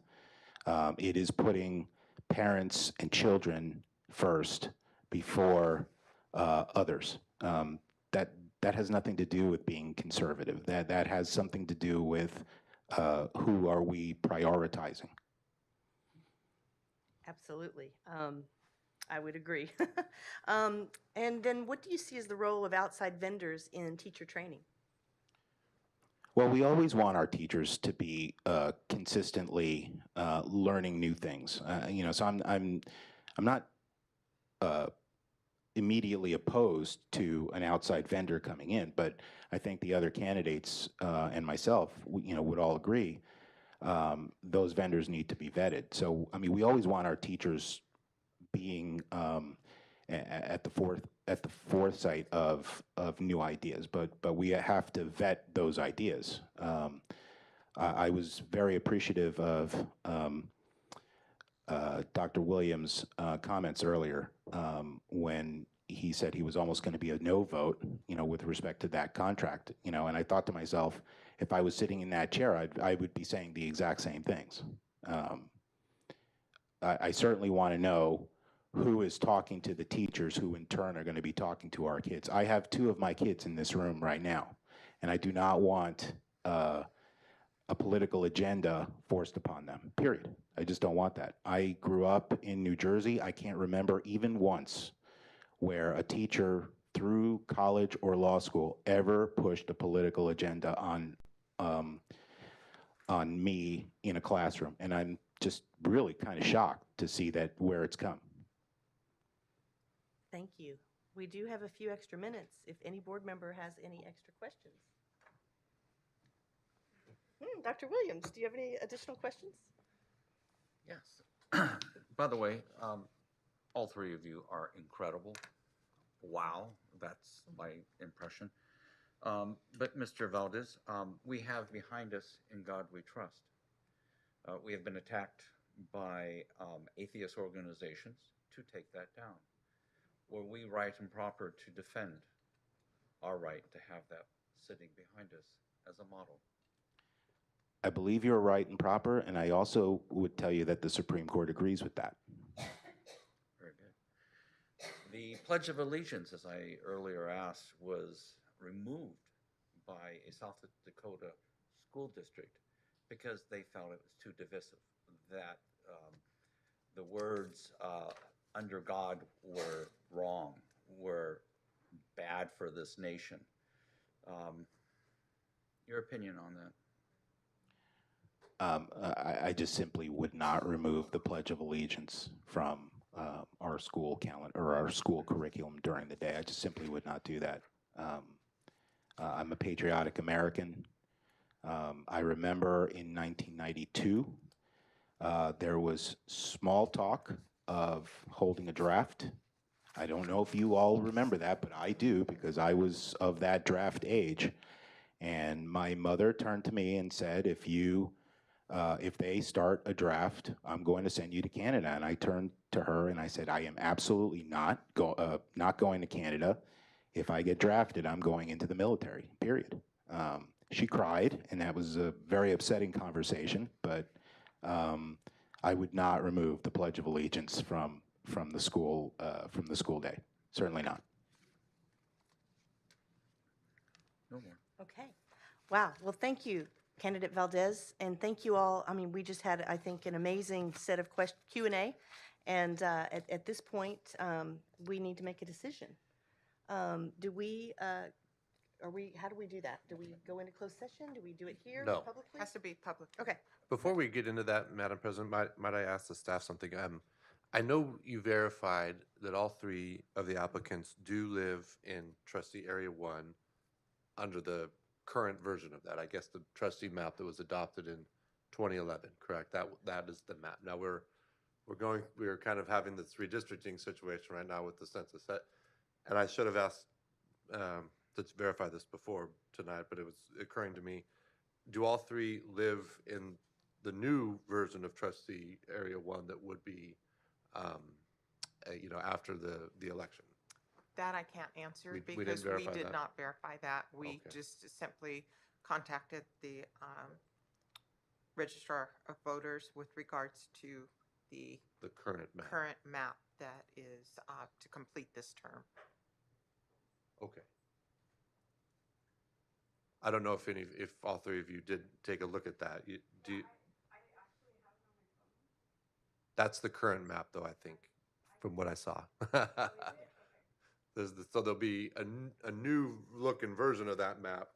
It is putting parents and children first before others. That has nothing to do with being conservative. That has something to do with who are we prioritizing. Absolutely. I would agree. And then what do you see as the role of outside vendors in teacher training? Well, we always want our teachers to be consistently learning new things. So I'm not immediately opposed to an outside vendor coming in, but I think the other candidates and myself, would all agree those vendors need to be vetted. So, I mean, we always want our teachers being at the foresight of new ideas, but we have to vet those ideas. I was very appreciative of Dr. Williams' comments earlier when he said he was almost going to be a no vote, with respect to that contract, and I thought to myself, if I was sitting in that chair, I would be saying the exact same things. I certainly want to know who is talking to the teachers who in turn are going to be talking to our kids. I have 2 of my kids in this room right now, and I do not want a political agenda forced upon them, period. I just don't want that. I grew up in New Jersey. I can't remember even once where a teacher through college or law school ever pushed a political agenda on me in a classroom. And I'm just really kind of shocked to see that where it's come. Thank you. We do have a few extra minutes if any board member has any extra questions. Dr. Williams, do you have any additional questions? Yes. By the way, all 3 of you are incredible. Wow, that's my impression. But Mr. Valdez, we have behind us In God We Trust. We have been attacked by atheist organizations to take that down. Were we right and proper to defend our right to have that sitting behind us as a model? I believe you're right and proper, and I also would tell you that the Supreme Court agrees with that. Very good. The Pledge of Allegiance, as I earlier asked, was removed by a South Dakota school district because they felt it was too divisive, that the words under God were wrong, were bad for this nation. Your opinion on that? I just simply would not remove the Pledge of Allegiance from our school calendar or our school curriculum during the day. I just simply would not do that. I'm a patriotic American. I remember in 1992, there was small talk of holding a draft. I don't know if you all remember that, but I do because I was of that draft age. And my mother turned to me and said, if they start a draft, I'm going to send you to Canada. And I turned to her and I said, I am absolutely not going to Canada. If I get drafted, I'm going into the military, period. She cried, and that was a very upsetting conversation, but I would not remove the Pledge of Allegiance from the school day. Certainly not. No more. Okay. Wow. Well, thank you, Candidate Valdez, and thank you all. I mean, we just had, I think, an amazing set of Q&A, and at this point, we need to make a decision. How do we do that? Do we go into closed session? Do we do it here No. publicly? Has to be public. Okay. Before we get into that, Madam President, might I ask the staff something? I know you verified that all 3 of the applicants do live in trustee area 1 under the current version of that. I guess the trustee map that was adopted in 2011, correct? That is the map. Now we're kind of having this redistricting situation right now with the census. And I should have asked to verify this before tonight, but it was occurring to me. Do all 3 live in the new version of trustee area 1 that would be, after the election? That I can't answer We didn't because we verify did that? not verify that. We Okay. just simply contacted the registrar of voters with regards to the current map. current map that is to complete this term. Okay. I don't know if all 3 of you did take a look at that. That's the current map, though, I think, from what I saw. So there'll be a new looking version of that map.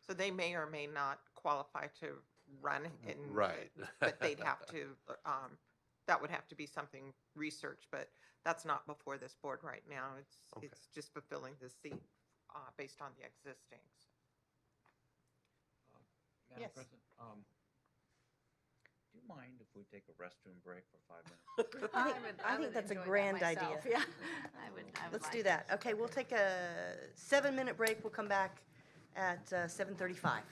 So they may or may not qualify to run in. Right. But they'd have to, that would have to be something researched, but that's not before this board right now. It's just fulfilling the seat based on the existing. Madam Yes. President, do you mind if we take a restroom break for 5 minutes? I think that's a grand idea. Yeah. Let's do that. Okay, we'll take a 7-minute break. We'll come back at 7:35.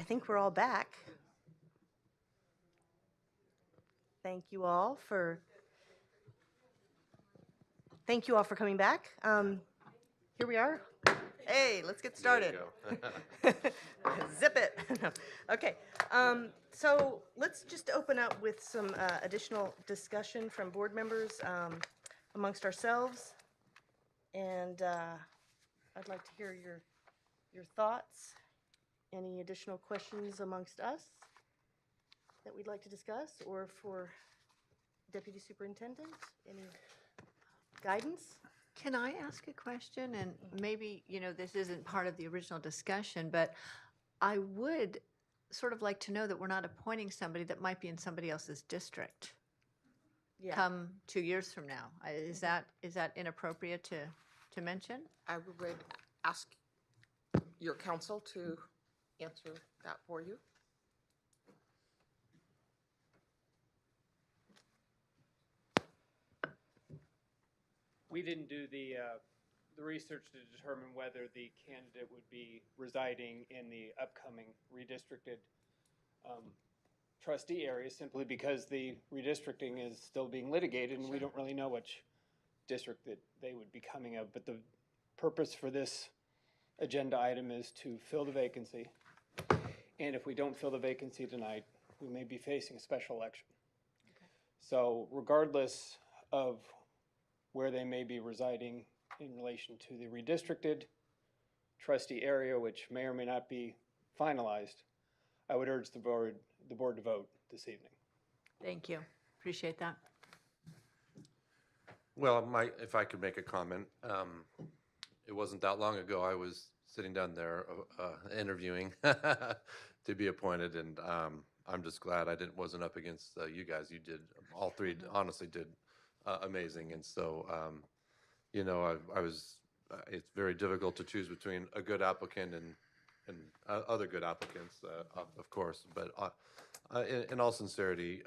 I think we're all back. Thank you all for coming back. Here we are. Hey, let's get started. Zip it. No. Okay. So let's just open up with some additional discussion from board members amongst ourselves. And I'd like to hear your thoughts. Any additional questions amongst us that we'd like to discuss, or for Deputy Superintendent? Any guidance? Can I ask a question? And maybe, this isn't part of the original discussion, but I would sort of like to know that we're not appointing somebody that might be in somebody else's district come 2 years from now. Is that inappropriate to mention? I would ask your counsel to answer that for you. We didn't do the research to determine whether the candidate would be residing in the upcoming redistricted trustee area, simply because the redistricting is still being litigated and we don't really know which district that they would be coming of. But the purpose for this agenda item is to fill the vacancy. And if we don't fill the vacancy tonight, we may be facing a special election. Okay. So regardless of where they may be residing in relation to the redistricted trustee area, which may or may not be finalized, I would urge the board to vote this evening. Thank you. Appreciate that. Well, if I could make a comment, it wasn't that long ago I was sitting down there interviewing to be appointed, and I'm just glad I wasn't up against you guys. You did, all three honestly did amazing, and so I was. It's very difficult to choose between a good applicant and other good applicants, of course. But in all sincerity,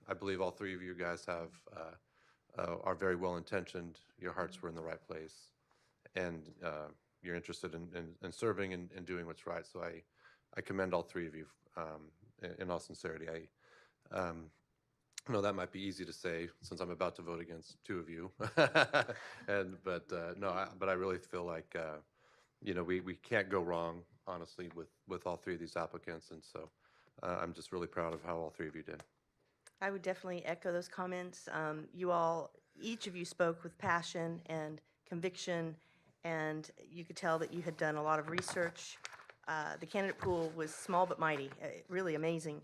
I believe all three of you guys are very well intentioned. Your hearts were in the right place, and you're interested in serving and doing what's right. So I commend all three of you in all sincerity. I know that might be easy to say since I'm about to vote against two of you, but I really feel like we can't go wrong, honestly, with all three of these applicants, and so I'm just really proud of how all three of you did. I would definitely echo those comments. Each of you spoke with passion and conviction, and you could tell that you had done a lot of research. The candidate pool was small but mighty, really amazing,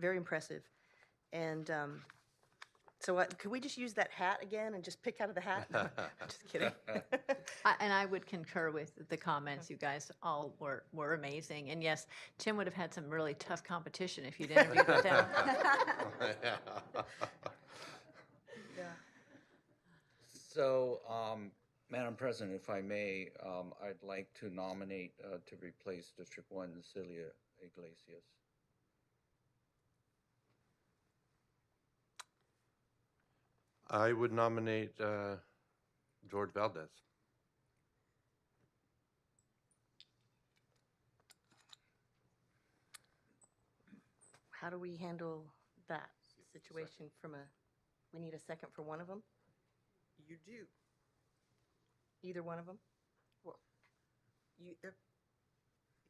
very impressive. And so could we just use that hat again and just pick out of the hat? Just kidding. And I would concur with the comments. You guys all were amazing. And yes, Tim would have had some really tough competition if you'd interviewed with him. So, Madam President, if I may, I'd like to nominate to replace District 1 Cecilia Iglesias. I would nominate George Valdez. How do we handle that situation we need a second for one of them? You do. Either one of them? Well,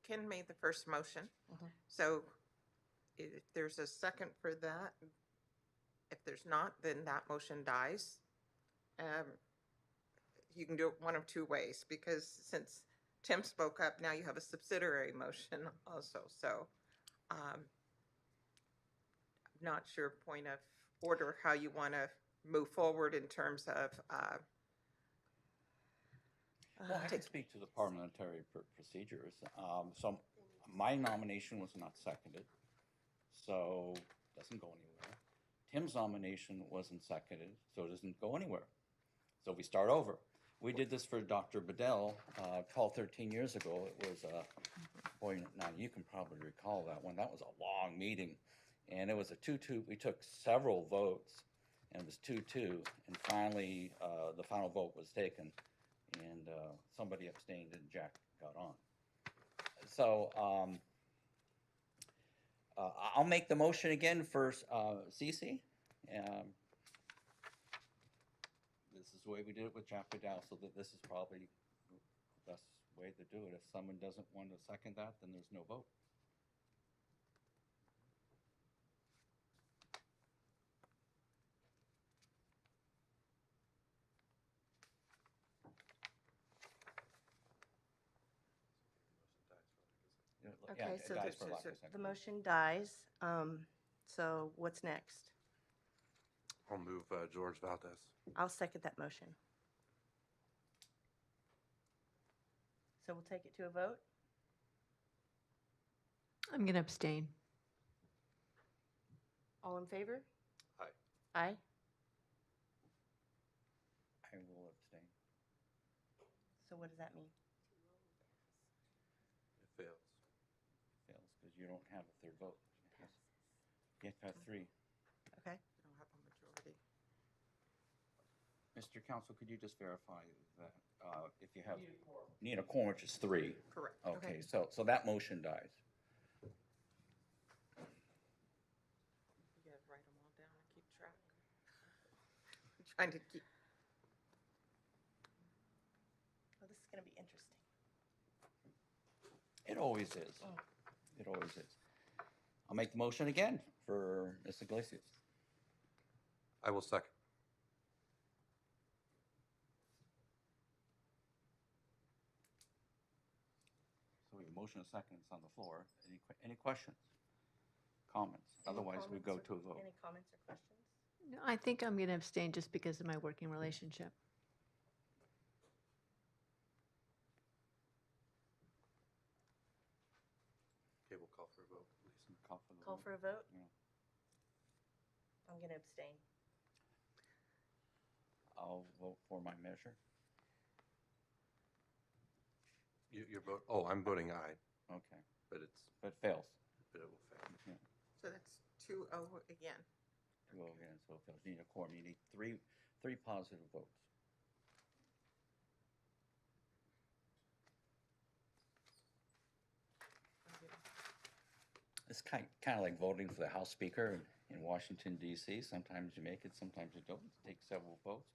Ken made the first motion. So if there's a second for that, if there's not, then that motion dies. You can do it one of two ways, because since Tim spoke up, now you have a subsidiary motion also. So I'm not sure, point of order, how you want to move forward in terms of well, I can speak to the parliamentary procedures. So my nomination was not seconded, so it doesn't go anywhere. Tim's nomination wasn't seconded, so it doesn't go anywhere. So we start over. We did this for Dr. Bedell 12, 13 years ago. It was, boy, now you can probably recall that one. That was a long meeting, and it was a 2-2. We took several votes, and it was 2-2, and finally the final vote was taken, and somebody abstained, and Jack got on. So I'll make the motion again for Ccse. This is the way we did it with Chapter Dow, so that this is probably the best way to do it. If someone doesn't want to second that, then there's no vote. Yeah, Okay, it so dies for lack of a the second. motion dies. So what's next? I'll move George Valdez. I'll second that motion. So we'll take it to a vote. I'm going to abstain. All in favor? Aye. Aye. I will abstain. So what does that mean? It fails. Fails because you don't have a third vote. You have to have 3. Okay. You don't have a majority. Mr. Counsel, could you just verify that if you have need a quorum, which is 3? Correct. Okay, so that motion dies. You gotta write them all down and keep track. I'm trying to keep. Well, this is going to be interesting. It always is. It always is. I'll make the motion again for Ms. Iglesias. I will second. So we have a motion and a second. It's on the floor. Any questions? Comments? Otherwise, we go to a vote. Any comments or questions? No, I think I'm going to abstain just because of my working relationship. Okay, we'll call for a vote, please. Call for the Call vote. for a vote? Yeah. I'm going to abstain. I'll vote for my measure. Your vote? Oh, I'm voting aye, Okay. but But it fails. it will fail. Yeah. So that's 2-0 again. 2-0 again, so it fails. You need a quorum. You need three positive votes. It's kind of like voting for the House Speaker in Washington, D.C. Sometimes you make it, sometimes you don't. It takes several votes.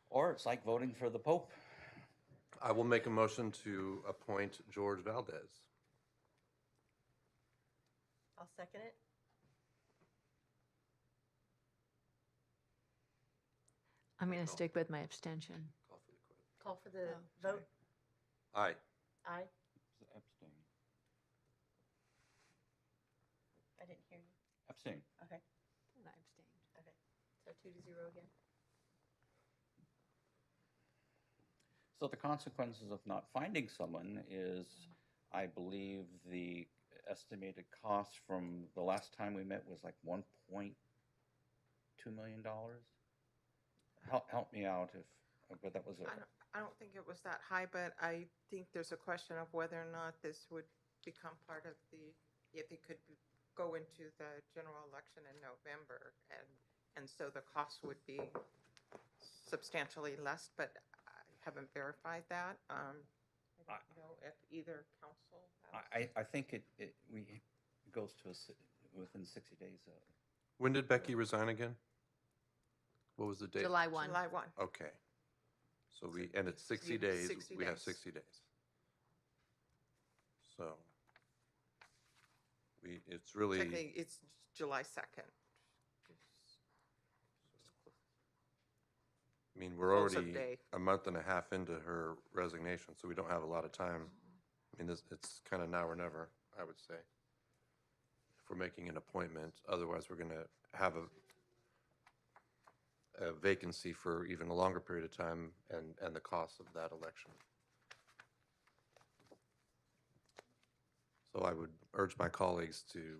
Or it's like voting for the Pope. I will make a motion to appoint George Valdez. I'll second it. I'm going to stick with my abstention. Call for the question. Call for the vote. Aye. Aye. Abstain. I didn't hear you. Abstain. Okay. And I abstained. Okay. So 2-0 again. So the consequences of not finding someone is, I believe, the estimated cost from the last time we met was like $1.2 million. Help me out but that was I don't think it was that high, but I think there's a question of whether or not this would become part of if it could go into the general election in November, and so the cost would be substantially less, but I haven't verified that. I don't know if either council has. I think it goes to within 60 days. When did Becky resign again? What was the date? July 1. July 1. Okay. So and it's 60 days. 60 We have days. 60 days. So it's really, Technically, it's July 2nd. I mean, we're Close of already day. a month and a half into her resignation, so we don't have a lot of time. I mean, it's kind of now or never, I would say. If we're making an appointment, otherwise we're going to have a vacancy for even a longer period of time and the cost of that election. So I would urge my colleagues to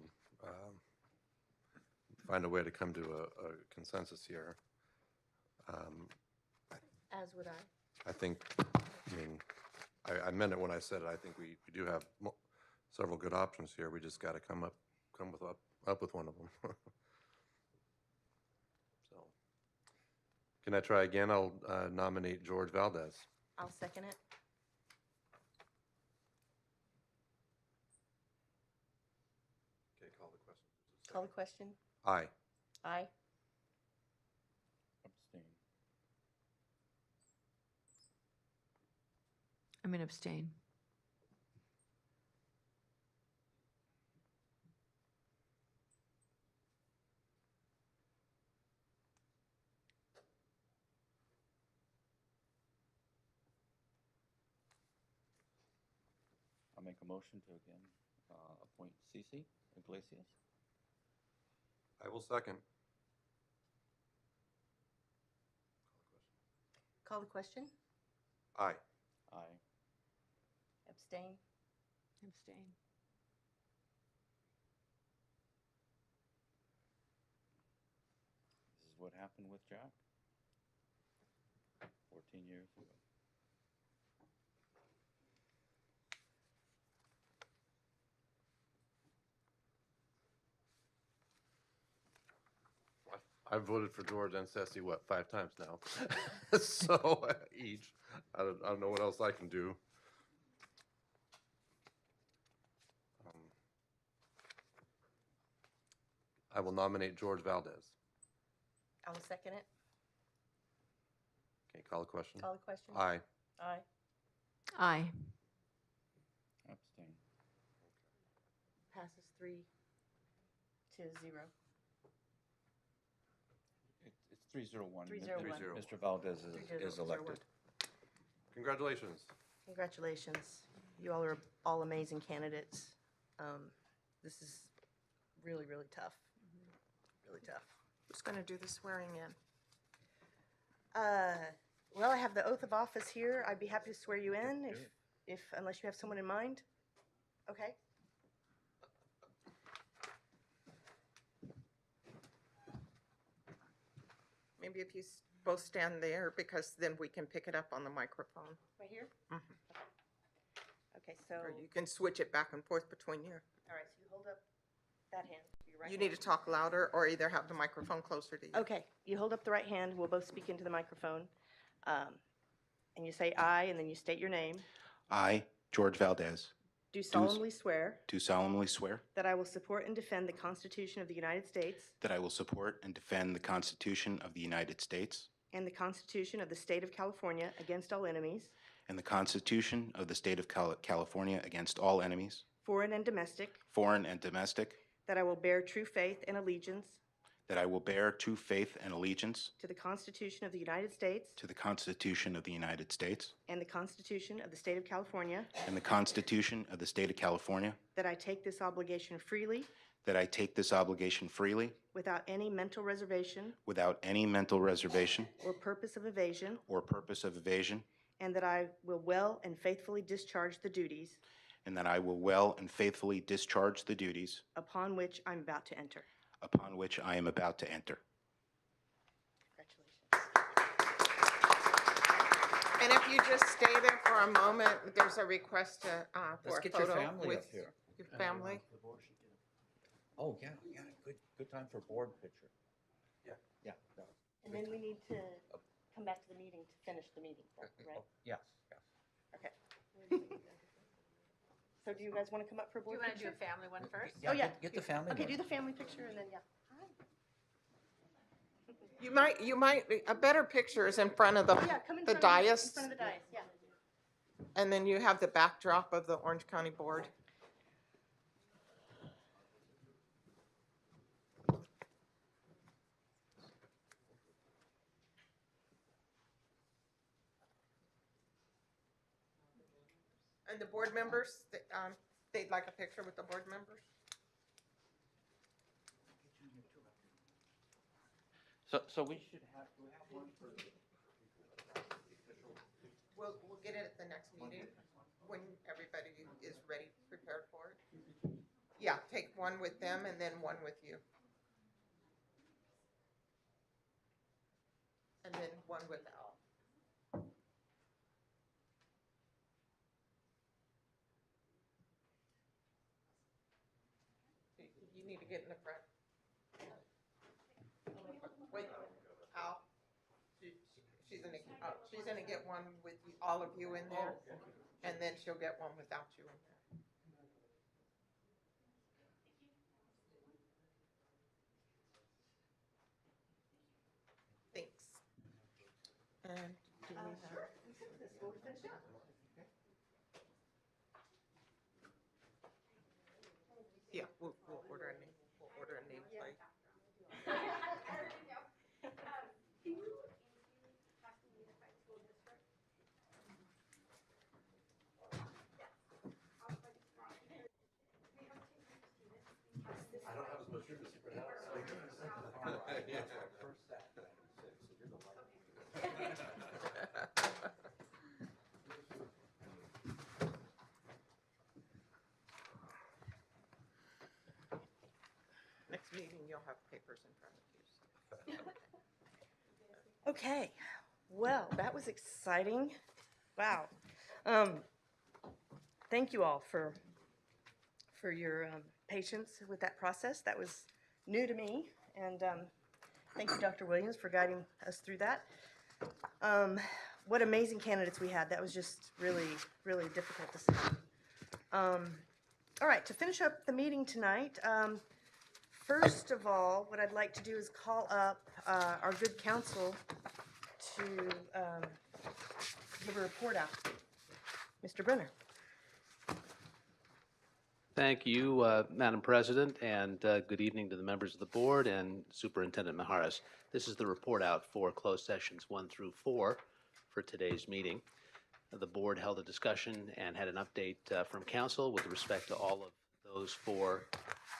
find a way to come to a consensus here. As would I. I think, I meant it when I said it. I think we do have several good options here. We just got to come up with one of them. So, can I try again? I'll nominate George Valdez. I'll second it. Okay, call the question. Call the question. Aye. Aye. Abstain. I'm going to abstain. I'll make a motion to again appoint Ccse Iglesias. I will second. Call the question. Aye. Aye. Abstain. Abstain. This is what happened with Jack 14 years ago. I've voted for George and Ceci, what, 5 times now? So each, I don't know what else I can do. I will nominate George Valdez. I will second it. Okay, call the question. Call the question. Aye. Aye. Aye. Abstain. Passes 3-0. It's 301. 301. Mr. Valdez is 301. elected. Congratulations. Congratulations. You all are all amazing candidates. This is really, really tough. Really tough. Who's going to do the swearing in? Well, I have the oath of office here. I'd be happy to swear you in if unless you have someone in mind. Okay. Maybe if you both stand there, because then we can pick it up on the microphone. Right here? Mhm. Okay, so, Or you can switch it back and forth between you. all right, so you hold up that hand. Your right You hand. need to talk louder or either have the microphone closer to you. Okay, you hold up the right hand. We'll both speak into the microphone. And you say aye, and then you state your name. I, George Valdez, Do solemnly swear do solemnly swear that I will support and defend the Constitution of the United States that I will support and defend the Constitution of the United States and the Constitution of the State of California against all enemies, and the Constitution of the State of California against all enemies, foreign and domestic, foreign and domestic, that I will bear true faith and allegiance that I will bear true faith and allegiance to the Constitution of the United States to the Constitution of the United States and the Constitution of the State of California, and the Constitution of the State of California, that I take this obligation freely that I take this obligation freely without any mental reservation without any mental reservation or purpose of evasion, or purpose of evasion, and that I will well and faithfully discharge the duties and that I will well and faithfully discharge the duties upon which I'm about to enter. upon which I am about to enter. And if you just stay there for a moment, there's a request to, Let's for a get your photo family with up here. your family. Oh, yeah, good time for board picture. Yeah. Yeah. And then we need to come back to the meeting to finish the meeting, right? Yes. Okay. So do you guys want to come up for a Do you board want to do picture? a family one first? Oh, yeah. Get the family Okay, one. do the family picture and then, yeah. You might, a better picture is in front of the, Oh, yeah, come in the front of the- dais. In front of the dais, yeah. And then you have the backdrop of the Orange County Board. And the board members, they'd like a picture with the board members? So we should have, do we have one for the official? We'll get it at the next meeting, when everybody is ready, prepared for it. Yeah, take one with them and then one with you. And then one with Al. You need to get in the front. Wait, Al. She's gonna get one with all of you in there, and then she'll get one without you in there. And do we have? Yeah, we'll order a name. We'll order a nameplate. I don't have as much room as Super House. Next meeting, you'll have papers in front of you. Okay, well, that was exciting. Wow. Thank you all for your patience with that process. That was new to me, and thank you, Dr. Williams, for guiding us through that. What amazing candidates we had. That was just really, really difficult to see. All right, to finish up the meeting tonight, first of all, what I'd like to do is call up our good counsel to give a report out. Mr. Brenner. Thank you, Madam President, and good evening to the members of the board and Superintendent Mijares. This is the report out for closed sessions 1 through 4 for today's meeting. The board held a discussion and had an update from council with respect to all of those 4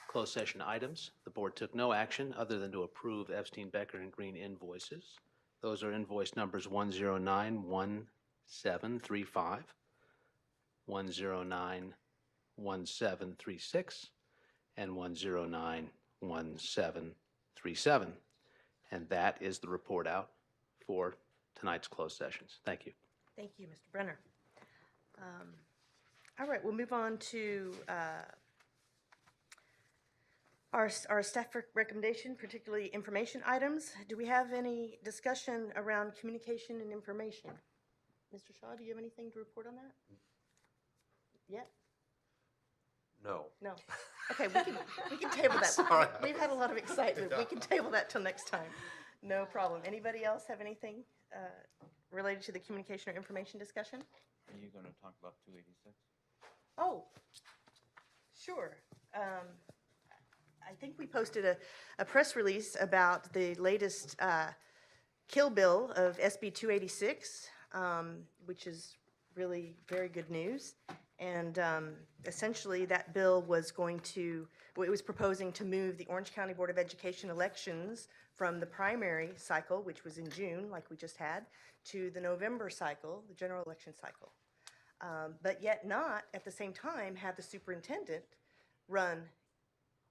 closed session items. The board took no action other than to approve Epstein, Becker, and Green invoices. Those are invoice numbers 1091735, 1091736, and 1091737. And that is the report out for tonight's closed sessions. Thank you. Thank you, Mr. Brenner. All right, we'll move on to our staff recommendation, particularly information items. Do we have any discussion around communication and information? Mr. Shaw, do you have anything to report on that? Yet? No. No. Okay, we can table that. Sorry. We've had a lot of excitement. We can table that till next time. No problem. Anybody else have anything related to the communication or information discussion? Are you going to talk about 286? Oh, sure. I think we posted a press release about the latest kill bill of SB 286, which is really very good news. And essentially, that bill was it was proposing to move the Orange County Board of Education elections from the primary cycle, which was in June, like we just had, to the November cycle, the general election cycle. But yet not, at the same time, have the superintendent run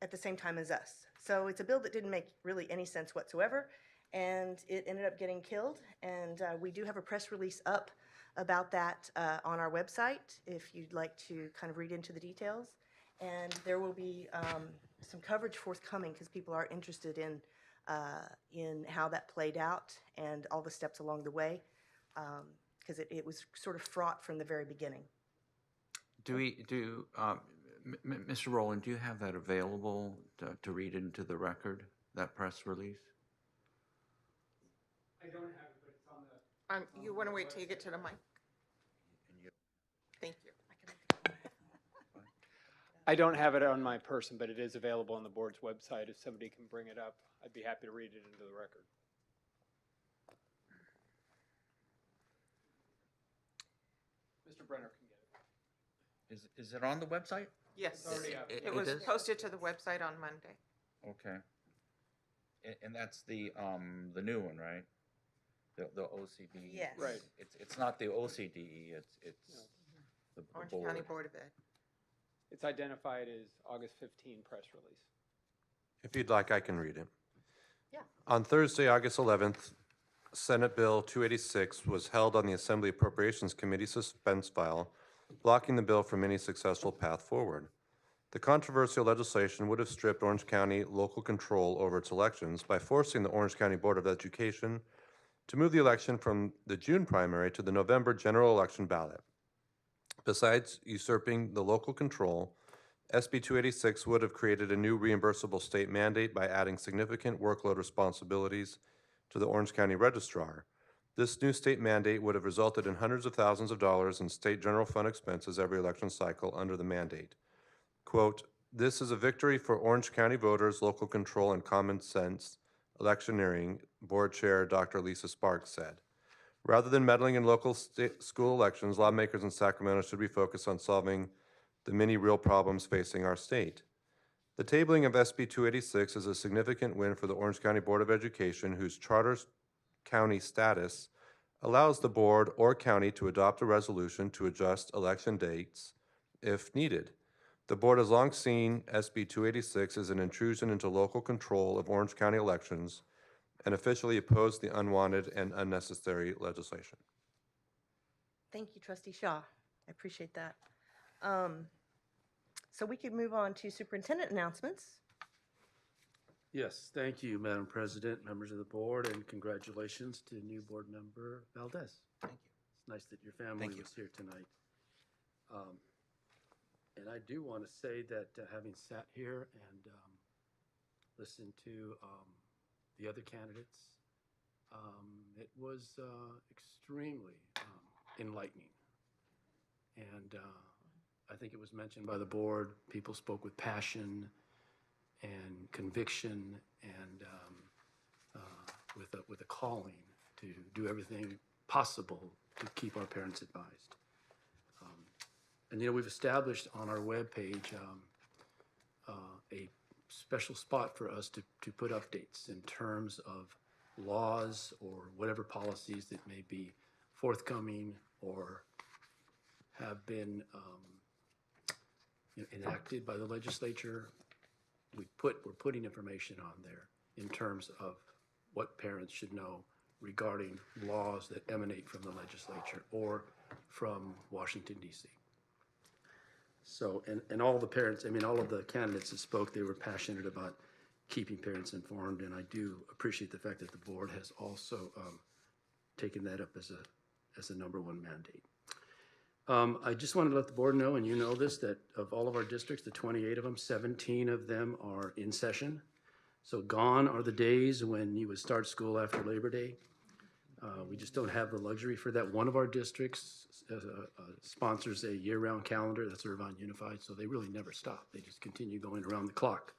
at the same time as us. So it's a bill that didn't make really any sense whatsoever, and it ended up getting killed. And we do have a press release up about that on our website, if you'd like to kind of read into the details. And there will be some coverage forthcoming, because people are interested in how that played out and all the steps along the way, because it was sort of fraught from the very beginning. Mr. Rowland, do you have that available to read into the record, that press release? I don't have it, but it's on the. You want to wait till you get to the mic? Thank you. I don't have it on my person, but it is available on the board's website. If somebody can bring it up, I'd be happy to read it into the record. Mr. Brenner can get it. Is it on the website? Yes. It's already up. It was posted to the website on Monday. Okay. And that's the new one, right? The OCD. Yes. Right. It's not the OCDE. It's the Orange board. County Board of Ed. It's identified as August 15 press release. If you'd like, I can read it. Yeah. On Thursday, August 11th, Senate Bill 286 was held on the Assembly Appropriations Committee suspense file, blocking the bill from any successful path forward. The controversial legislation would have stripped Orange County local control over its elections by forcing the Orange County Board of Education to move the election from the June primary to the November general election ballot. Besides usurping the local control, SB 286 would have created a new reimbursable state mandate by adding significant workload responsibilities to the Orange County Registrar, This new state mandate would have resulted in hundreds of thousands of dollars in state general fund expenses every election cycle under the mandate. Quote, "This is a victory for Orange County voters, local control, and common sense electioneering," Board Chair Dr. Lisa Sparks said. Rather than meddling in local school elections, lawmakers in Sacramento should be focused on solving the many real problems facing our state. The tabling of SB 286 is a significant win for the Orange County Board of Education, whose charter county status allows the board or county to adopt a resolution to adjust election dates if needed. The board has long seen SB 286 as an intrusion into local control of Orange County elections and officially opposed the unwanted and unnecessary legislation. Thank you, Trustee Shaw. I appreciate that. So we could move on to superintendent announcements. Yes, thank you, Madam President, members of the board, and congratulations to new board member Valdez. Thank you. It's nice that your family Thank you. was here tonight. And I do want to say that having sat here and listened to the other candidates, it was extremely enlightening. And I think it was mentioned by the board, people spoke with passion and conviction and with a calling to do everything possible to keep our parents advised. And, you know, we've established on our webpage a special spot for us to put updates in terms of laws or whatever policies that may be forthcoming or have been enacted by the legislature. We're putting information on there in terms of what parents should know regarding laws that emanate from the legislature or from Washington, D.C. So, and all the parents, I mean, all of the candidates that spoke, they were passionate about keeping parents informed, and I do appreciate the fact that the board has also taken that up as a number one mandate. I just wanted to let the board know, and you know this, that of all of our districts, the 28 of them, 17 of them are in session. So gone are the days when you would start school after Labor Day. We just don't have the luxury for that. One of our districts sponsors a year-round calendar, that's Irvine Unified, so they really never stop. They just continue going around the clock.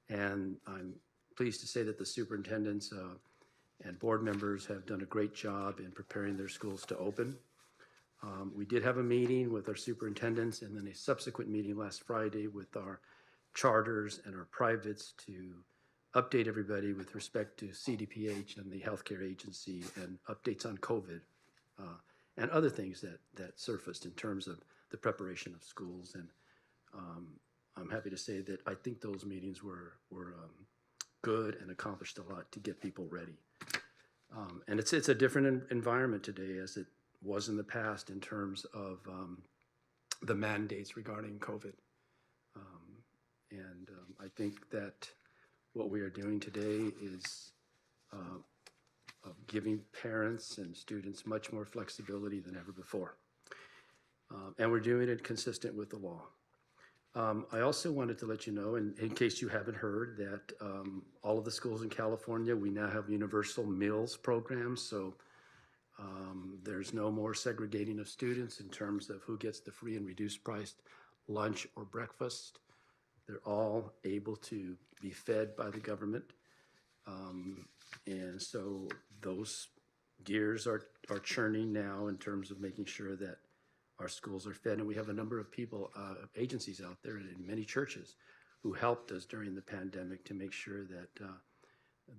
And I'm pleased to say that the superintendents and board members have done a great job in preparing their schools to open. We did have a meeting with our superintendents and then a subsequent meeting last Friday with our charters and our privates to update everybody with respect to CDPH and the healthcare agency and updates on COVID and other things that surfaced in terms of the preparation of schools. And I'm happy to say that I think those meetings were good and accomplished a lot to get people ready. And it's a different environment today as it was in the past in terms of the mandates regarding COVID. And I think that what we are doing today is giving parents and students much more flexibility than ever before. And we're doing it consistent with the law. I also wanted to let you know, in case you haven't heard, that all of the schools in California, we now have universal meals programs. So there's no more segregating of students in terms of who gets the free and reduced priced lunch or breakfast. They're all able to be fed by the government. And so those gears are churning now in terms of making sure that our schools are fed. And we have a number of people, agencies out there and in many churches who helped us during the pandemic to make sure that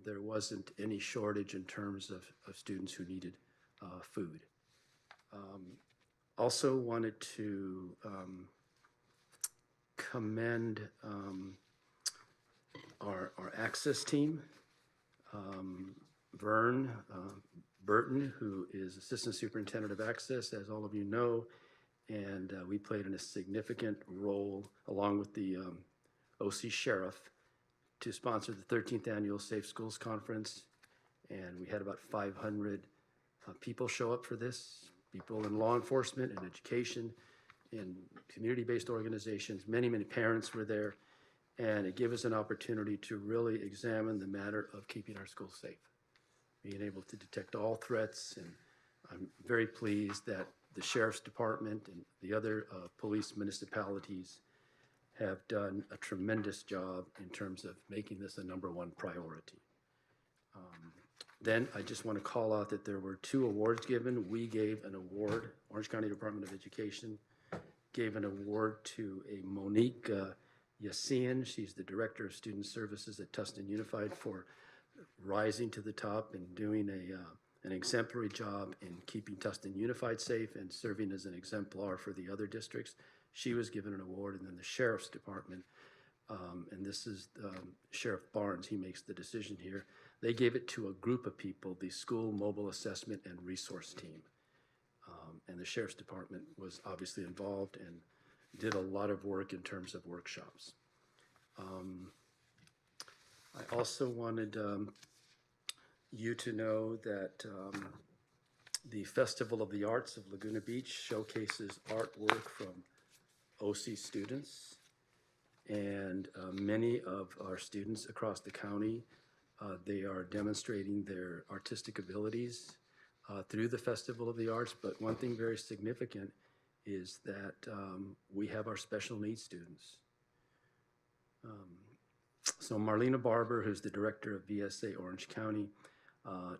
there wasn't any shortage in terms of students who needed food. Also wanted to commend our access team, Vern Burton, who is Assistant Superintendent of Access, as all of you know, and we played in a significant role along with the OC Sheriff to sponsor the 13th Annual Safe Schools Conference, and we had about 500 people show up for this, people in law enforcement and education and community-based organizations. Many, many parents were there, and it gave us an opportunity to really examine the matter of keeping our schools safe. being able to detect all threats. And I'm very pleased that the Sheriff's Department and the other police municipalities have done a tremendous job in terms of making this a #1 priority. Then I just want to call out that there were 2 awards given. We gave an award, Orange County Department of Education gave an award to a Monique Yassian. She's the Director of Student Services at Tustin Unified for rising to the top and doing an exemplary job in keeping Tustin Unified safe and serving as an exemplar for the other districts. She was given an award, and then the Sheriff's Department, and this is Sheriff Barnes, he makes the decision here. They gave it to a group of people, the School Mobile Assessment and Resource Team. And the Sheriff's Department was obviously involved and did a lot of work in terms of workshops. I also wanted you to know that the Festival of the Arts of Laguna Beach showcases artwork from OC students, and many of our students across the county, they are demonstrating their artistic abilities through the Festival of the Arts. But one thing very significant is that we have our special needs students. So Marlena Barber, who's the director of VSA Orange County,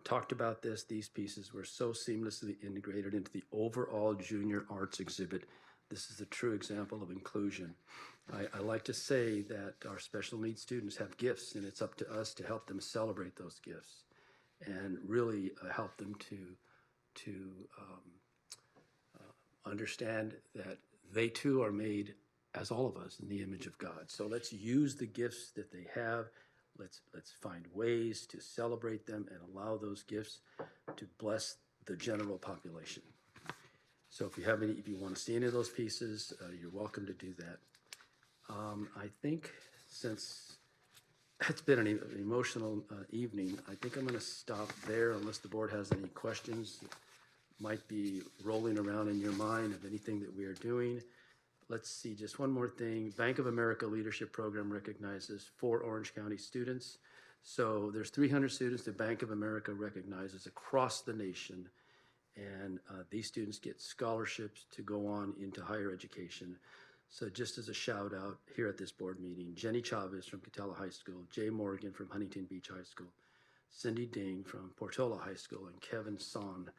talked about this. These pieces were so seamlessly integrated into the overall junior arts exhibit. This is a true example of inclusion. I like to say that our special needs students have gifts, and it's up to us to help them celebrate those gifts and really help them to understand that they too are made, as all of us, in the image of God. So let's use the gifts that they have. Let's find ways to celebrate them and allow those gifts to bless the general population. So if you want to see any of those pieces, you're welcome to do that. I think since it's been an emotional evening, I think I'm going to stop there unless the board has any questions that might be rolling around in your mind of anything that we are doing. Let's see, just one more thing. Bank of America Leadership Program recognizes 4 Orange County students. So there's 300 students that Bank of America recognizes across the nation. And these students get scholarships to go on into higher education. So just as a shout out here at this board meeting, Jenny Chavez from Catella High School, Jay Morgan from Huntington Beach High School, Cindy Ding from Portola High School, and Kevin Son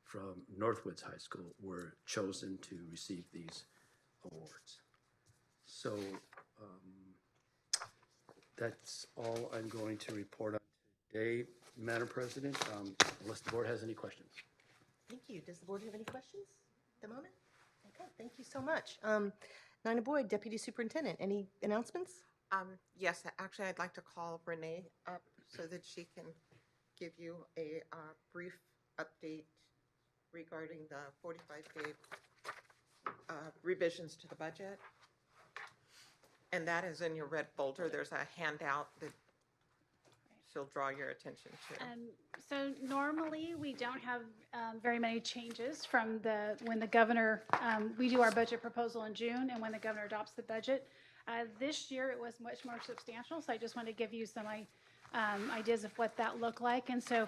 from Northwoods High School were chosen to receive these awards. So that's all I'm going to report on today, Madam President, unless the board has any questions. Thank you. Does the board have any questions at the moment? Okay, thank you so much. Nina Boyd, Deputy Superintendent, any announcements? Yes, actually, I'd like to call Renee up so that she can give you a brief update regarding the 45-day revisions to the budget. And that is in your red folder. There's a handout that she'll draw your attention to. So normally, we don't have very many changes from when the governor, we do our budget proposal in June, and when the governor adopts the budget. This year, it was much more substantial, so I just want to give you some ideas of what that looked like. And so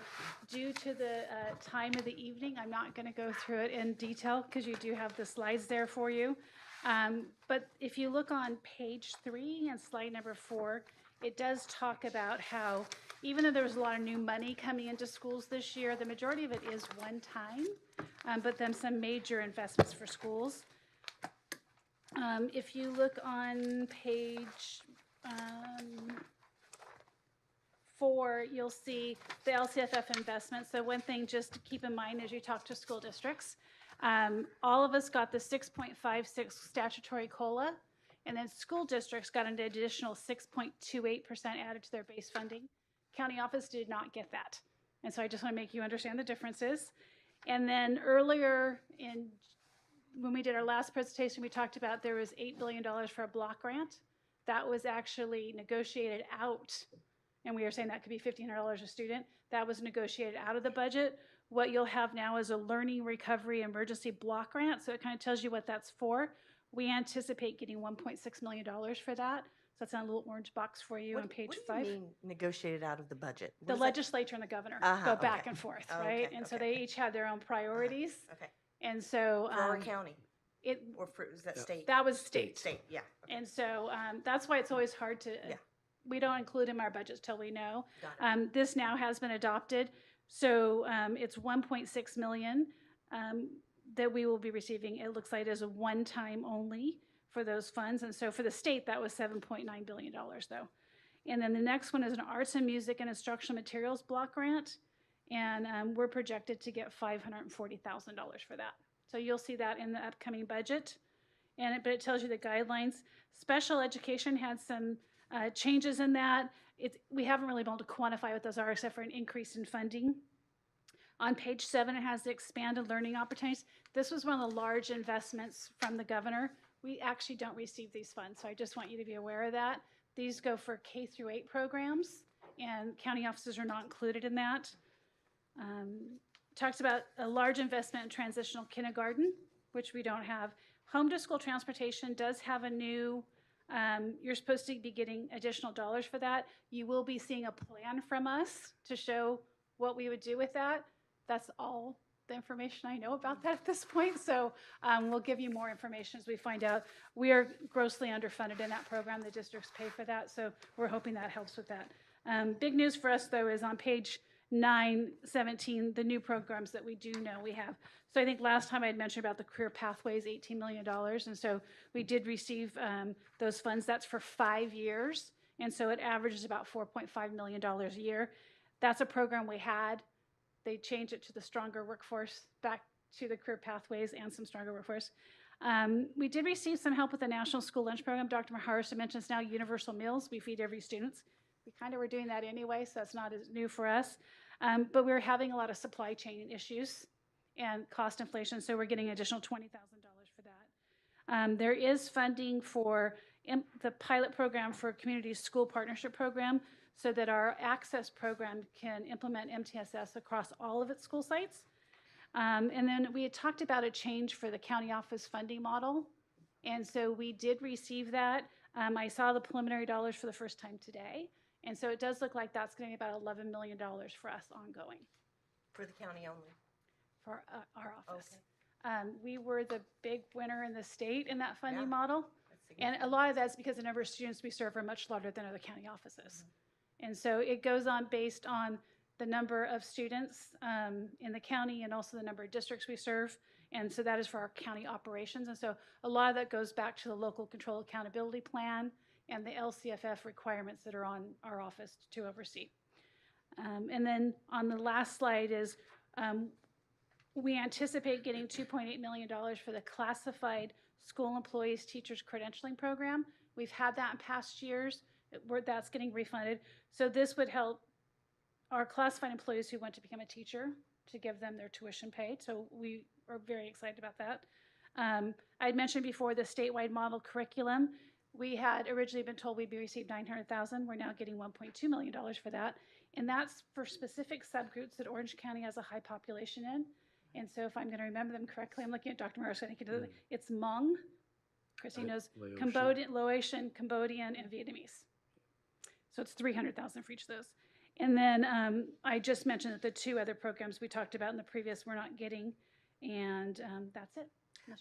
due to the time of the evening, I'm not going to go through it in detail because you do have the slides there for you. But if you look on page 3 and slide number 4, it does talk about how even though there was a lot of new money coming into schools this year, the majority of it is one time, but then some major investments for schools. If you look on page 4, you'll see the LCFF investments. So one thing just to keep in mind as you talk to school districts, all of us got the 6.56 statutory COLA, and then school districts got an additional 6.28% added to their base funding. County office did not get that. And so I just want to make you understand the differences. And then earlier when we did our last presentation, we talked about there was $8 billion for a block grant. That was actually negotiated out. And we were saying that could be $1,500 a student. That was negotiated out of the budget. What you'll have now is a Learning Recovery Emergency Block Grant. So it kind of tells you what that's for. We anticipate getting $1.6 million for that. it's on a little orange box for you on page What do 5. you mean negotiated out of the budget? What The does that- legislature and the governor Uh-huh, go back okay. and forth, Oh, right? okay, And so okay. they each have their own priorities. Okay. And so. For our county? It, Or for, is that state? that was state. State, yeah. And so that's why it's always hard to, we don't include in our budgets till we know. Got it. This now has been adopted. So it's 1.6 million that we will be receiving. It looks like it is a one-time only for those funds. And so for the state, that was $7.9 billion though. And then the next one is an arts and music and instructional materials block grant. And we're projected to get $540,000 for that. So you'll see that in the upcoming budget. But it tells you the guidelines. Special education had some changes in that. We haven't really been able to quantify what those are except for an increase in funding. On page 7, it has the expanded learning opportunities. This was one of the large investments from the governor. We actually don't receive these funds, so I just want you to be aware of that. These go for K through 8 programs, and county offices are not included in that. Talks about a large investment in transitional kindergarten, which we don't have. Home to school transportation does have a new, you're supposed to be getting additional dollars for that. You will be seeing a plan from us to show what we would do with that. That's all the information I know about that at this point. So we'll give you more information as we find out. We are grossly underfunded in that program. The districts pay for that. So we're hoping that helps with that. Big news for us, though, is on page 917, the new programs that we do know we have. So I think last time I had mentioned about the career pathways, $18 million. And so we did receive those funds. That's for 5 years. And so it averages about $4.5 million a year. That's a program we had. They changed it to the stronger workforce, back to the career pathways and some stronger workforce. We did receive some help with the National School Lunch Program. Dr. Maharis mentions now universal meals. We feed every student. We kind of were doing that anyway, so that's not as new for us. But we're having a lot of supply chain issues and cost inflation, so we're getting additional $20,000 for that. There is funding for the pilot program for Community School Partnership Program so that our access program can implement MTSS across all of its school sites. And then we had talked about a change for the county office funding model. And so we did receive that. I saw the preliminary dollars for the first time today. And so it does look like that's going to be about $11 million for us ongoing. For the county only? For our office. Okay. We were the big winner in the state in that funding model. And a lot of that's because the number of students we serve are much larger than other county offices. And so it goes on based on the number of students in the county and also the number of districts we serve. And so that is for our county operations. And so a lot of that goes back to the local control accountability plan and the LCFF requirements that are on our office to oversee. And then on the last slide is we anticipate getting $2.8 million for the classified school employees teachers credentialing program. We've had that in past years. That's getting refunded. So this would help our classified employees who want to become a teacher to give them their tuition paid. So we are very excited about that. I had mentioned before the statewide model curriculum. We had originally been told we'd be received $900,000. We're now getting $1.2 million for that. And that's for specific subgroups that Orange County has a high population in. And so if I'm going to remember them correctly, I'm looking at Dr. Morris. I think it's Hmong. Chrissy knows Laotian, Cambodian, and Vietnamese. So it's $300,000 for each of those. And then I just mentioned that the 2 other programs we talked about in the previous we're not getting. And that's it.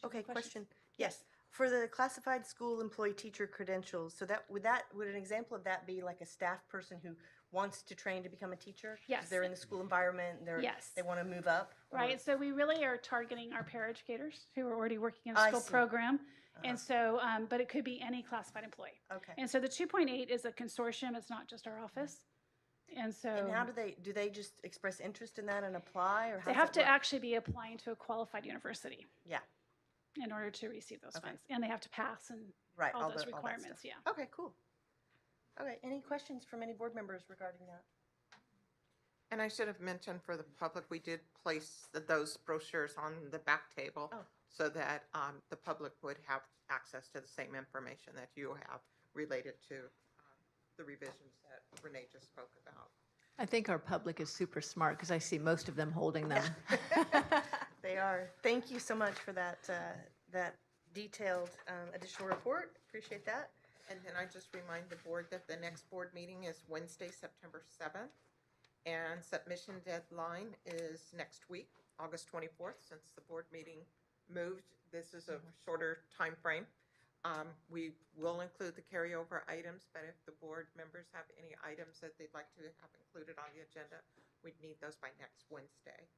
Okay, question. Yes. For the classified school employee teacher credentials, so would an example of that be like a staff person who wants to train to become a teacher? Yes. 'Cause they're in the school environment, they want to move up? Right, so we really are targeting our paraeducators who are already working in the school program. And so, but it could be any classified employee. Okay. And so the 2.8 is a consortium, it's not just our office. And so. And how do they just express interest in that and apply, or how They have to actually be applying to a qualified university. Yeah. In order to receive those funds. And they have to pass and all those requirements, yeah. Okay, cool. Okay, any questions from any board members regarding that? And I should have mentioned for the public, we did place those brochures on the back table so that the public would have access to the same information that you have related to the revisions that Renee just spoke about. I think our public is super smart because I see most of them holding them. They are. Thank you so much for that that detailed additional report. Appreciate that. And then I just remind the board that the next board meeting is Wednesday, September 7th. And submission deadline is next week, August 24th, since the board meeting moved. This is a shorter time frame. We will include the carryover items, but if the board members have any items that they'd like to have included on the agenda, we'd need those by next Wednesday.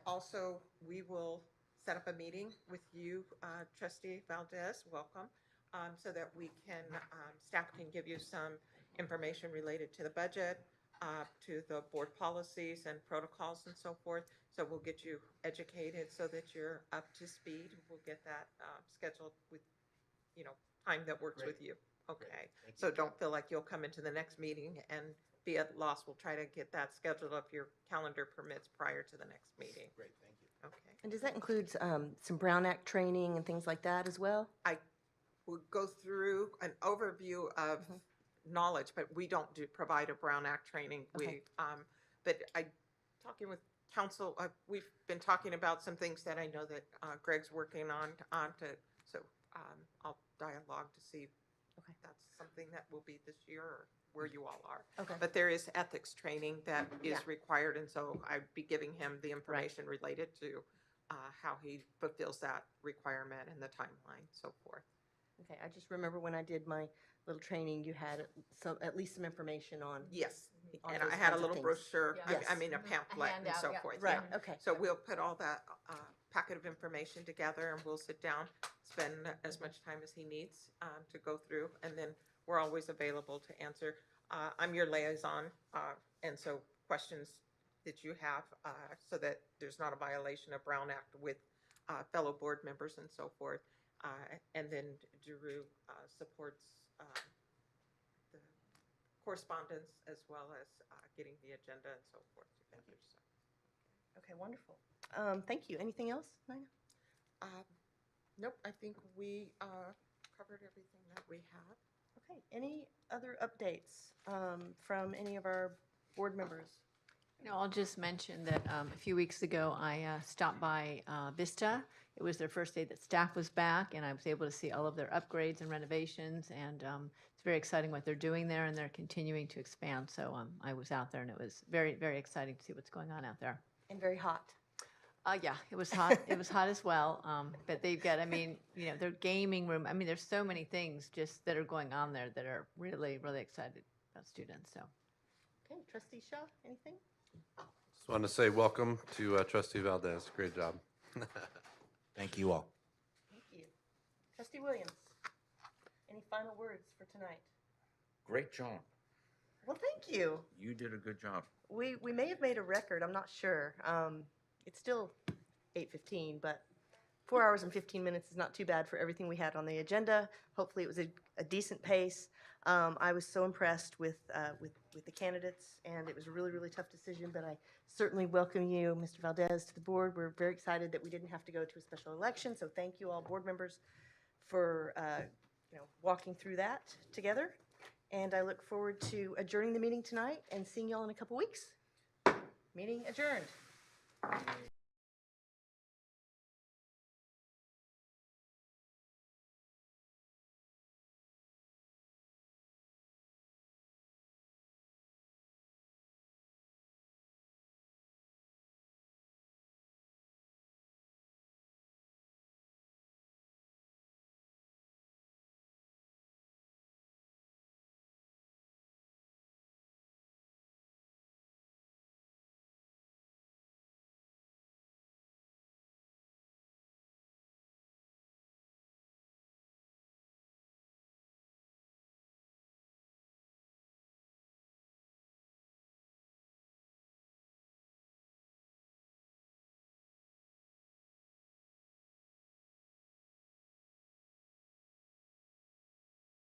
Also, we will set up a meeting with you, Trustee Valdez, welcome, so that we can, staff can give you some information related to the budget, to the board policies and protocols and so forth. So we'll get you educated so that you're up to speed. We'll get that scheduled with, time that works with you. Okay. So don't feel like you'll come into the next meeting and be at loss. We'll try to get that scheduled if your calendar permits prior to the next meeting. Great, thank you. Okay. And does that include some Brown Act training and things like that as well? I will go through an overview of knowledge, but we don't provide a Brown Act training. Okay. But talking with council, we've been talking about some things that I know that Greg's working on so I'll dialogue to see if that's something that will be this year or where you all are. Okay. But there is ethics training that is Yeah. required, and so I'd be giving him the information related to how he fulfills that requirement and the timeline, so forth. Okay, I just remember when I did my little training, you had at least some information on. Yes, on and those I had a kinds of little things. brochure, Yes. I mean, a pamphlet and handout, so yeah. forth. Right, yeah. okay. So we'll put all that packet of information together and we'll sit down, spend as much time as he needs to go through, and then we're always available to answer. I'm your liaison, and so questions that you have, so that there's not a violation of Brown Act with fellow board members and so forth. And then Drew supports the correspondence as well as getting the agenda and so forth together. So. Okay, wonderful. Thank you. Anything else, Nina? Nope, I think we covered everything that we have. Okay, any other updates from any of our board members? I'll just mention that a few weeks ago, I stopped by Vista. It was their first day that staff was back, and I was able to see all of their upgrades and renovations, and it's very exciting what they're doing there, and they're continuing to expand. So I was out there, and it was very, very exciting to see what's going on out there. And very hot. Yeah, it was hot. It was hot as well. But they've got, their gaming room. There's so many things just that are going on there that are really, really excited about students. So. Okay, Trustee Shaw, anything? Just want to say welcome to Trustee Valdez. Great job. Thank you all. Thank you. Trustee Williams, any final words for tonight? Great job. Well, thank you. You did a good job. We may have made a record. I'm not sure. It's still 8:15, but 4 hours and 15 minutes is not too bad for everything we had on the agenda. Hopefully, it was a decent pace. I was so impressed with the candidates, and it was a really, really tough decision, but I certainly welcome you, Mr. Valdez, to the board. We're very excited that we didn't have to go to a special election, so thank you all board members for walking through that together. And I look forward to adjourning the meeting tonight and seeing you all in a couple weeks. Meeting adjourned.